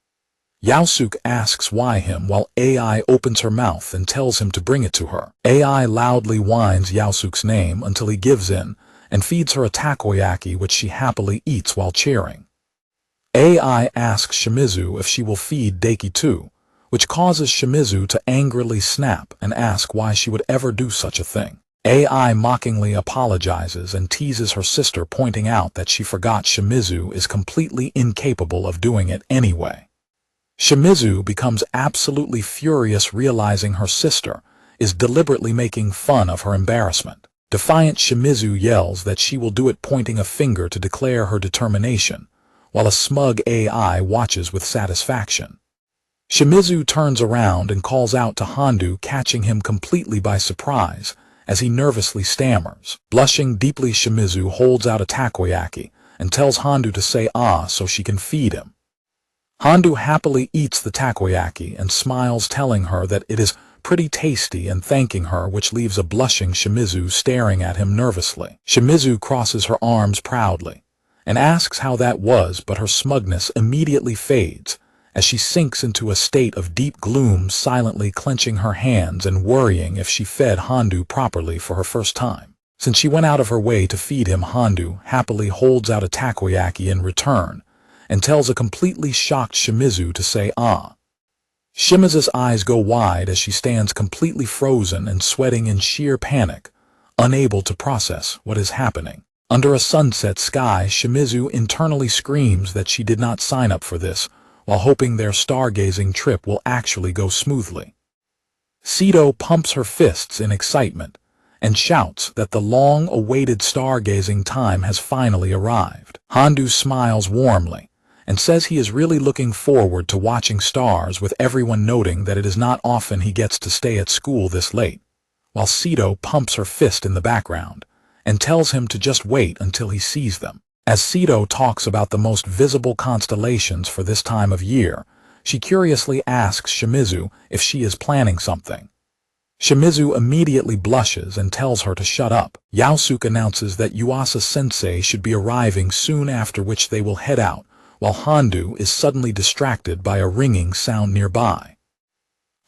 Yaosuke asks why him, while AI opens her mouth and tells him to bring it to her. AI loudly whines Yaosuke's name until he gives in and feeds her a takoyaki, which she happily eats while cheering. AI asks Shimizu if she will feed Daiki too, which causes Shimizu to angrily snap and ask why she would ever do such a thing. AI mockingly apologizes and teases her sister, pointing out that she forgot Shimizu is completely incapable of doing it anyway. Shimizu becomes absolutely furious, realizing her sister is deliberately making fun of her embarrassment. Defiant Shimizu yells that she will do it, pointing a finger to declare her determination, while a smug AI watches with satisfaction. Shimizu turns around and calls out to Hondo, catching him completely by surprise as he nervously stammers. Blushing deeply, Shimizu holds out a takoyaki and tells Hondo to say ah so she can feed him. Hondo happily eats the takoyaki and smiles, telling her that it is pretty tasty and thanking her, which leaves a blushing Shimizu staring at him nervously. Shimizu crosses her arms proudly and asks how that was, but her smugness immediately fades as she sinks into a state of deep gloom, silently clenching her hands and worrying if she fed Hondo properly for her first time. Since she went out of her way to feed him, Hondo happily holds out a takoyaki in return and tells a completely shocked Shimizu to say ah. Shimizu's eyes go wide as she stands completely frozen and sweating in sheer panic, unable to process what is happening. Under a sunset sky, Shimizu internally screams that she did not sign up for this, while hoping their stargazing trip will actually go smoothly. Sito pumps her fists in excitement and shouts that the long-awaited stargazing time has finally arrived. Handu smiles warmly and says he is really looking forward to watching stars, with everyone noting that it is not often he gets to stay at school this late, while Sito pumps her fist in the background and tells him to just wait until he sees them. As Sito talks about the most visible constellations for this time of year, she curiously asks Shimizu if she is planning something. Shimizu immediately blushes and tells her to shut up. Yaosuke announces that Yuasa-sensei should be arriving soon, after which they will head out, while Handu is suddenly distracted by a ringing sound nearby.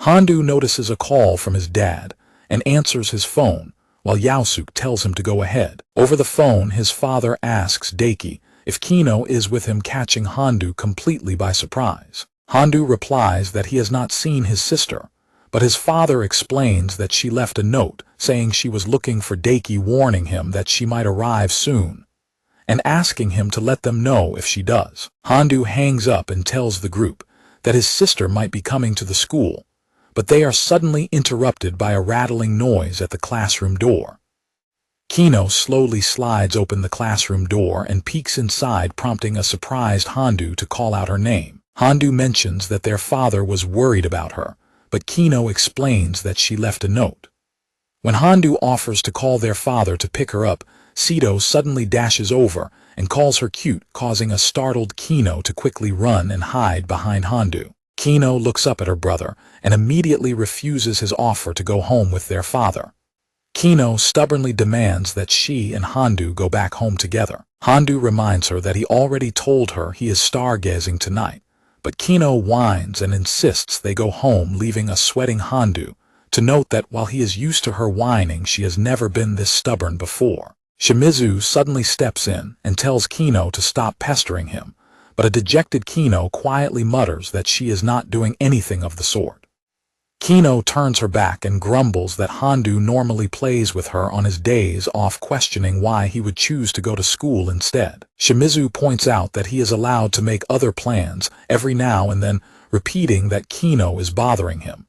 Handu notices a call from his dad and answers his phone, while Yaosuke tells him to go ahead. Over the phone, his father asks Daiki if Kino is with him, catching Handu completely by surprise. Handu replies that he has not seen his sister, but his father explains that she left a note saying she was looking for Daiki, warning him that she might arrive soon, and asking him to let them know if she does. Handu hangs up and tells the group that his sister might be coming to the school, but they are suddenly interrupted by a rattling noise at the classroom door. Kino slowly slides open the classroom door and peeks inside, prompting a surprised Handu to call out her name. Handu mentions that their father was worried about her, but Kino explains that she left a note. When Handu offers to call their father to pick her up, Sito suddenly dashes over and calls her cute, causing a startled Kino to quickly run and hide behind Handu. Kino looks up at her brother and immediately refuses his offer to go home with their father. Kino stubbornly demands that she and Handu go back home together. Handu reminds her that he already told her he is stargazing tonight, but Kino whines and insists they go home, leaving a sweating Handu to note that while he is used to her whining, she has never been this stubborn before. Shimizu suddenly steps in and tells Kino to stop pestering him, but a dejected Kino quietly mutters that she is not doing anything of the sort. Kino turns her back and grumbles that Handu normally plays with her on his days off, questioning why he would choose to go to school instead. Shimizu points out that he is allowed to make other plans every now and then, repeating that Kino is bothering him.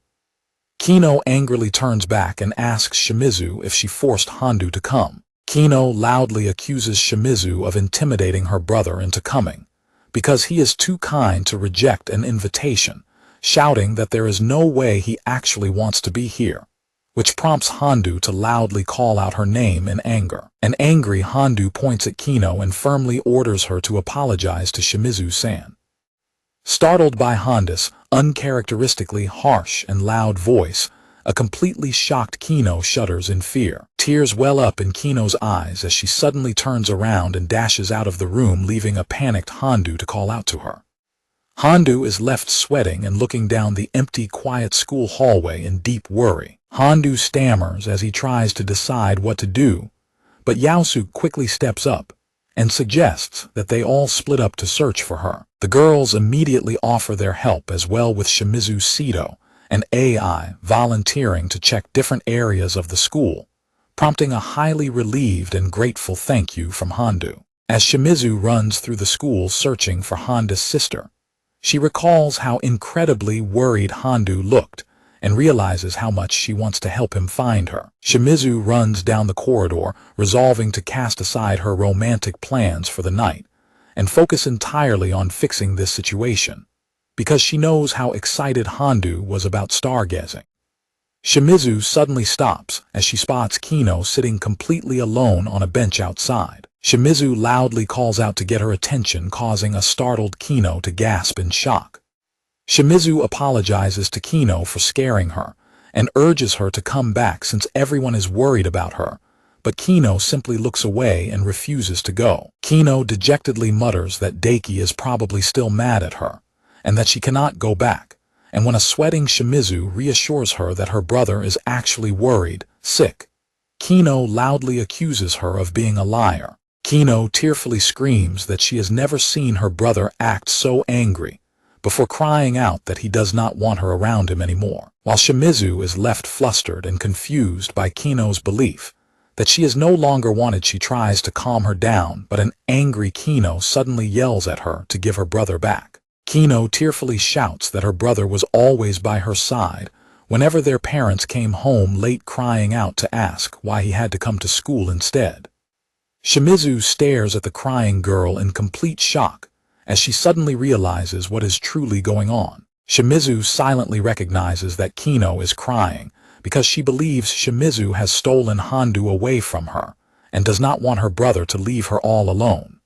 Kino angrily turns back and asks Shimizu if she forced Handu to come. Kino loudly accuses Shimizu of intimidating her brother into coming, because he is too kind to reject an invitation, shouting that there is no way he actually wants to be here, which prompts Handu to loudly call out her name in anger. An angry Handu points at Kino and firmly orders her to apologize to Shimizu-san. Startled by Handu's uncharacteristically harsh and loud voice, a completely shocked Kino shudders in fear. Tears well up in Kino's eyes as she suddenly turns around and dashes out of the room, leaving a panicked Handu to call out to her. Handu is left sweating and looking down the empty, quiet school hallway in deep worry. Handu stammers as he tries to decide what to do, but Yaosuke quickly steps up and suggests that they all split up to search for her. The girls immediately offer their help, as well with Shimizu, Sito, and AI volunteering to check different areas of the school, prompting a highly relieved and grateful thank you from Handu. As Shimizu runs through the school searching for Handu's sister, she recalls how incredibly worried Handu looked and realizes how much she wants to help him find her. Shimizu runs down the corridor, resolving to cast aside her romantic plans for the night and focus entirely on fixing this situation, because she knows how excited Handu was about stargazing. Shimizu suddenly stops as she spots Kino sitting completely alone on a bench outside. Shimizu loudly calls out to get her attention, causing a startled Kino to gasp in shock. Shimizu apologizes to Kino for scaring her and urges her to come back since everyone is worried about her, but Kino simply looks away and refuses to go. Kino dejectedly mutters that Daiki is probably still mad at her and that she cannot go back, and when a sweating Shimizu reassures her that her brother is actually worried, sick, Kino loudly accuses her of being a liar. Kino tearfully screams that she has never seen her brother act so angry, before crying out that he does not want her around him anymore. While Shimizu is left flustered and confused by Kino's belief that she is no longer wanted, she tries to calm her down, but an angry Kino suddenly yells at her to give her brother back. Kino tearfully shouts that her brother was always by her side whenever their parents came home late, crying out to ask why he had to come to school instead. Shimizu stares at the crying girl in complete shock as she suddenly realizes what is truly going on. Shimizu silently recognizes that Kino is crying because she believes Shimizu has stolen Handu away from her and does not want her brother to leave her all alone.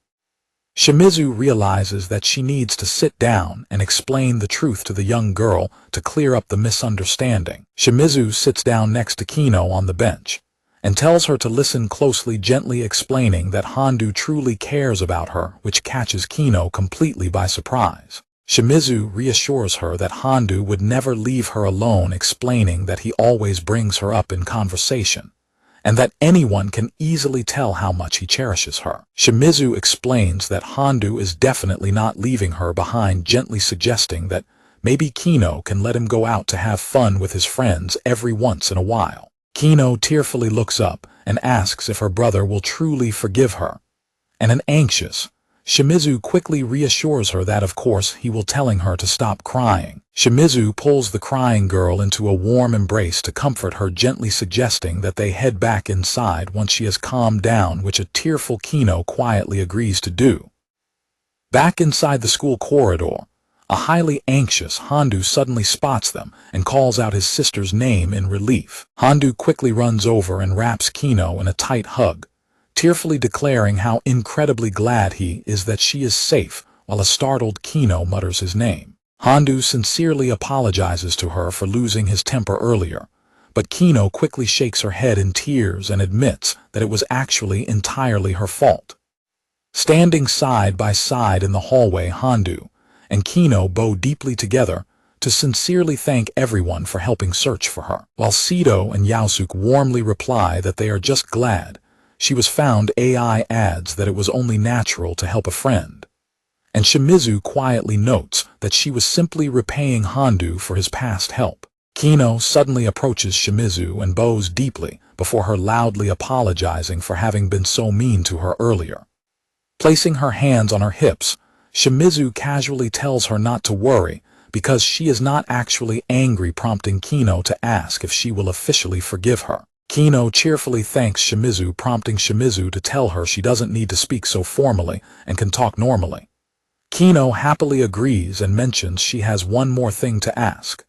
Shimizu realizes that she needs to sit down and explain the truth to the young girl to clear up the misunderstanding. Shimizu sits down next to Kino on the bench and tells her to listen closely, gently explaining that Handu truly cares about her, which catches Kino completely by surprise. Shimizu reassures her that Handu would never leave her alone, explaining that he always brings her up in conversation, and that anyone can easily tell how much he cherishes her. Shimizu explains that Handu is definitely not leaving her behind, gently suggesting that maybe Kino can let him go out to have fun with his friends every once in a while. Kino tearfully looks up and asks if her brother will truly forgive her, and an anxious Shimizu quickly reassures her that of course he will, telling her to stop crying. Shimizu pulls the crying girl into a warm embrace to comfort her, gently suggesting that they head back inside once she has calmed down, which a tearful Kino quietly agrees to do. Back inside the school corridor, a highly anxious Handu suddenly spots them and calls out his sister's name in relief. Handu quickly runs over and wraps Kino in a tight hug, tearfully declaring how incredibly glad he is that she is safe, while a startled Kino mutters his name. Handu sincerely apologizes to her for losing his temper earlier, but Kino quickly shakes her head in tears and admits that it was actually entirely her fault. Standing side by side in the hallway, Handu and Kino bow deeply together to sincerely thank everyone for helping search for her, while Sido and Yaosuke warmly reply that they are just glad she was found. AI adds that it was only natural to help a friend, and Shimizu quietly notes that she was simply repaying Handu for his past help. Kino suddenly approaches Shimizu and bows deeply before her, loudly apologizing for having been so mean to her earlier. Placing her hands on her hips, Shimizu casually tells her not to worry because she is not actually angry, prompting Kino to ask if she will officially forgive her. Kino cheerfully thanks Shimizu, prompting Shimizu to tell her she doesn't need to speak so formally and can talk normally. Kino happily agrees and mentions she has one more thing to ask.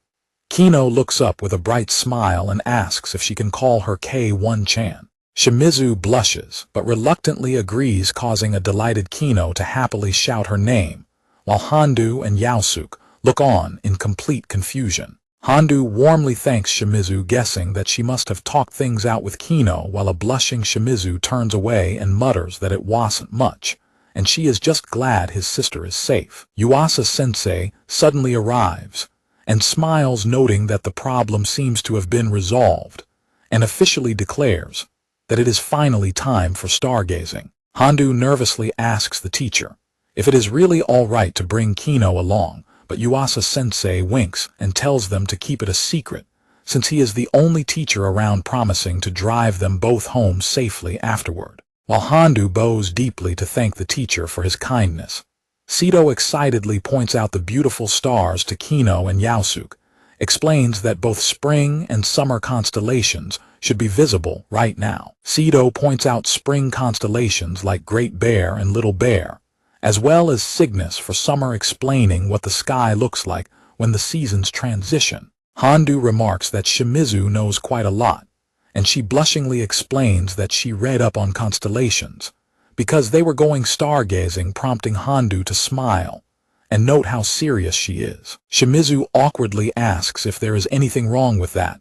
Kino looks up with a bright smile and asks if she can call her K1-chan. Shimizu blushes but reluctantly agrees, causing a delighted Kino to happily shout her name, while Handu and Yaosuke look on in complete confusion. Handu warmly thanks Shimizu, guessing that she must have talked things out with Kino, while a blushing Shimizu turns away and mutters that it wasn't much, and she is just glad his sister is safe. Yuasa-sensei suddenly arrives and smiles, noting that the problem seems to have been resolved, and officially declares that it is finally time for stargazing. Handu nervously asks the teacher if it is really all right to bring Kino along, but Yuasa-sensei winks and tells them to keep it a secret, since he is the only teacher around, promising to drive them both home safely afterward. While Handu bows deeply to thank the teacher for his kindness, Sido excitedly points out the beautiful stars to Kino, and Yaosuke explains that both spring and summer constellations should be visible right now. Sido points out spring constellations like Great Bear and Little Bear, as well as Cygnus for summer, explaining what the sky looks like when the seasons transition. Handu remarks that Shimizu knows quite a lot, and she blushingly explains that she read up on constellations because they were going stargazing, prompting Handu to smile and note how serious she is. Shimizu awkwardly asks if there is anything wrong with that,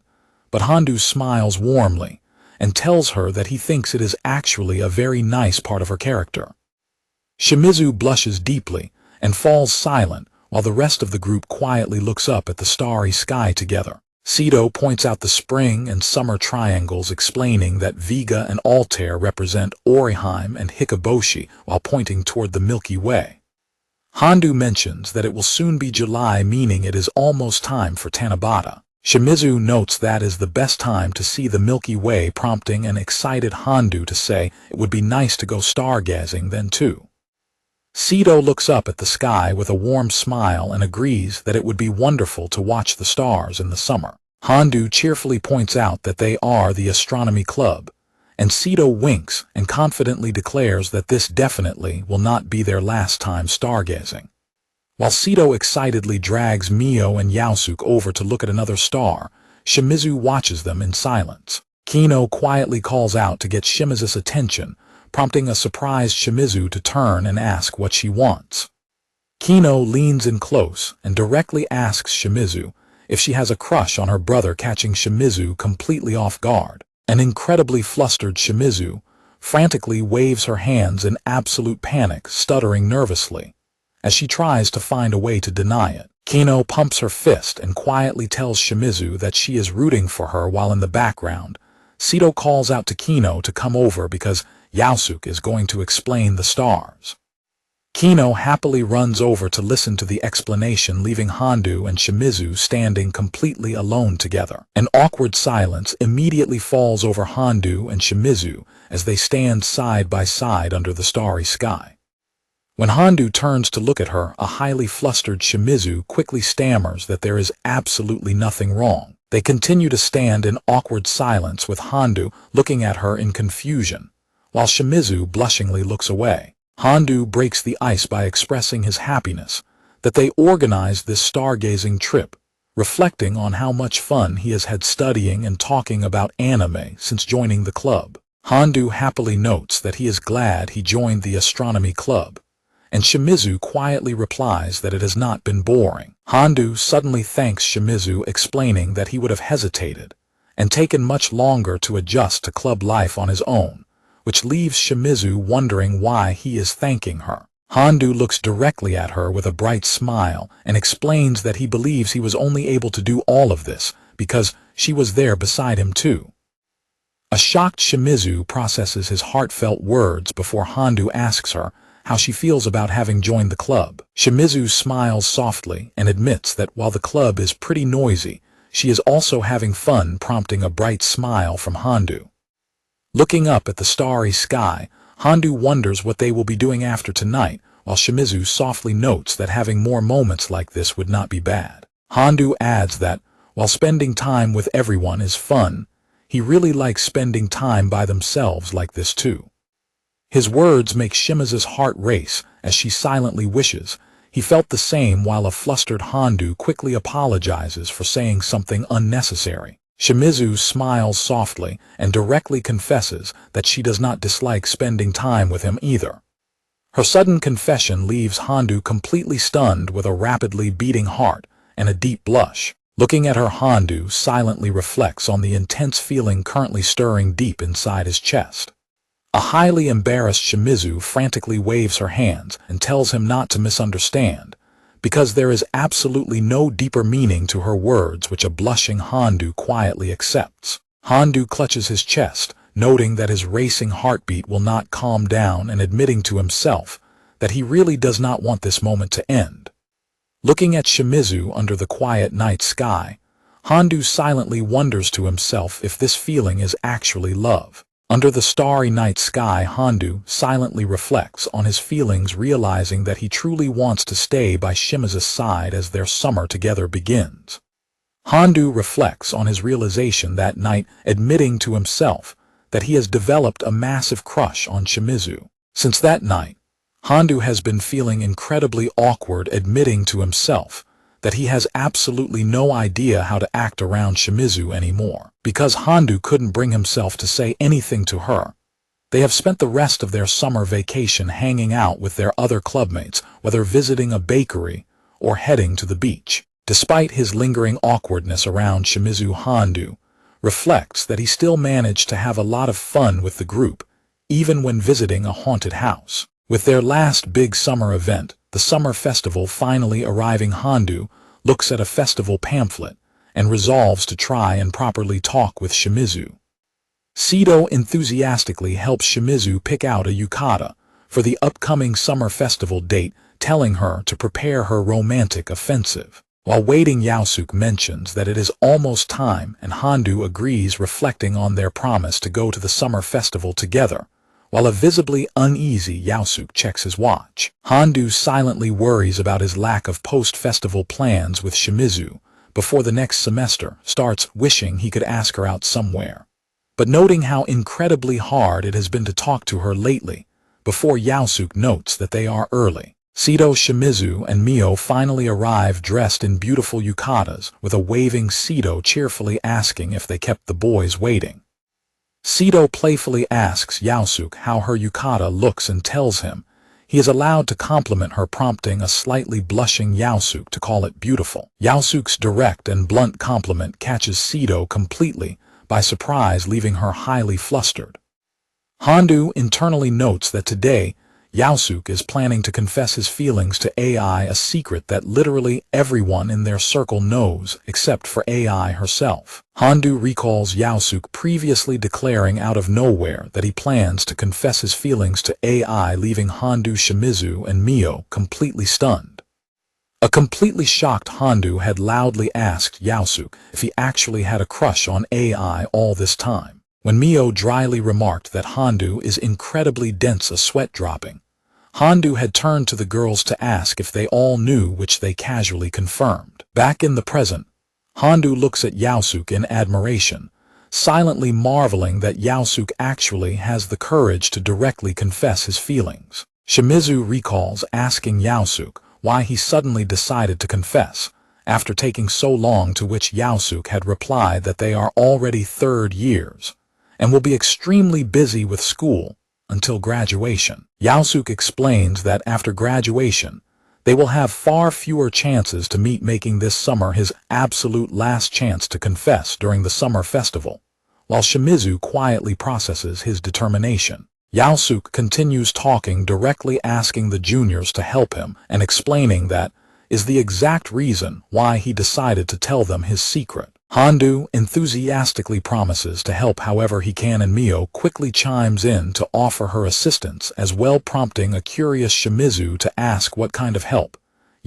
but Handu smiles warmly and tells her that he thinks it is actually a very nice part of her character. Shimizu blushes deeply and falls silent, while the rest of the group quietly looks up at the starry sky together. Sido points out the spring and summer triangles, explaining that Vega and Altair represent Oriheim and Hikoboshi, while pointing toward the Milky Way. Handu mentions that it will soon be July, meaning it is almost time for Tanabata. Shimizu notes that is the best time to see the Milky Way, prompting an excited Handu to say it would be nice to go stargazing then too. Sito looks up at the sky with a warm smile and agrees that it would be wonderful to watch the stars in the summer. Handu cheerfully points out that they are the astronomy club, and Sito winks and confidently declares that this definitely will not be their last time stargazing. While Sito excitedly drags Mio and Yaosuke over to look at another star, Shimizu watches them in silence. Kino quietly calls out to get Shimizu's attention, prompting a surprised Shimizu to turn and ask what she wants. Kino leans in close and directly asks Shimizu if she has a crush on her brother, catching Shimizu completely off guard. An incredibly flustered Shimizu frantically waves her hands in absolute panic, stuttering nervously as she tries to find a way to deny it. Kino pumps her fist and quietly tells Shimizu that she is rooting for her, while in the background, Sito calls out to Kino to come over because Yaosuke is going to explain the stars. Kino happily runs over to listen to the explanation, leaving Handu and Shimizu standing completely alone together. An awkward silence immediately falls over Handu and Shimizu as they stand side by side under the starry sky. When Handu turns to look at her, a highly flustered Shimizu quickly stammers that there is absolutely nothing wrong. They continue to stand in awkward silence, with Handu looking at her in confusion, while Shimizu blushingly looks away. Handu breaks the ice by expressing his happiness that they organized this stargazing trip, reflecting on how much fun he has had studying and talking about anime since joining the club. Handu happily notes that he is glad he joined the astronomy club, and Shimizu quietly replies that it has not been boring. Handu suddenly thanks Shimizu, explaining that he would have hesitated and taken much longer to adjust to club life on his own, which leaves Shimizu wondering why he is thanking her. Handu looks directly at her with a bright smile and explains that he believes he was only able to do all of this because she was there beside him too. A shocked Shimizu processes his heartfelt words before Handu asks her how she feels about having joined the club. Shimizu smiles softly and admits that while the club is pretty noisy, she is also having fun, prompting a bright smile from Handu. Looking up at the starry sky, Handu wonders what they will be doing after tonight, while Shimizu softly notes that having more moments like this would not be bad. Handu adds that, while spending time with everyone is fun, he really likes spending time by themselves like this too. His words make Shimizu's heart race as she silently wishes he felt the same, while a flustered Handu quickly apologizes for saying something unnecessary. Shimizu smiles softly and directly confesses that she does not dislike spending time with him either. Her sudden confession leaves Handu completely stunned, with a rapidly beating heart and a deep blush. Looking at her, Handu silently reflects on the intense feeling currently stirring deep inside his chest. A highly embarrassed Shimizu frantically waves her hands and tells him not to misunderstand, because there is absolutely no deeper meaning to her words, which a blushing Handu quietly accepts. Handu clutches his chest, noting that his racing heartbeat will not calm down and admitting to himself that he really does not want this moment to end. Looking at Shimizu under the quiet night sky, Handu silently wonders to himself if this feeling is actually love. Under the starry night sky, Handu silently reflects on his feelings, realizing that he truly wants to stay by Shimizu's side as their summer together begins. Handu reflects on his realization that night, admitting to himself that he has developed a massive crush on Shimizu. Since that night, Handu has been feeling incredibly awkward, admitting to himself that he has absolutely no idea how to act around Shimizu anymore. Because Handu couldn't bring himself to say anything to her, they have spent the rest of their summer vacation hanging out with their other clubmates, whether visiting a bakery or heading to the beach. Despite his lingering awkwardness around Shimizu, Handu reflects that he still managed to have a lot of fun with the group, even when visiting a haunted house. With their last big summer event, the summer festival, finally arriving, Handu looks at a festival pamphlet and resolves to try and properly talk with Shimizu. Sito enthusiastically helps Shimizu pick out a yukata for the upcoming summer festival date, telling her to prepare her romantic offensive. While waiting, Yaosuk mentions that it is almost time, and Handu agrees, reflecting on their promise to go to the summer festival together. While a visibly uneasy Yaosuk checks his watch, Handu silently worries about his lack of post-festival plans with Shimizu before the next semester starts, wishing he could ask her out somewhere. But noting how incredibly hard it has been to talk to her lately, before Yaosuk notes that they are early. Sito, Shimizu, and Mio finally arrive dressed in beautiful yukatas, with a waving Sito cheerfully asking if they kept the boys waiting. Sito playfully asks Yaosuk how her yukata looks and tells him he is allowed to compliment her, prompting a slightly blushing Yaosuk to call it beautiful. Yaosuk's direct and blunt compliment catches Sito completely by surprise, leaving her highly flustered. Handu internally notes that today Yaosuk is planning to confess his feelings to AI, a secret that literally everyone in their circle knows except for AI herself. Handu recalls Yaosuk previously declaring out of nowhere that he plans to confess his feelings to AI, leaving Handu, Shimizu, and Mio completely stunned. A completely shocked Handu had loudly asked Yaosuk if he actually had a crush on AI all this time. When Mio dryly remarked that Handu is incredibly dense, a sweat dropping, Handu had turned to the girls to ask if they all knew, which they casually confirmed. Back in the present, Handu looks at Yaosuk in admiration, silently marveling that Yaosuk actually has the courage to directly confess his feelings. Shimizu recalls asking Yaosuk why he suddenly decided to confess, after taking so long, to which Yaosuk had replied that they are already third years and will be extremely busy with school until graduation. Yaosuk explains that after graduation, they will have far fewer chances to meet, making this summer his absolute last chance to confess during the summer festival, while Shimizu quietly processes his determination. Yaosuk continues talking, directly asking the juniors to help him and explaining that is the exact reason why he decided to tell them his secret. Handu enthusiastically promises to help however he can, and Mio quickly chimes in to offer her assistance as well, prompting a curious Shimizu to ask what kind of help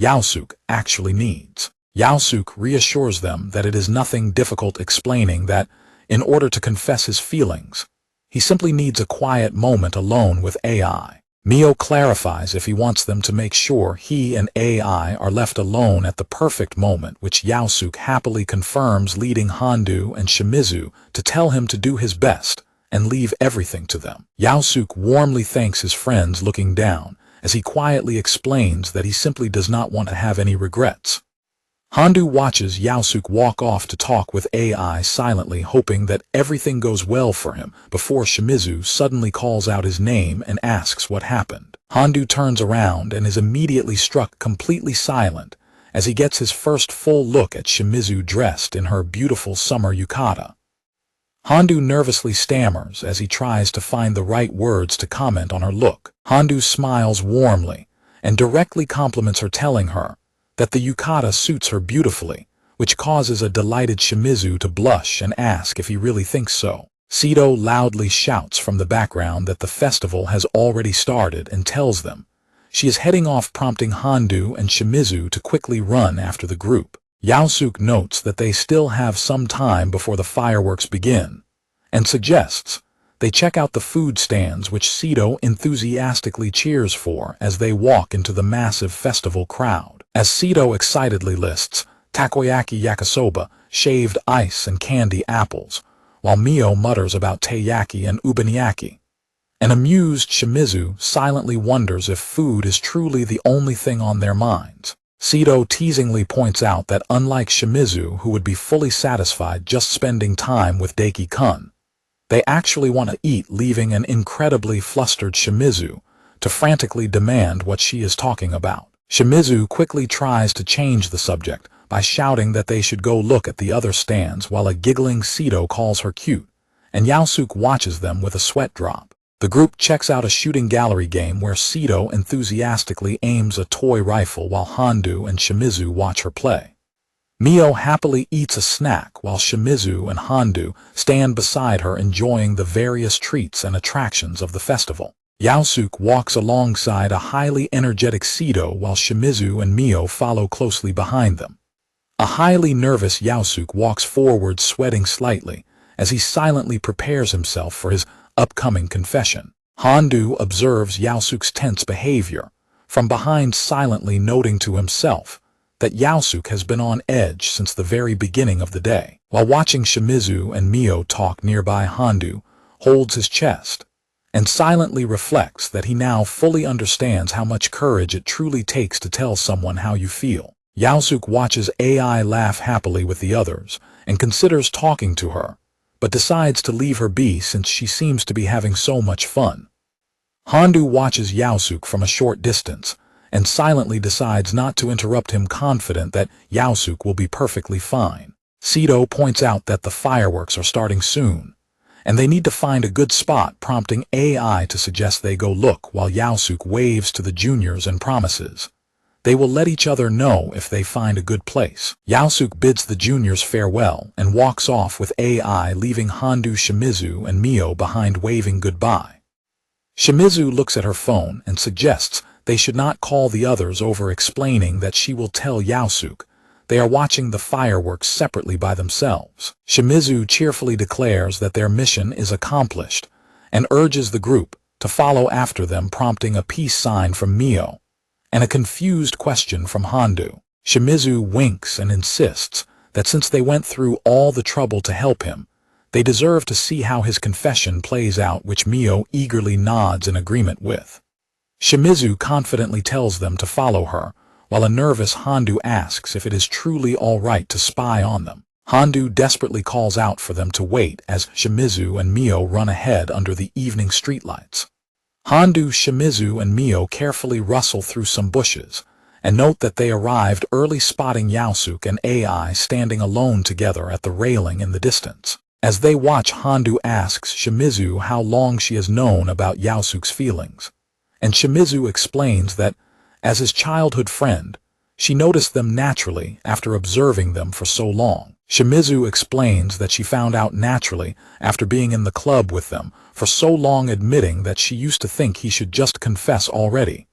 Yaosuk actually needs. Yaosuk reassures them that it is nothing difficult, explaining that in order to confess his feelings, he simply needs a quiet moment alone with AI. Mio clarifies if he wants them to make sure he and AI are left alone at the perfect moment, which Yaosuk happily confirms, leading Handu and Shimizu to tell him to do his best and leave everything to them. Yaosuk warmly thanks his friends, looking down as he quietly explains that he simply does not want to have any regrets. Handu watches Yaosuk walk off to talk with AI, silently hoping that everything goes well for him, before Shimizu suddenly calls out his name and asks what happened. Handu turns around and is immediately struck completely silent as he gets his first full look at Shimizu dressed in her beautiful summer yukata. Handu nervously stammers as he tries to find the right words to comment on her look. Handu smiles warmly and directly compliments her, telling her that the yukata suits her beautifully, which causes a delighted Shimizu to blush and ask if he really thinks so. Sito loudly shouts from the background that the festival has already started and tells them she is heading off, prompting Handu and Shimizu to quickly run after the group. Yaosuk notes that they still have some time before the fireworks begin and suggests they check out the food stands, which Sito enthusiastically cheers for as they walk into the massive festival crowd. As Sito excitedly lists takoyaki, yakisoba, shaved ice, and candy apples, while Mio mutters about teiyaki and ubanyaki. An amused Shimizu silently wonders if food is truly the only thing on their minds. Sito teasingly points out that unlike Shimizu, who would be fully satisfied just spending time with Daiki-kun, they actually want to eat, leaving an incredibly flustered Shimizu to frantically demand what she is talking about. Shimizu quickly tries to change the subject by shouting that they should go look at the other stands, while a giggling Sito calls her cute, and Yaosuk watches them with a sweat drop. The group checks out a shooting gallery game where Sito enthusiastically aims a toy rifle while Handu and Shimizu watch her play. Mio happily eats a snack while Shimizu and Handu stand beside her, enjoying the various treats and attractions of the festival. Yaosuke walks alongside a highly energetic Sito while Shimizu and Mio follow closely behind them. A highly nervous Yaosuke walks forward, sweating slightly, as he silently prepares himself for his upcoming confession. Hondo observes Yaosuke's tense behavior, from behind, silently noting to himself that Yaosuke has been on edge since the very beginning of the day. While watching Shimizu and Mio talk nearby, Hondo holds his chest and silently reflects that he now fully understands how much courage it truly takes to tell someone how you feel. Yaosuke watches AI laugh happily with the others and considers talking to her, but decides to leave her be since she seems to be having so much fun. Hondo watches Yaosuke from a short distance and silently decides not to interrupt him, confident that Yaosuke will be perfectly fine. Sito points out that the fireworks are starting soon, and they need to find a good spot, prompting AI to suggest they go look, while Yaosuke waves to the juniors and promises they will let each other know if they find a good place. Yaosuke bids the juniors farewell and walks off with AI, leaving Hondo, Shimizu, and Mio behind, waving goodbye. Shimizu looks at her phone and suggests they should not call the others over, explaining that she will tell Yaosuke they are watching the fireworks separately by themselves. Shimizu cheerfully declares that their mission is accomplished and urges the group to follow after them, prompting a peace sign from Mio and a confused question from Hondo. Shimizu winks and insists that since they went through all the trouble to help him, they deserve to see how his confession plays out, which Mio eagerly nods in agreement with. Shimizu confidently tells them to follow her, while a nervous Hondo asks if it is truly all right to spy on them. Hondo desperately calls out for them to wait as Shimizu and Mio run ahead under the evening streetlights. Hondo, Shimizu, and Mio carefully rustle through some bushes and note that they arrived early, spotting Yaosuke and AI standing alone together at the railing in the distance. As they watch, Hondo asks Shimizu how long she has known about Yaosuke's feelings, and Shimizu explains that, as his childhood friend, she noticed them naturally after observing them for so long. Shimizu explains that she found out naturally after being in the club with them for so long, admitting that she used to think he should just confess already,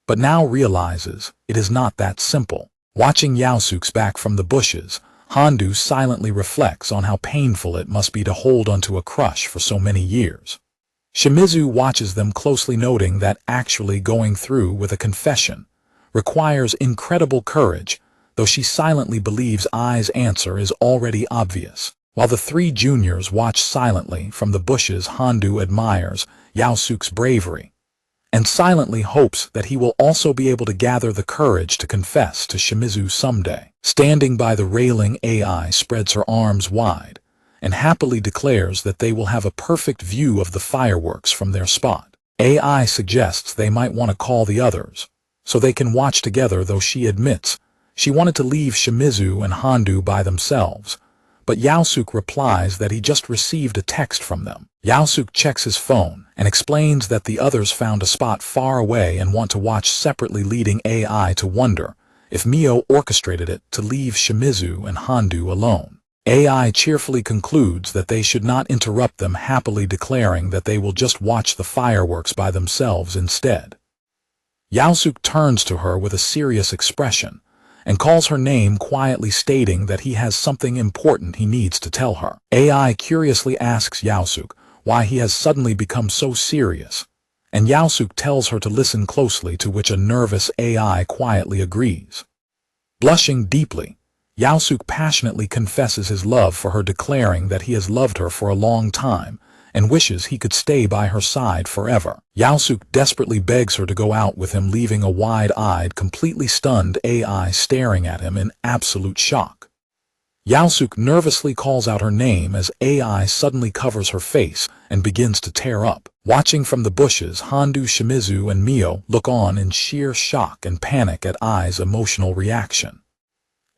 but now realizes it is not that simple. Watching Yaosuke's back from the bushes, Hondo silently reflects on how painful it must be to hold onto a crush for so many years. Shimizu watches them closely, noting that actually going through with a confession requires incredible courage, though she silently believes Ai's answer is already obvious. While the three juniors watch silently from the bushes, Hondo admires Yaosuke's bravery and silently hopes that he will also be able to gather the courage to confess to Shimizu someday. Standing by the railing, AI spreads her arms wide and happily declares that they will have a perfect view of the fireworks from their spot. AI suggests they might want to call the others so they can watch together, though she admits she wanted to leave Shimizu and Hondo by themselves, but Yaosuke replies that he just received a text from them. Yaosuke checks his phone and explains that the others found a spot far away and want to watch separately, leading AI to wonder if Mio orchestrated it to leave Shimizu and Hondo alone. AI cheerfully concludes that they should not interrupt them, happily declaring that they will just watch the fireworks by themselves instead. Yaosuke turns to her with a serious expression and calls her name, quietly stating that he has something important he needs to tell her. AI curiously asks Yaosuke why he has suddenly become so serious, and Yaosuke tells her to listen closely, to which a nervous AI quietly agrees. Blushing deeply, Yaosuke passionately confesses his love for her, declaring that he has loved her for a long time and wishes he could stay by her side forever. Yaosuke desperately begs her to go out with him, leaving a wide-eyed, completely stunned AI staring at him in absolute shock. Yaosuke nervously calls out her name as AI suddenly covers her face and begins to tear up. Watching from the bushes, Hondo, Shimizu, and Mio look on in sheer shock and panic at Ai's emotional reaction.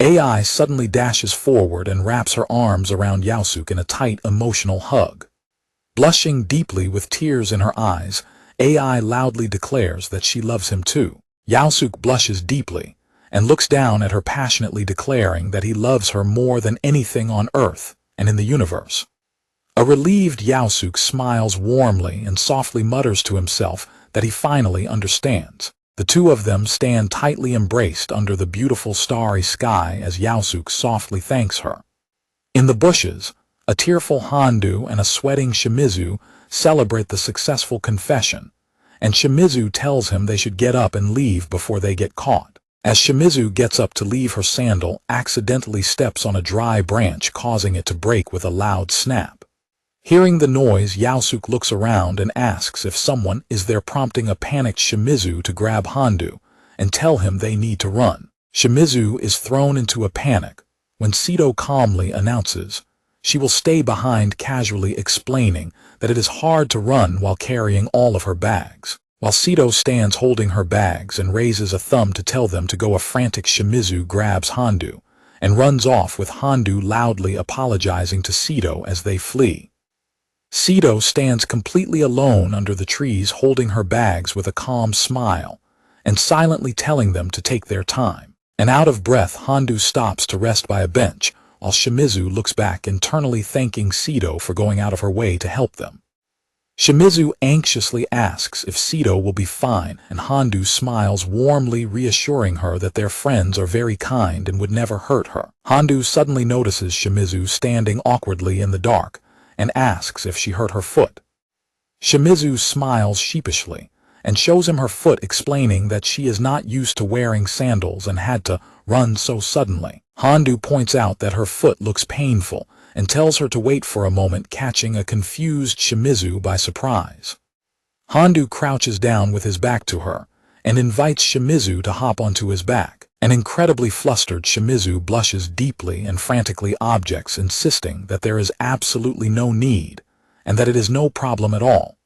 AI suddenly dashes forward and wraps her arms around Yaosuke in a tight, emotional hug. Blushing deeply with tears in her eyes, AI loudly declares that she loves him too. Yaosuke blushes deeply and looks down at her, passionately declaring that he loves her more than anything on earth and in the universe. A relieved Yaosuke smiles warmly and softly mutters to himself that he finally understands. The two of them stand tightly embraced under the beautiful starry sky as Yaosuke softly thanks her. In the bushes, a tearful Handu and a sweating Shimizu celebrate the successful confession, and Shimizu tells him they should get up and leave before they get caught. As Shimizu gets up to leave, her sandal accidentally steps on a dry branch, causing it to break with a loud snap. Hearing the noise, Yaosuke looks around and asks if someone is there, prompting a panicked Shimizu to grab Handu and tell him they need to run. Shimizu is thrown into a panic when Sito calmly announces she will stay behind, casually explaining that it is hard to run while carrying all of her bags. While Sito stands holding her bags and raises a thumb to tell them to go, a frantic Shimizu grabs Handu and runs off, with Handu loudly apologizing to Sito as they flee. Sito stands completely alone under the trees holding her bags with a calm smile and silently telling them to take their time. And out of breath, Handu stops to rest by a bench, while Shimizu looks back, internally thanking Sito for going out of her way to help them. Shimizu anxiously asks if Sito will be fine, and Handu smiles warmly, reassuring her that their friends are very kind and would never hurt her. Handu suddenly notices Shimizu standing awkwardly in the dark and asks if she hurt her foot. Shimizu smiles sheepishly and shows him her foot, explaining that she is not used to wearing sandals and had to run so suddenly. Handu points out that her foot looks painful and tells her to wait for a moment, catching a confused Shimizu by surprise. Handu crouches down with his back to her and invites Shimizu to hop onto his back. An incredibly flustered Shimizu blushes deeply and frantically objects, insisting that there is absolutely no need and that it is no problem at all.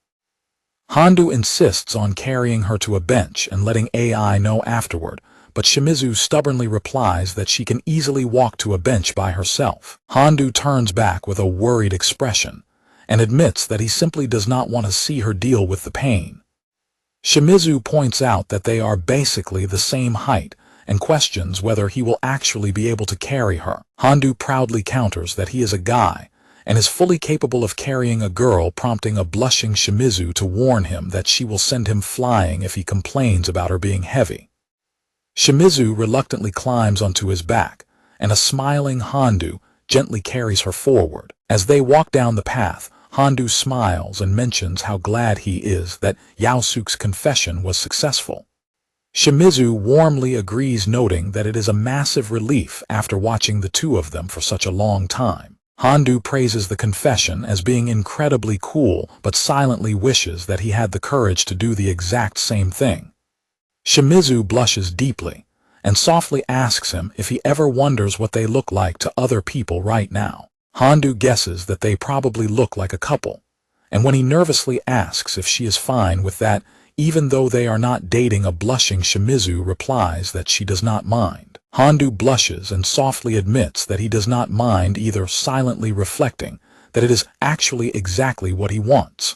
Handu insists on carrying her to a bench and letting AI know afterward, but Shimizu stubbornly replies that she can easily walk to a bench by herself. Handu turns back with a worried expression and admits that he simply does not want to see her deal with the pain. Shimizu points out that they are basically the same height and questions whether he will actually be able to carry her. Handu proudly counters that he is a guy and is fully capable of carrying a girl, prompting a blushing Shimizu to warn him that she will send him flying if he complains about her being heavy. Shimizu reluctantly climbs onto his back, and a smiling Handu gently carries her forward. As they walk down the path, Handu smiles and mentions how glad he is that Yaosuke's confession was successful. Shimizu warmly agrees, noting that it is a massive relief after watching the two of them for such a long time. Handu praises the confession as being incredibly cool, but silently wishes that he had the courage to do the exact same thing. Shimizu blushes deeply and softly asks him if he ever wonders what they look like to other people right now. Handu guesses that they probably look like a couple, and when he nervously asks if she is fine with that, even though they are not dating, a blushing Shimizu replies that she does not mind. Handu blushes and softly admits that he does not mind either, silently reflecting that it is actually exactly what he wants.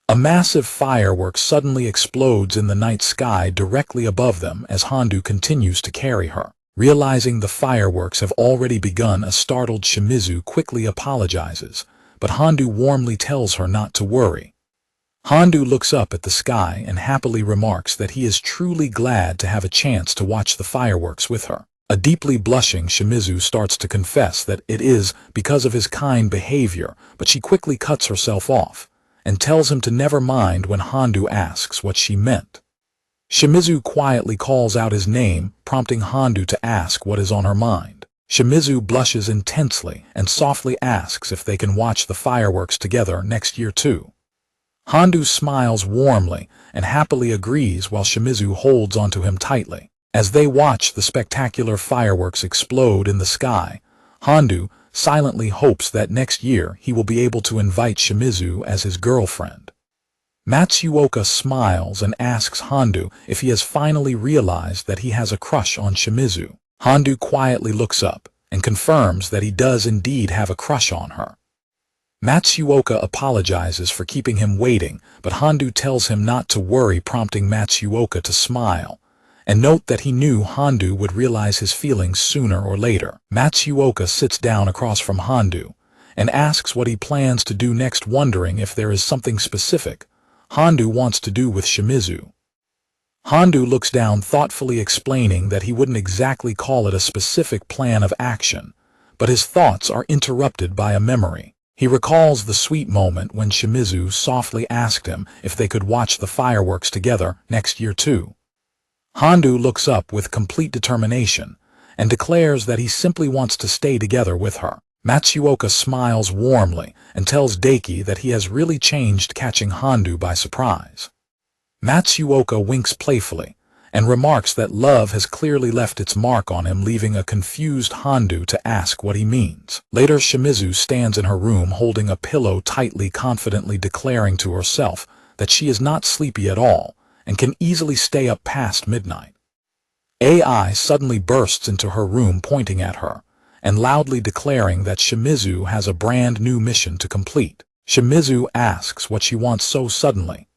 A massive firework suddenly explodes in the night sky directly above them as Handu continues to carry her. Realizing the fireworks have already begun, a startled Shimizu quickly apologizes, but Handu warmly tells her not to worry. Handu looks up at the sky and happily remarks that he is truly glad to have a chance to watch the fireworks with her. A deeply blushing Shimizu starts to confess that it is because of his kind behavior, but she quickly cuts herself off and tells him to never mind when Handu asks what she meant. Shimizu quietly calls out his name, prompting Handu to ask what is on her mind. Shimizu blushes intensely and softly asks if they can watch the fireworks together next year too. Handu smiles warmly and happily agrees, while Shimizu holds onto him tightly. As they watch the spectacular fireworks explode in the sky, Handu silently hopes that next year he will be able to invite Shimizu as his girlfriend. Matsuoka smiles and asks Handu if he has finally realized that he has a crush on Shimizu. Handu quietly looks up and confirms that he does indeed have a crush on her. Matsuoka apologizes for keeping him waiting, but Handu tells him not to worry, prompting Matsuoka to smile and note that he knew Handu would realize his feelings sooner or later. Matsuoka sits down across from Handu and asks what he plans to do next, wondering if there is something specific Hondo wants to do with Shimizu. Hondo looks down, thoughtfully explaining that he wouldn't exactly call it a specific plan of action, but his thoughts are interrupted by a memory. He recalls the sweet moment when Shimizu softly asked him if they could watch the fireworks together next year too. Hondo looks up with complete determination and declares that he simply wants to stay together with her. Matsuoka smiles warmly and tells Daiki that he has really changed, catching Hondo by surprise. Matsuoka winks playfully and remarks that love has clearly left its mark on him, leaving a confused Hondo to ask what he means. Later, Shimizu stands in her room holding a pillow tightly, confidently declaring to herself that she is not sleepy at all and can easily stay up past midnight. AI suddenly bursts into her room, pointing at her and loudly declaring that Shimizu has a brand new mission to complete. Shimizu asks what she wants so suddenly,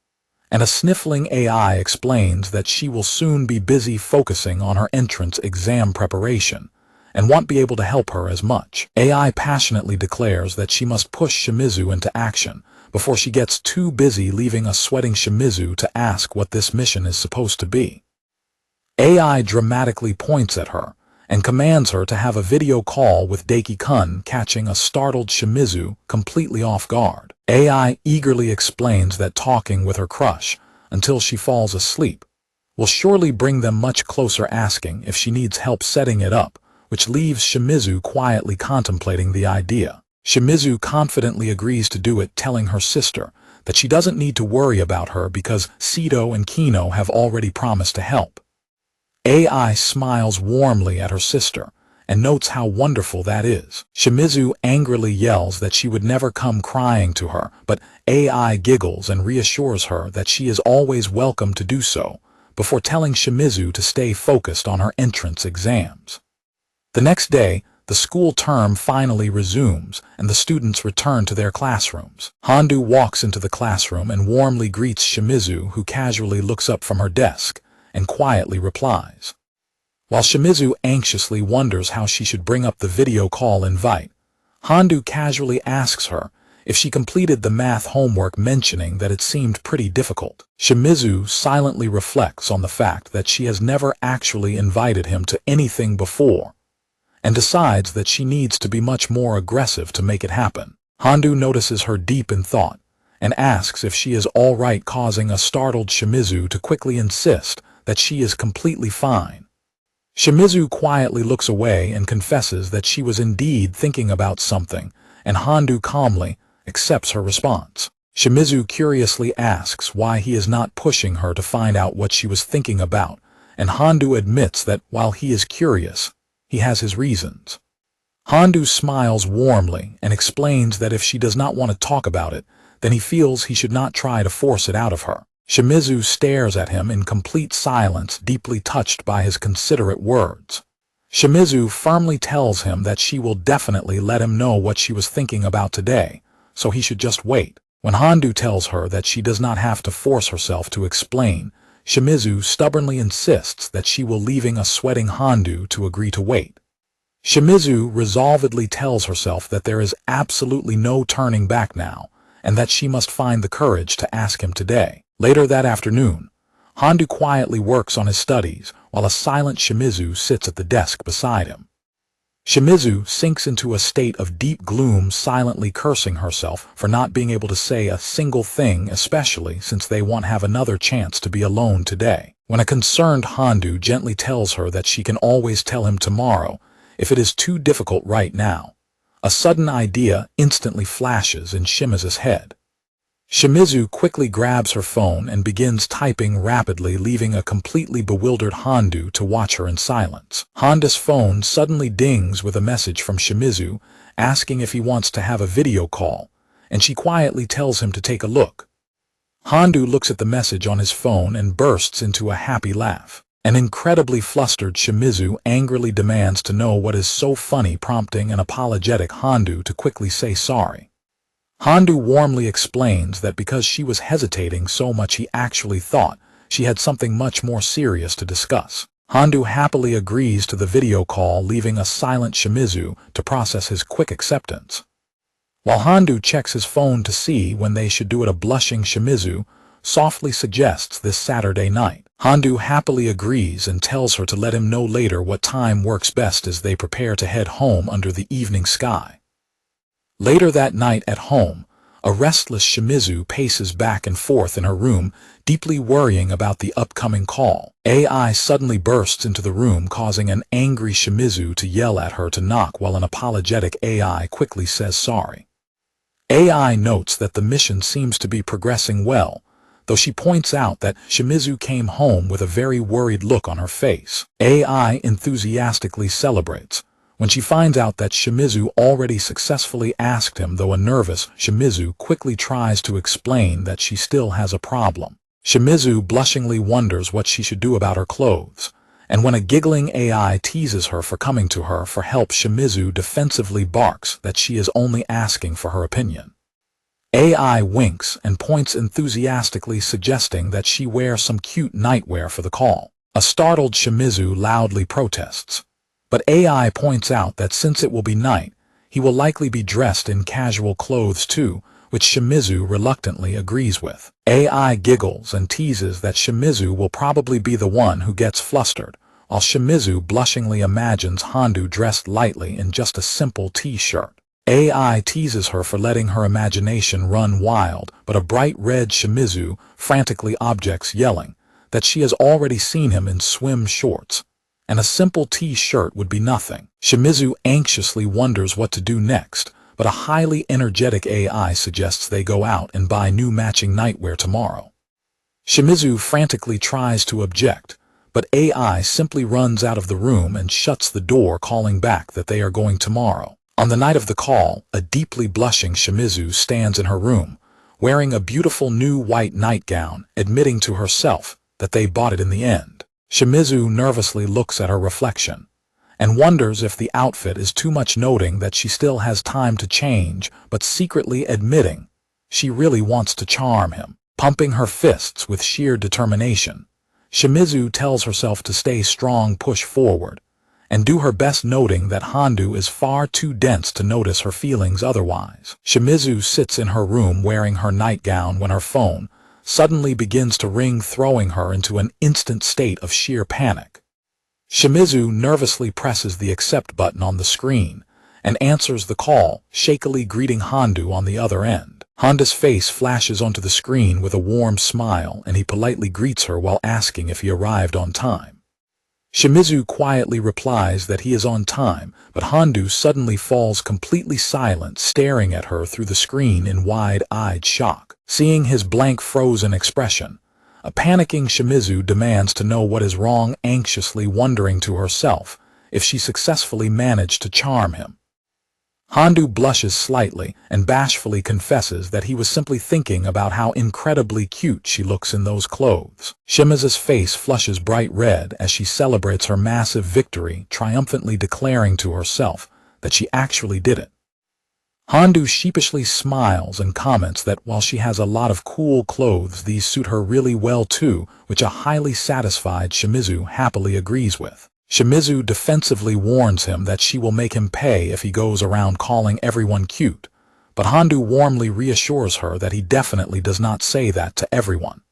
and a sniffling AI explains that she will soon be busy focusing on her entrance exam preparation and won't be able to help her as much. AI passionately declares that she must push Shimizu into action before she gets too busy, leaving a sweating Shimizu to ask what this mission is supposed to be. AI dramatically points at her and commands her to have a video call with Daiki-kun, catching a startled Shimizu completely off guard. AI eagerly explains that talking with her crush until she falls asleep will surely bring them much closer, asking if she needs help setting it up, which leaves Shimizu quietly contemplating the idea. Shimizu confidently agrees to do it, telling her sister that she doesn't need to worry about her because Sito and Kino have already promised to help. AI smiles warmly at her sister and notes how wonderful that is. Shimizu angrily yells that she would never come crying to her, but AI giggles and reassures her that she is always welcome to do so, before telling Shimizu to stay focused on her entrance exams. The next day, the school term finally resumes and the students return to their classrooms. Hondo walks into the classroom and warmly greets Shimizu, who casually looks up from her desk and quietly replies. While Shimizu anxiously wonders how she should bring up the video call invite, Hondo casually asks her if she completed the math homework, mentioning that it seemed pretty difficult. Shimizu silently reflects on the fact that she has never actually invited him to anything before and decides that she needs to be much more aggressive to make it happen. Hondo notices her deep in thought and asks if she is all right, causing a startled Shimizu to quickly insist that she is completely fine. Shimizu quietly looks away and confesses that she was indeed thinking about something, and Hondo calmly accepts her response. Shimizu curiously asks why he is not pushing her to find out what she was thinking about, and Hondo admits that while he is curious, he has his reasons. Hondo smiles warmly and explains that if she does not want to talk about it, then he feels he should not try to force it out of her. Shimizu stares at him in complete silence, deeply touched by his considerate words. Shimizu firmly tells him that she will definitely let him know what she was thinking about today, so he should just wait. When Hondo tells her that she does not have to force herself to explain, Shimizu stubbornly insists that she will, leaving a sweating Hondo to agree to wait. Shimizu resolvedly tells herself that there is absolutely no turning back now, and that she must find the courage to ask him today. Later that afternoon, Hondo quietly works on his studies while a silent Shimizu sits at the desk beside him. Shimizu sinks into a state of deep gloom, silently cursing herself for not being able to say a single thing, especially since they won't have another chance to be alone today. When a concerned Hondo gently tells her that she can always tell him tomorrow if it is too difficult right now, a sudden idea instantly flashes in Shimizu's head. Shimizu quickly grabs her phone and begins typing rapidly, leaving a completely bewildered Hondo to watch her in silence. Hondo's phone suddenly dings with a message from Shimizu asking if he wants to have a video call, and she quietly tells him to take a look. Hondo looks at the message on his phone and bursts into a happy laugh. An incredibly flustered Shimizu angrily demands to know what is so funny, prompting an apologetic Hondo to quickly say sorry. Hondo warmly explains that because she was hesitating so much, he actually thought she had something much more serious to discuss. Hondo happily agrees to the video call, leaving a silent Shimizu to process his quick acceptance. While Handu checks his phone to see when they should do it, a blushing Shimizu softly suggests this Saturday night. Handu happily agrees and tells her to let him know later what time works best as they prepare to head home under the evening sky. Later that night at home, a restless Shimizu paces back and forth in her room, deeply worrying about the upcoming call. AI suddenly bursts into the room, causing an angry Shimizu to yell at her to knock, while an apologetic AI quickly says sorry. AI notes that the mission seems to be progressing well, though she points out that Shimizu came home with a very worried look on her face. AI enthusiastically celebrates when she finds out that Shimizu already successfully asked him, though a nervous Shimizu quickly tries to explain that she still has a problem. Shimizu blushingly wonders what she should do about her clothes, and when a giggling AI teases her for coming to her for help, Shimizu defensively barks that she is only asking for her opinion. AI winks and points enthusiastically, suggesting that she wear some cute nightwear for the call. A startled Shimizu loudly protests, but AI points out that since it will be night, he will likely be dressed in casual clothes too, which Shimizu reluctantly agrees with. AI giggles and teases that Shimizu will probably be the one who gets flustered, while Shimizu blushingly imagines Handu dressed lightly in just a simple t-shirt. AI teases her for letting her imagination run wild, but a bright red Shimizu frantically objects, yelling that she has already seen him in swim shorts, and a simple t-shirt would be nothing. Shimizu anxiously wonders what to do next, but a highly energetic AI suggests they go out and buy new matching nightwear tomorrow. Shimizu frantically tries to object, but AI simply runs out of the room and shuts the door, calling back that they are going tomorrow. On the night of the call, a deeply blushing Shimizu stands in her room, wearing a beautiful new white nightgown, admitting to herself that they bought it in the end. Shimizu nervously looks at her reflection and wonders if the outfit is too much, noting that she still has time to change, but secretly admitting she really wants to charm him. Pumping her fists with sheer determination, Shimizu tells herself to stay strong, push forward, and do her best, noting that Handu is far too dense to notice her feelings otherwise. Shimizu sits in her room wearing her nightgown when her phone suddenly begins to ring, throwing her into an instant state of sheer panic. Shimizu nervously presses the accept button on the screen and answers the call, shakily greeting Handu on the other end. Handu's face flashes onto the screen with a warm smile, and he politely greets her while asking if he arrived on time. Shimizu quietly replies that he is on time, but Handu suddenly falls completely silent, staring at her through the screen in wide-eyed shock. Seeing his blank, frozen expression, a panicking Shimizu demands to know what is wrong, anxiously wondering to herself if she successfully managed to charm him. Handu blushes slightly and bashfully confesses that he was simply thinking about how incredibly cute she looks in those clothes. Shimizu's face flushes bright red as she celebrates her massive victory, triumphantly declaring to herself that she actually did it. Handu sheepishly smiles and comments that while she has a lot of cool clothes, these suit her really well too, which a highly satisfied Shimizu happily agrees with. Shimizu defensively warns him that she will make him pay if he goes around calling everyone cute, but Handu warmly reassures her that he definitely does not say that to everyone.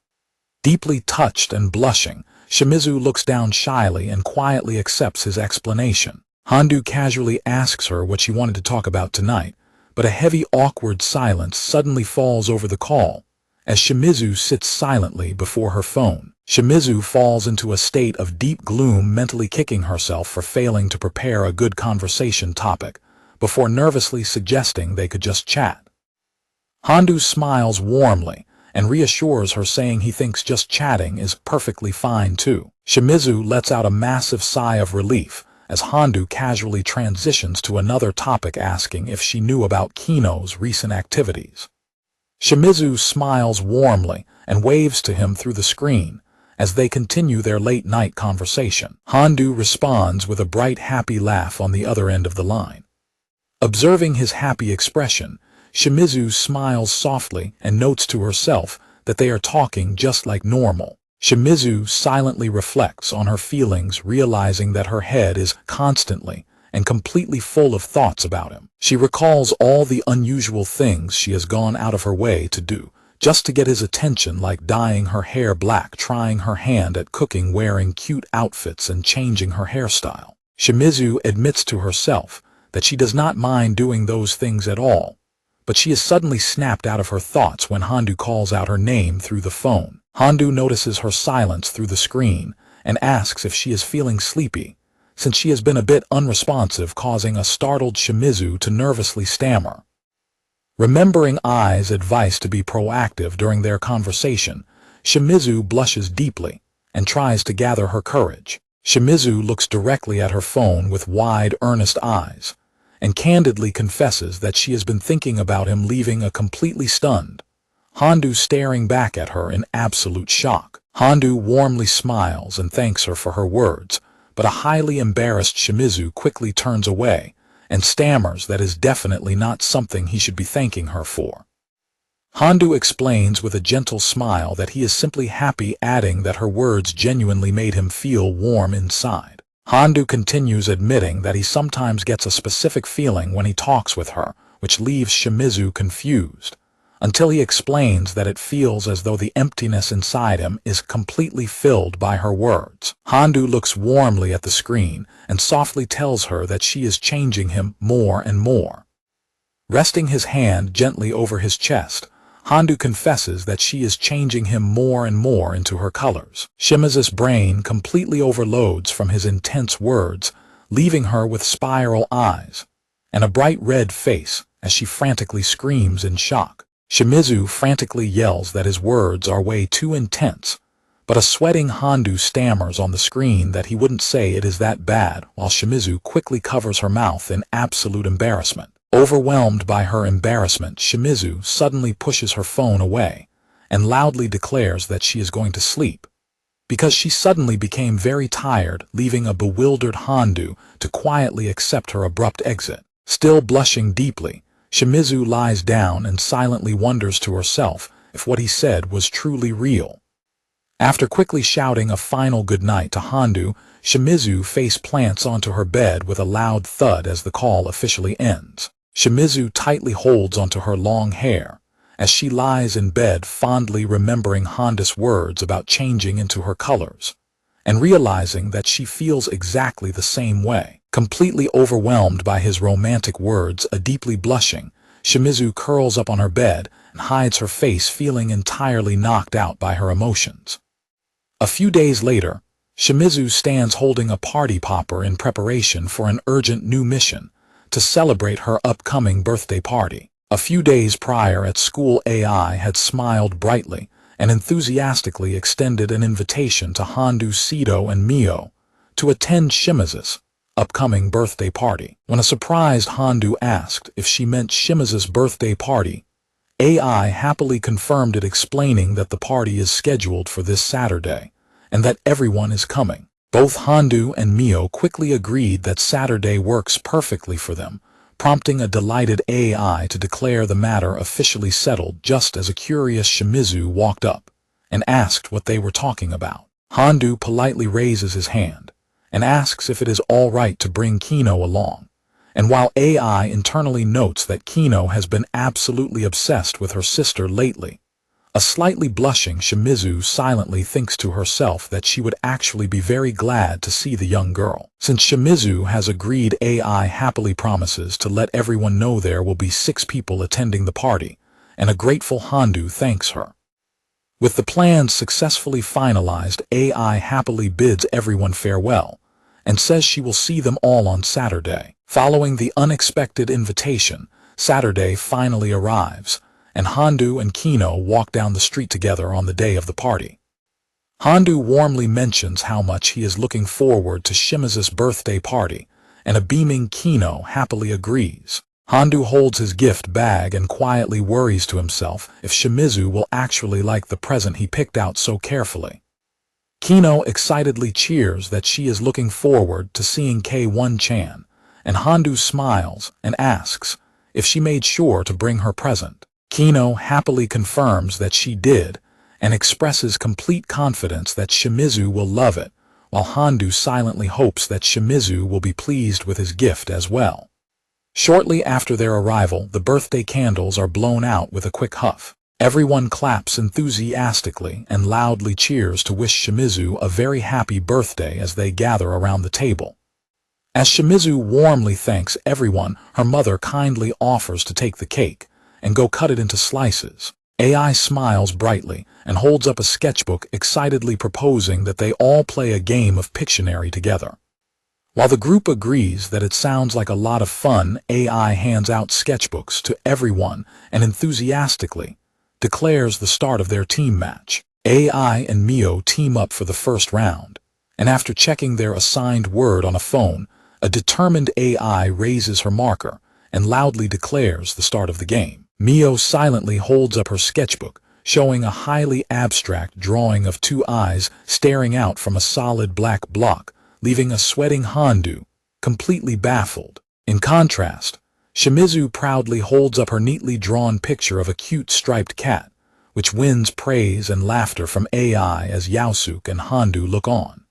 Deeply touched and blushing, Shimizu looks down shyly and quietly accepts his explanation. Handu casually asks her what she wanted to talk about tonight, but a heavy, awkward silence suddenly falls over the call as Shimizu sits silently before her phone. Shimizu falls into a state of deep gloom, mentally kicking herself for failing to prepare a good conversation topic, before nervously suggesting they could just chat. Handu smiles warmly and reassures her, saying he thinks just chatting is perfectly fine too. Shimizu lets out a massive sigh of relief as Handu casually transitions to another topic, asking if she knew about Kino's recent activities. Shimizu smiles warmly and waves to him through the screen as they continue their late-night conversation. Handu responds with a bright, happy laugh on the other end of the line. Observing his happy expression, Shimizu smiles softly and notes to herself that they are talking just like normal. Shimizu silently reflects on her feelings, realizing that her head is constantly and completely full of thoughts about him. She recalls all the unusual things she has gone out of her way to do, just to get his attention, like dyeing her hair black, trying her hand at cooking, wearing cute outfits, and changing her hairstyle. Shimizu admits to herself that she does not mind doing those things at all, but she is suddenly snapped out of her thoughts when Handu calls out her name through the phone. Handu notices her silence through the screen and asks if she is feeling sleepy, since she has been a bit unresponsive, causing a startled Shimizu to nervously stammer. Remembering Ai's advice to be proactive during their conversation, Shimizu blushes deeply and tries to gather her courage. Shimizu looks directly at her phone with wide, earnest eyes, and candidly confesses that she has been thinking about him, leaving a completely stunned Handu staring back at her in absolute shock. Handu warmly smiles and thanks her for her words, but a highly embarrassed Shimizu quickly turns away and stammers that is definitely not something he should be thanking her for. Handu explains with a gentle smile that he is simply happy, adding that her words genuinely made him feel warm inside. Handu continues, admitting that he sometimes gets a specific feeling when he talks with her, which leaves Shimizu confused, until he explains that it feels as though the emptiness inside him is completely filled by her words. Handu looks warmly at the screen and softly tells her that she is changing him more and more. Resting his hand gently over his chest, Handu confesses that she is changing him more and more into her colors. Shimizu's brain completely overloads from his intense words, leaving her with spiral eyes and a bright red face as she frantically screams in shock. Shimizu frantically yells that his words are way too intense, but a sweating Handu stammers on the screen that he wouldn't say it is that bad, while Shimizu quickly covers her mouth in absolute embarrassment. Overwhelmed by her embarrassment, Shimizu suddenly pushes her phone away and loudly declares that she is going to sleep, because she suddenly became very tired, leaving a bewildered Handu to quietly accept her abrupt exit. Still blushing deeply, Shimizu lies down and silently wonders to herself if what he said was truly real. After quickly shouting a final goodnight to Handu, Shimizu face plants onto her bed with a loud thud as the call officially ends. Shimizu tightly holds onto her long hair as she lies in bed, fondly remembering Handu's words about changing into her colors, and realizing that she feels exactly the same way. Completely overwhelmed by his romantic words, deeply blushing, Shimizu curls up on her bed and hides her face, feeling entirely knocked out by her emotions. A few days later, Shimizu stands holding a party popper in preparation for an urgent new mission to celebrate her upcoming birthday party. A few days prior at school, AI had smiled brightly and enthusiastically extended an invitation to Handu, Sido, and Mio to attend Shimizu's upcoming birthday party. When a surprised Handu asked if she meant Shimizu's birthday party, AI happily confirmed it, explaining that the party is scheduled for this Saturday and that everyone is coming. Both Handu and Mio quickly agreed that Saturday works perfectly for them, prompting a delighted AI to declare the matter officially settled just as a curious Shimizu walked up and asked what they were talking about. Handu politely raises his hand and asks if it is all right to bring Kino along, and while AI internally notes that Kino has been absolutely obsessed with her sister lately, a slightly blushing Shimizu silently thinks to herself that she would actually be very glad to see the young girl. Since Shimizu has agreed, AI happily promises to let everyone know there will be 6 people attending the party, and a grateful Handu thanks her. With the plans successfully finalized, AI happily bids everyone farewell and says she will see them all on Saturday. Following the unexpected invitation, Saturday finally arrives, and Handu and Kino walk down the street together on the day of the party. Handu warmly mentions how much he is looking forward to Shimizu's birthday party, and a beaming Kino happily agrees. Handu holds his gift bag and quietly worries to himself if Shimizu will actually like the present he picked out so carefully. Kino excitedly cheers that she is looking forward to seeing K1-chan, and Handu smiles and asks if she made sure to bring her present. Kino happily confirms that she did and expresses complete confidence that Shimizu will love it, while Handu silently hopes that Shimizu will be pleased with his gift as well. Shortly after their arrival, the birthday candles are blown out with a quick huff. Everyone claps enthusiastically and loudly cheers to wish Shimizu a very happy birthday as they gather around the table. As Shimizu warmly thanks everyone, her mother kindly offers to take the cake and go cut it into slices. AI smiles brightly and holds up a sketchbook, excitedly proposing that they all play a game of Pictionary together. While the group agrees that it sounds like a lot of fun, AI hands out sketchbooks to everyone and enthusiastically declares the start of their team match. AI and Mio team up for the first round, and after checking their assigned word on a phone, a determined AI raises her marker and loudly declares the start of the game. Mio silently holds up her sketchbook, showing a highly abstract drawing of two eyes staring out from a solid black block, leaving a sweating Handu completely baffled. In contrast, Shimizu proudly holds up her neatly drawn picture of a cute striped cat, which wins praise and laughter from AI as Yaosuke and Handu look on.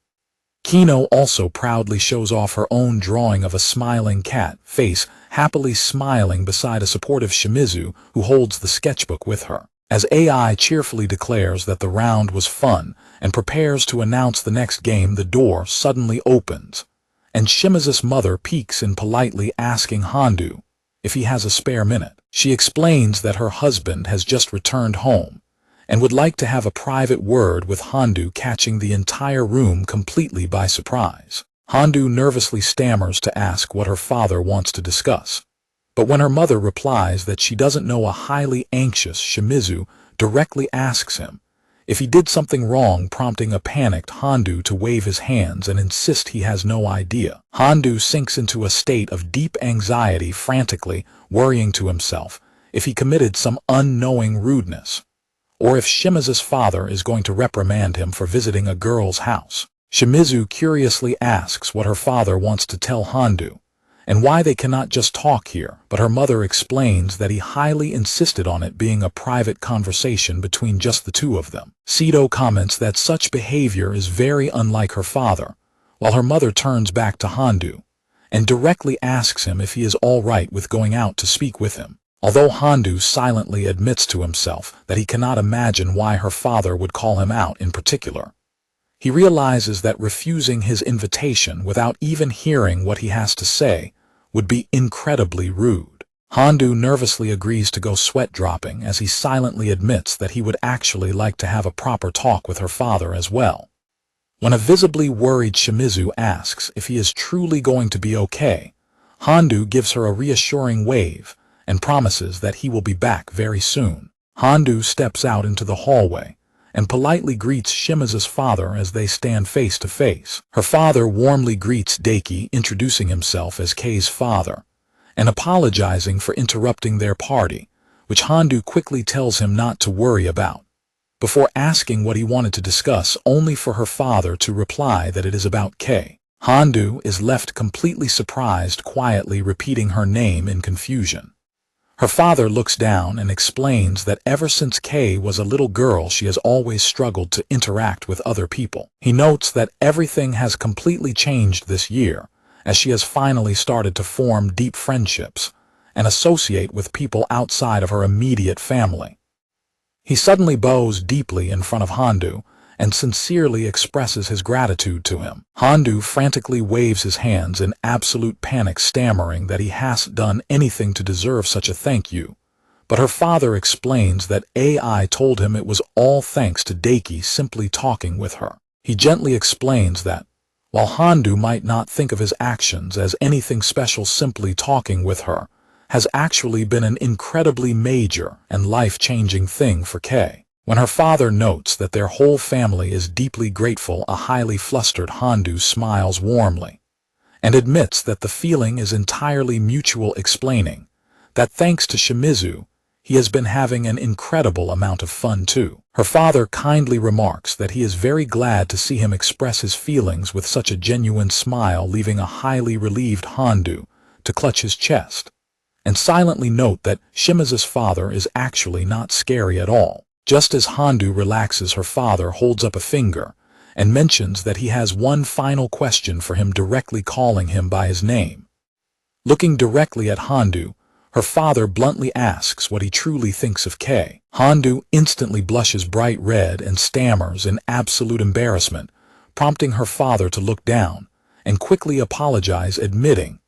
Kino also proudly shows off her own drawing of a smiling cat face, happily smiling beside a supportive Shimizu who holds the sketchbook with her. As AI cheerfully declares that the round was fun and prepares to announce the next game, the door suddenly opens, and Shimizu's mother peeks in, politely asking Handu if he has a spare minute. She explains that her husband has just returned home and would like to have a private word with Handu, catching the entire room completely by surprise. Handu nervously stammers to ask what her father wants to discuss, but when her mother replies that she doesn't know, a highly anxious Shimizu directly asks him if he did something wrong, prompting a panicked Handu to wave his hands and insist he has no idea. Handu sinks into a state of deep anxiety, frantically worrying to himself if he committed some unknowing rudeness, or if Shimizu's father is going to reprimand him for visiting a girl's house. Shimizu curiously asks what her father wants to tell Handu, and why they cannot just talk here, but her mother explains that he highly insisted on it being a private conversation between just the two of them. Sito comments that such behavior is very unlike her father, while her mother turns back to Handu and directly asks him if he is all right with going out to speak with him. Although Handu silently admits to himself that he cannot imagine why her father would call him out in particular, he realizes that refusing his invitation without even hearing what he has to say would be incredibly rude. Handu nervously agrees to go sweat-dropping as he silently admits that he would actually like to have a proper talk with her father as well. When a visibly worried Shimizu asks if he is truly going to be okay, Handu gives her a reassuring wave and promises that he will be back very soon. Handu steps out into the hallway and politely greets Shimizu's father as they stand face to face. Her father warmly greets Daiki, introducing himself as Kei's father and apologizing for interrupting their party, which Handu quickly tells him not to worry about, before asking what he wanted to discuss, only for her father to reply that it is about Kei. Handu is left completely surprised, quietly repeating her name in confusion. Her father looks down and explains that ever since Kei was a little girl, she has always struggled to interact with other people. He notes that everything has completely changed this year, as she has finally started to form deep friendships and associate with people outside of her immediate family. He suddenly bows deeply in front of Handu and sincerely expresses his gratitude to him. Handu frantically waves his hands in absolute panic, stammering that he hasn't done anything to deserve such a thank you, but her father explains that AI told him it was all thanks to Daiki simply talking with her. He gently explains that, while Handu might not think of his actions as anything special, simply talking with her has actually been an incredibly major and life-changing thing for Kei. When her father notes that their whole family is deeply grateful, a highly flustered Handu smiles warmly and admits that the feeling is entirely mutual, explaining that thanks to Shimizu, he has been having an incredible amount of fun too. Her father kindly remarks that he is very glad to see him express his feelings with such a genuine smile, leaving a highly relieved Handu to clutch his chest and silently note that Shimizu's father is actually not scary at all. Just as Handu relaxes, her father holds up a finger and mentions that he has one final question for him, directly calling him by his name. Looking directly at Handu, her father bluntly asks what he truly thinks of Kei. Handu instantly blushes bright red and stammers in absolute embarrassment, prompting her father to look down and quickly apologize, admitting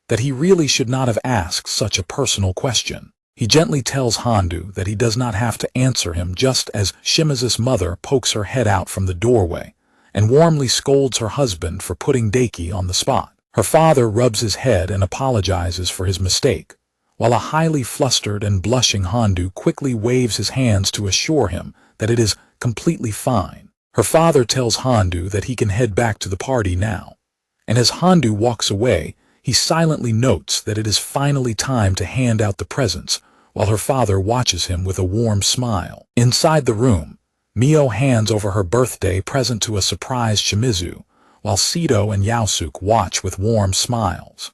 that he really should not have asked such a personal question. He gently tells Handu that he does not have to answer him, just as Shimazu's mother pokes her head out from the doorway and warmly scolds her husband for putting Daiki on the spot. Her father rubs his head and apologizes for his mistake, while a highly flustered and blushing Handu quickly waves his hands to assure him that it is completely fine. Her father tells Handu that he can head back to the party now, and as Handu walks away, he silently notes that it is finally time to hand out the presents, while her father watches him with a warm smile. Inside the room, Mio hands over her birthday present to a surprised Shimizu, while Sito and Yaosuke watch with warm smiles.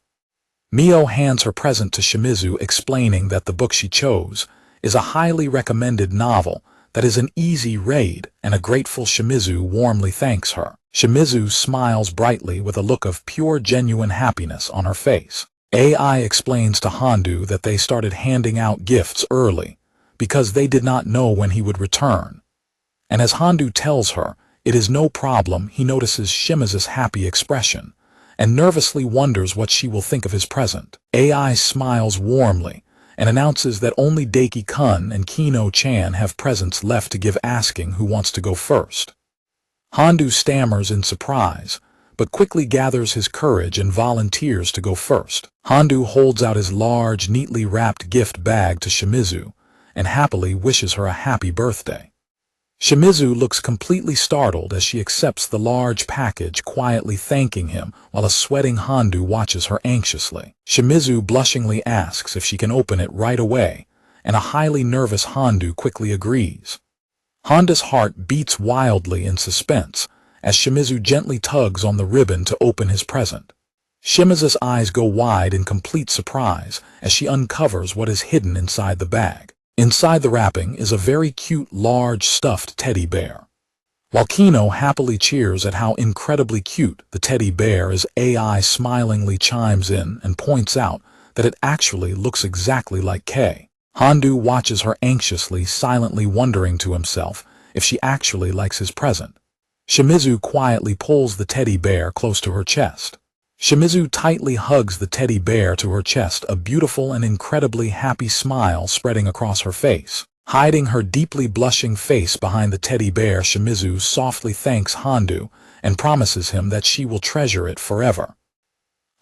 Mio hands her present to Shimizu, explaining that the book she chose is a highly recommended novel that is an easy read, and a grateful Shimizu warmly thanks her. Shimizu smiles brightly with a look of pure genuine happiness on her face. AI explains to Handu that they started handing out gifts early because they did not know when he would return. And as Handu tells her it is no problem, he notices Shimazu's happy expression and nervously wonders what she will think of his present. AI smiles warmly and announces that only Daiki-kun and Kino-chan have presents left to give, asking who wants to go first. Handu stammers in surprise, but quickly gathers his courage and volunteers to go first. Handu holds out his large, neatly wrapped gift bag to Shimizu and happily wishes her a happy birthday. Shimizu looks completely startled as she accepts the large package, quietly thanking him, while a sweating Handu watches her anxiously. Shimizu blushingly asks if she can open it right away, and a highly nervous Handu quickly agrees. Handu's heart beats wildly in suspense as Shimizu gently tugs on the ribbon to open his present. Shimazu's eyes go wide in complete surprise as she uncovers what is hidden inside the bag. Inside the wrapping is a very cute, large stuffed teddy bear. While Kino happily cheers at how incredibly cute the teddy bear is, AI smilingly chimes in and points out that it actually looks exactly like Kei. Handu watches her anxiously, silently wondering to himself if she actually likes his present. Shimizu quietly pulls the teddy bear close to her chest. Shimizu tightly hugs the teddy bear to her chest, a beautiful and incredibly happy smile spreading across her face. Hiding her deeply blushing face behind the teddy bear, Shimizu softly thanks Handu and promises him that she will treasure it forever.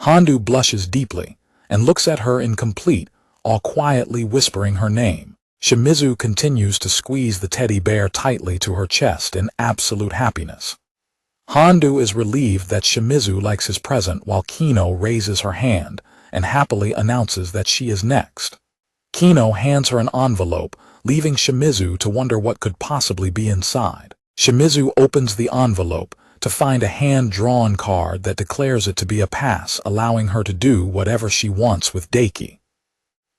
Handu blushes deeply and looks at her in complete awe, quietly whispering her name. Shimizu continues to squeeze the teddy bear tightly to her chest in absolute happiness. Handu is relieved that Shimizu likes his present, while Kino raises her hand and happily announces that she is next. Kino hands her an envelope, leaving Shimizu to wonder what could possibly be inside. Shimizu opens the envelope to find a hand-drawn card that declares it to be a pass, allowing her to do whatever she wants with Daiki.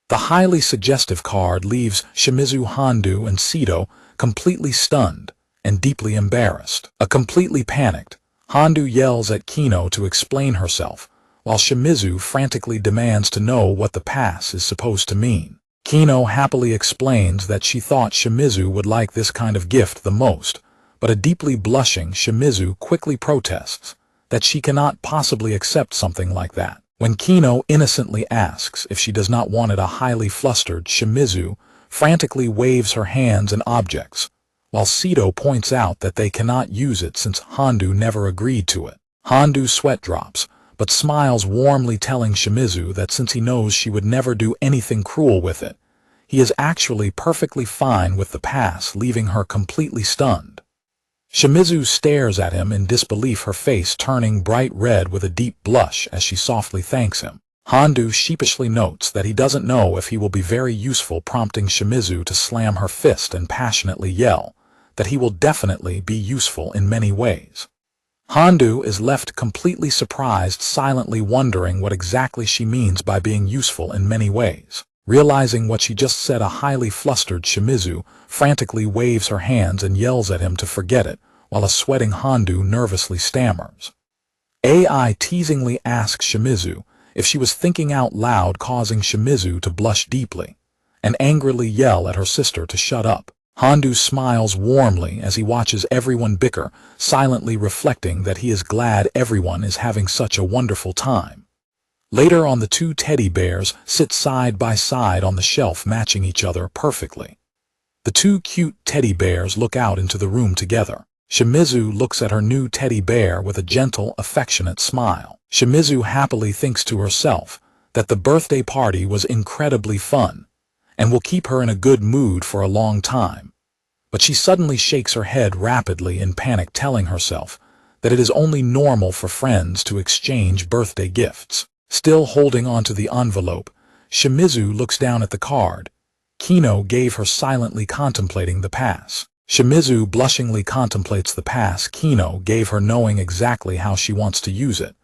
The highly suggestive card leaves Shimizu, Handu, and Sito completely stunned and deeply embarrassed. Completely panicked, Handu yells at Kino to explain herself, while Shimizu frantically demands to know what the pass is supposed to mean. Kino happily explains that she thought Shimizu would like this kind of gift the most, but a deeply blushing Shimizu quickly protests that she cannot possibly accept something like that. When Kino innocently asks if she does not want it, a highly flustered Shimizu frantically waves her hands and objects, while Sito points out that they cannot use it since Handu never agreed to it. Handu sweat drops, but smiles warmly, telling Shimizu that since he knows she would never do anything cruel with it, he is actually perfectly fine with the pass, leaving her completely stunned. Shimizu stares at him in disbelief, her face turning bright red with a deep blush as she softly thanks him. Handu sheepishly notes that he doesn't know if he will be very useful, prompting Shimizu to slam her fist and passionately yell that he will definitely be useful in many ways. Handu is left completely surprised, silently wondering what exactly she means by being useful in many ways. Realizing what she just said, a highly flustered Shimizu frantically waves her hands and yells at him to forget it, while a sweating Handu nervously stammers. AI teasingly asks Shimizu if she was thinking out loud, causing Shimizu to blush deeply and angrily yell at her sister to shut up. Handu smiles warmly as he watches everyone bicker, silently reflecting that he is glad everyone is having such a wonderful time. Later on, the two teddy bears sit side by side on the shelf, matching each other perfectly. The two cute teddy bears look out into the room together. Shimizu looks at her new teddy bear with a gentle, affectionate smile. Shimizu happily thinks to herself that the birthday party was incredibly fun and will keep her in a good mood for a long time. But she suddenly shakes her head rapidly in panic, telling herself that it is only normal for friends to exchange birthday gifts. Still holding onto the envelope, Shimizu looks down at the card Kino gave her, silently contemplating the pass. Shimizu blushingly contemplates the pass Kino gave her, knowing exactly how she wants to use it,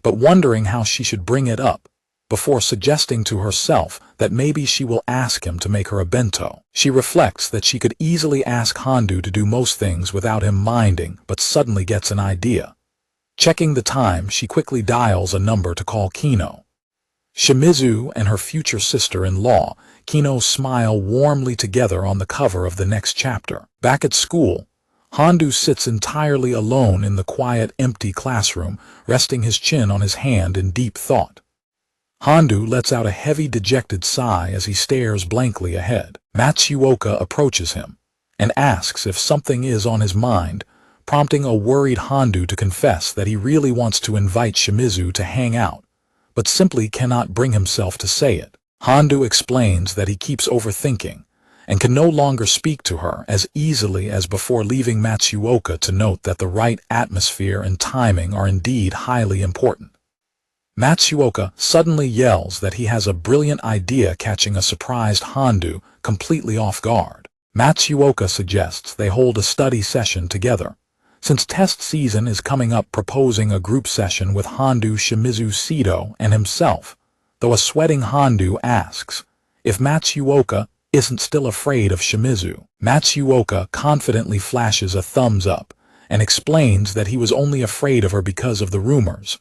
but wondering how she should bring it up, before suggesting to herself that maybe she will ask him to make her a bento. She reflects that she could easily ask Handu to do most things without him minding, but suddenly gets an idea. Checking the time, she quickly dials a number to call Kino. Shimizu and her future sister-in-law, Kino, smile warmly together on the cover of the next chapter. Back at school, Handu sits entirely alone in the quiet, empty classroom, resting his chin on his hand in deep thought. Handu lets out a heavy, dejected sigh as he stares blankly ahead. Matsuoka approaches him and asks if something is on his mind, prompting a worried Handu to confess that he really wants to invite Shimizu to hang out, but simply cannot bring himself to say it. Handu explains that he keeps overthinking and can no longer speak to her as easily as before, leaving Matsuoka to note that the right atmosphere and timing are indeed highly important. Matsuoka suddenly yells that he has a brilliant idea, catching a surprised Handu completely off guard. Matsuoka suggests they hold a study session together, since test season is coming up, proposing a group session with Handu, Shimizu, Sido, and himself, though a sweating Handu asks if Matsuoka isn't still afraid of Shimizu. Matsuoka confidently flashes a thumbs up and explains that he was only afraid of her because of the rumors,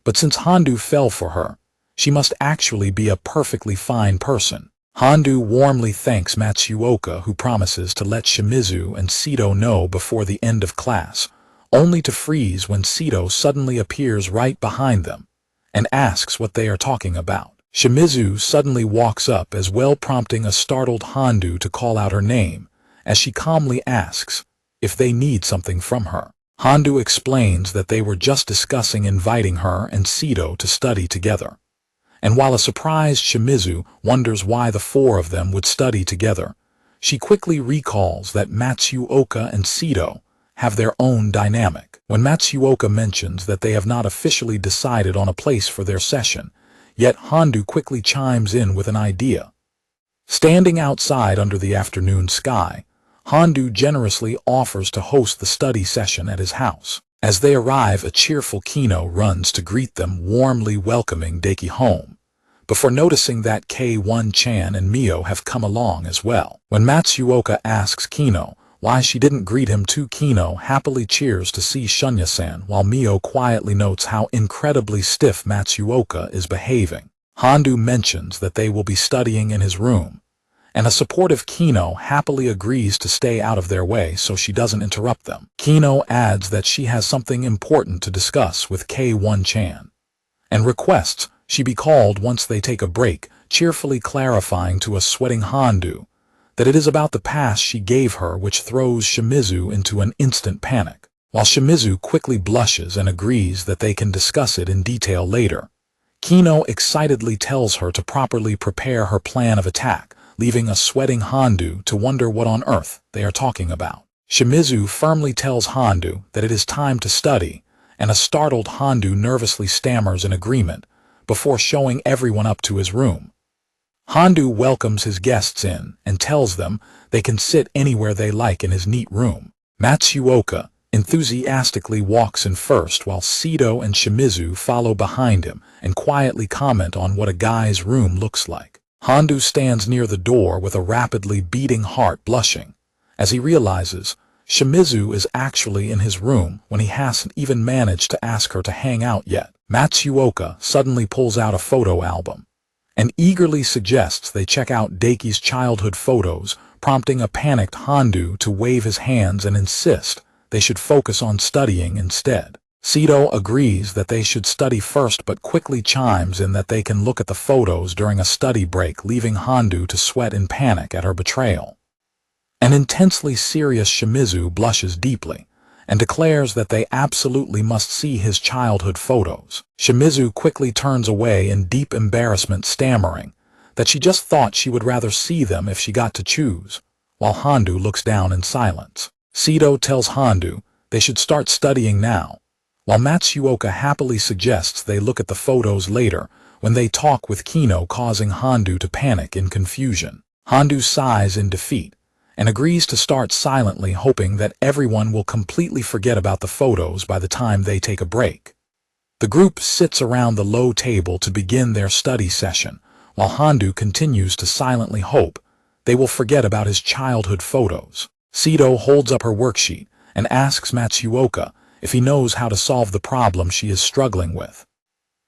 but since Handu fell for her, she must actually be a perfectly fine person. Handu warmly thanks Matsuoka, who promises to let Shimizu and Sido know before the end of class, only to freeze when Sido suddenly appears right behind them and asks what they are talking about. Shimizu suddenly walks up as well, prompting a startled Handu to call out her name, as she calmly asks if they need something from her. Handu explains that they were just discussing inviting her and Sido to study together. And while a surprised Shimizu wonders why the four of them would study together, she quickly recalls that Matsuoka and Sido have their own dynamic. When Matsuoka mentions that they have not officially decided on a place for their session, yet Handu quickly chimes in with an idea. Standing outside under the afternoon sky, Handu generously offers to host the study session at his house. As they arrive, a cheerful Kino runs to greet them, warmly welcoming Deki home, before noticing that K1-chan and Mio have come along as well. When Matsuoka asks Kino why she didn't greet him too, Kino happily cheers to see Shunya-san, while Mio quietly notes how incredibly stiff Matsuoka is behaving. Handu mentions that they will be studying in his room, and a supportive Kino happily agrees to stay out of their way so she doesn't interrupt them. Kino adds that she has something important to discuss with K1-chan, and requests she be called once they take a break, cheerfully clarifying to a sweating Handu that it is about the pass she gave her, which throws Shimizu into an instant panic. While Shimizu quickly blushes and agrees that they can discuss it in detail later, Kino excitedly tells her to properly prepare her plan of attack, leaving a sweating Handu to wonder what on earth they are talking about. Shimizu firmly tells Handu that it is time to study, and a startled Handu nervously stammers in agreement before showing everyone up to his room. Handu welcomes his guests in and tells them they can sit anywhere they like in his neat room. Matsuoka enthusiastically walks in first, while Sido and Shimizu follow behind him and quietly comment on what a guy's room looks like. Handu stands near the door with a rapidly beating heart, blushing as he realizes Shimizu is actually in his room when he hasn't even managed to ask her to hang out yet. Matsuoka suddenly pulls out a photo album and eagerly suggests they check out Daiki's childhood photos, prompting a panicked Handu to wave his hands and insist they should focus on studying instead. Sito agrees that they should study first but quickly chimes in that they can look at the photos during a study break, leaving Handu to sweat in panic at her betrayal. An intensely serious Shimizu blushes deeply and declares that they absolutely must see his childhood photos. Shimizu quickly turns away in deep embarrassment, stammering that she just thought she would rather see them if she got to choose, while Handu looks down in silence. Sito tells Handu they should start studying now, while Matsuoka happily suggests they look at the photos later when they talk with Kino, causing Handu to panic in confusion. Handu sighs in defeat and agrees to start silently, hoping that everyone will completely forget about the photos by the time they take a break. The group sits around the low table to begin their study session, while Handu continues to silently hope they will forget about his childhood photos. Sito holds up her worksheet and asks Matsuoka if he knows how to solve the problem she is struggling with.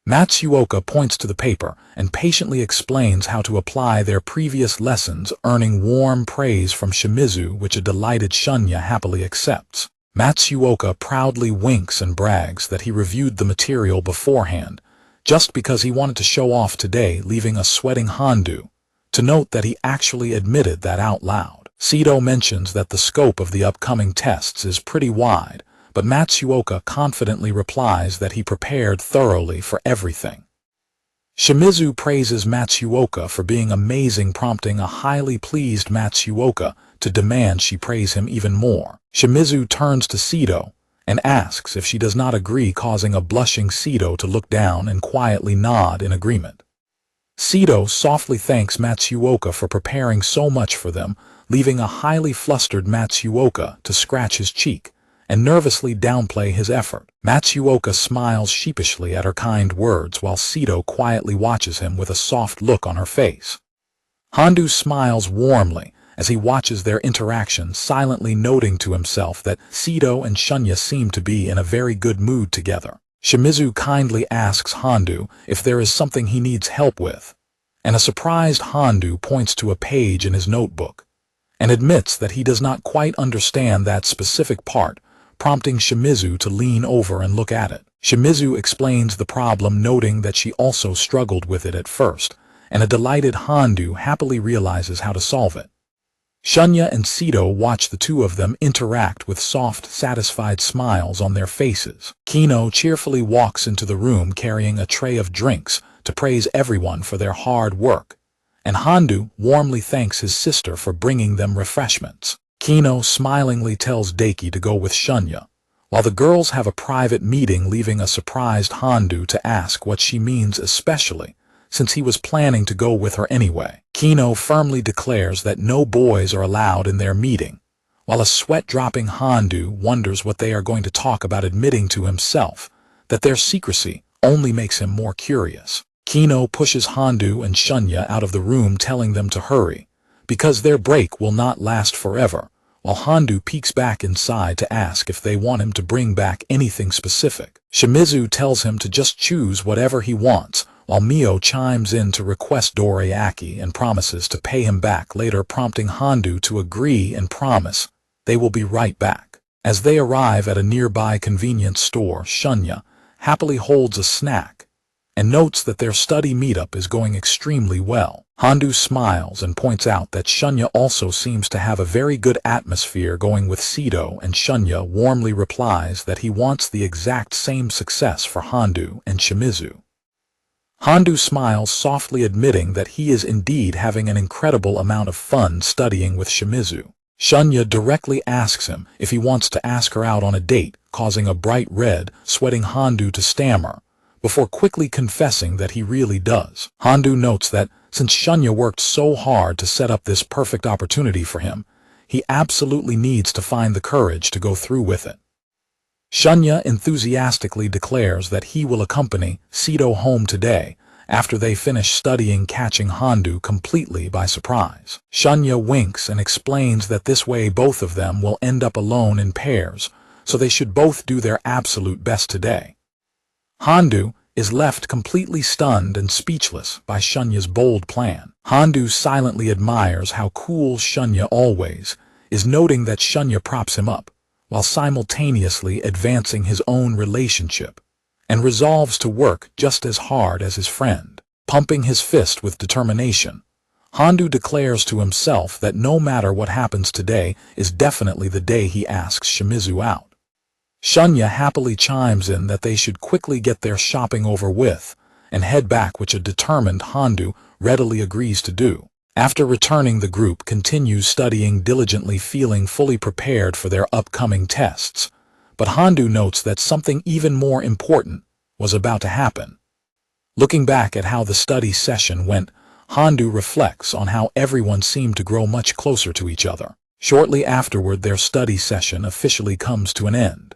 Matsuoka points to the paper and patiently explains how to apply their previous lessons, earning warm praise from Shimizu, which a delighted Shunya happily accepts. Matsuoka proudly winks and brags that he reviewed the material beforehand, just because he wanted to show off today, leaving a sweating Handu to note that he actually admitted that out loud. Sito mentions that the scope of the upcoming tests is pretty wide, but Matsuoka confidently replies that he prepared thoroughly for everything. Shimizu praises Matsuoka for being amazing, prompting a highly pleased Matsuoka to demand she praise him even more. Shimizu turns to Sito and asks if she does not agree, causing a blushing Sito to look down and quietly nod in agreement. Sito softly thanks Matsuoka for preparing so much for them, leaving a highly flustered Matsuoka to scratch his cheek and nervously downplay his effort. Matsuoka smiles sheepishly at her kind words, while Sito quietly watches him with a soft look on her face. Handu smiles warmly as he watches their interaction, silently noting to himself that Sito and Shunya seem to be in a very good mood together. Shimizu kindly asks Handu if there is something he needs help with, and a surprised Handu points to a page in his notebook and admits that he does not quite understand that specific part, prompting Shimizu to lean over and look at it. Shimizu explains the problem, noting that she also struggled with it at first, and a delighted Handu happily realizes how to solve it. Shunya and Sito watch the two of them interact with soft, satisfied smiles on their faces. Kino cheerfully walks into the room carrying a tray of drinks to praise everyone for their hard work, and Handu warmly thanks his sister for bringing them refreshments. Kino smilingly tells Daiki to go with Shunya, while the girls have a private meeting, leaving a surprised Handu to ask what she means, especially since he was planning to go with her anyway. Kino firmly declares that no boys are allowed in their meeting, while a sweat-dropping Handu wonders what they are going to talk about, admitting to himself that their secrecy only makes him more curious. Kino pushes Handu and Shunya out of the room, telling them to hurry, because their break will not last forever, while Handu peeks back inside to ask if they want him to bring back anything specific. Shimizu tells him to just choose whatever he wants, while Mio chimes in to request dorayaki and promises to pay him back later, prompting Handu to agree and promise they will be right back. As they arrive at a nearby convenience store, Shunya happily holds a snack and notes that their study meetup is going extremely well. Handu smiles and points out that Shunya also seems to have a very good atmosphere going with Sito, and Shunya warmly replies that he wants the exact same success for Handu and Shimizu. Handu smiles softly, admitting that he is indeed having an incredible amount of fun studying with Shimizu. Shunya directly asks him if he wants to ask her out on a date, causing a bright red, sweating Handu to stammer, before quickly confessing that he really does. Handu notes that since Shunya worked so hard to set up this perfect opportunity for him, he absolutely needs to find the courage to go through with it. Shunya enthusiastically declares that he will accompany Sito home today after they finish studying, catching Handu completely by surprise. Shunya winks and explains that this way both of them will end up alone in pairs, so they should both do their absolute best today. Handu is left completely stunned and speechless by Shunya's bold plan. Handu silently admires how cool Shunya always is, noting that Shunya props him up, while simultaneously advancing his own relationship, and resolves to work just as hard as his friend. Pumping his fist with determination, Handu declares to himself that no matter what happens today is definitely the day he asks Shimizu out. Shunya happily chimes in that they should quickly get their shopping over with and head back, which a determined Handu readily agrees to do. After returning, the group continues studying diligently, feeling fully prepared for their upcoming tests. But Handu notes that something even more important was about to happen. Looking back at how the study session went, Handu reflects on how everyone seemed to grow much closer to each other. Shortly afterward, their study session officially comes to an end.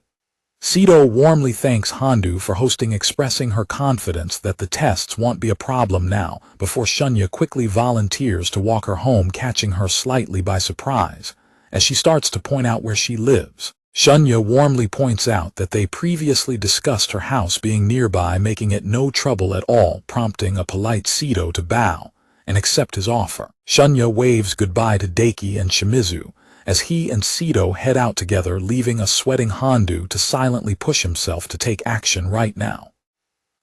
Sito warmly thanks Handu for hosting, expressing her confidence that the tests won't be a problem now, before Shunya quickly volunteers to walk her home, catching her slightly by surprise as she starts to point out where she lives. Shunya warmly points out that they previously discussed her house being nearby, making it no trouble at all, prompting a polite Sito to bow and accept his offer. Shunya waves goodbye to Daiki and Shimizu as he and Sito head out together, leaving a sweating Handu to silently push himself to take action right now.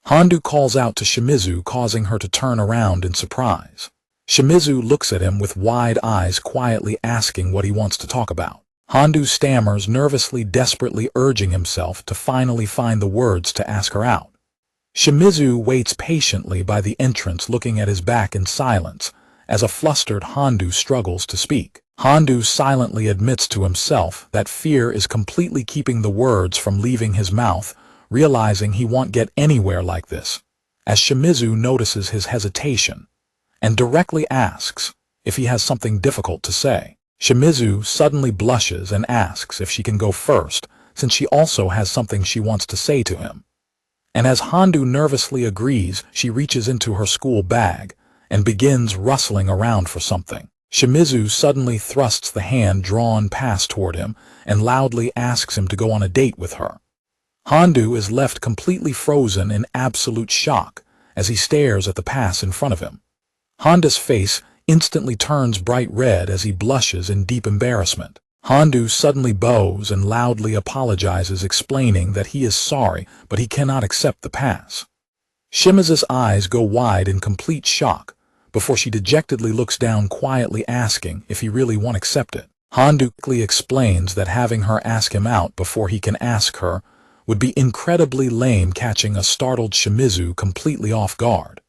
Handu calls out to Shimizu, causing her to turn around in surprise. Shimizu looks at him with wide eyes, quietly asking what he wants to talk about. Handu stammers nervously, desperately urging himself to finally find the words to ask her out. Shimizu waits patiently by the entrance, looking at his back in silence as a flustered Handu struggles to speak. Handu silently admits to himself that fear is completely keeping the words from leaving his mouth, realizing he won't get anywhere like this, as Shimizu notices his hesitation and directly asks if he has something difficult to say. Shimizu suddenly blushes and asks if she can go first, since she also has something she wants to say to him. And as Handu nervously agrees, she reaches into her school bag and begins rustling around for something. Shimizu suddenly thrusts the hand drawn pass toward him and loudly asks him to go on a date with her. Handu is left completely frozen in absolute shock as he stares at the pass in front of him. Handu's face instantly turns bright red as he blushes in deep embarrassment. Handu suddenly bows and loudly apologizes, explaining that he is sorry but he cannot accept the pass. Shimizu's eyes go wide in complete shock before she dejectedly looks down, quietly asking if he really won't accept it. Handu quickly explains that having her ask him out before he can ask her would be incredibly lame, catching a startled Shimizu completely off guard.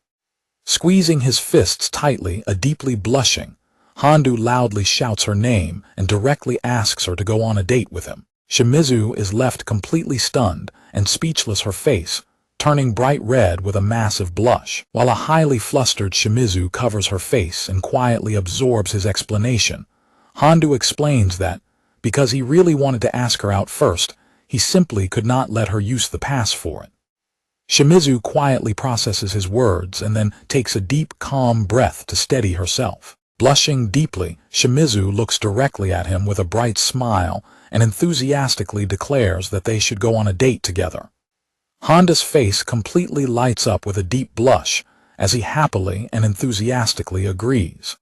Squeezing his fists tightly, a deeply blushing Handu loudly shouts her name and directly asks her to go on a date with him. Shimizu is left completely stunned and speechless, her face turning bright red with a massive blush, while a highly flustered Shimizu covers her face and quietly absorbs his explanation. Handu explains that, because he really wanted to ask her out first, he simply could not let her use the pass for it. Shimizu quietly processes his words and then takes a deep, calm breath to steady herself. Blushing deeply, Shimizu looks directly at him with a bright smile and enthusiastically declares that they should go on a date together. Handu's face completely lights up with a deep blush as he happily and enthusiastically agrees.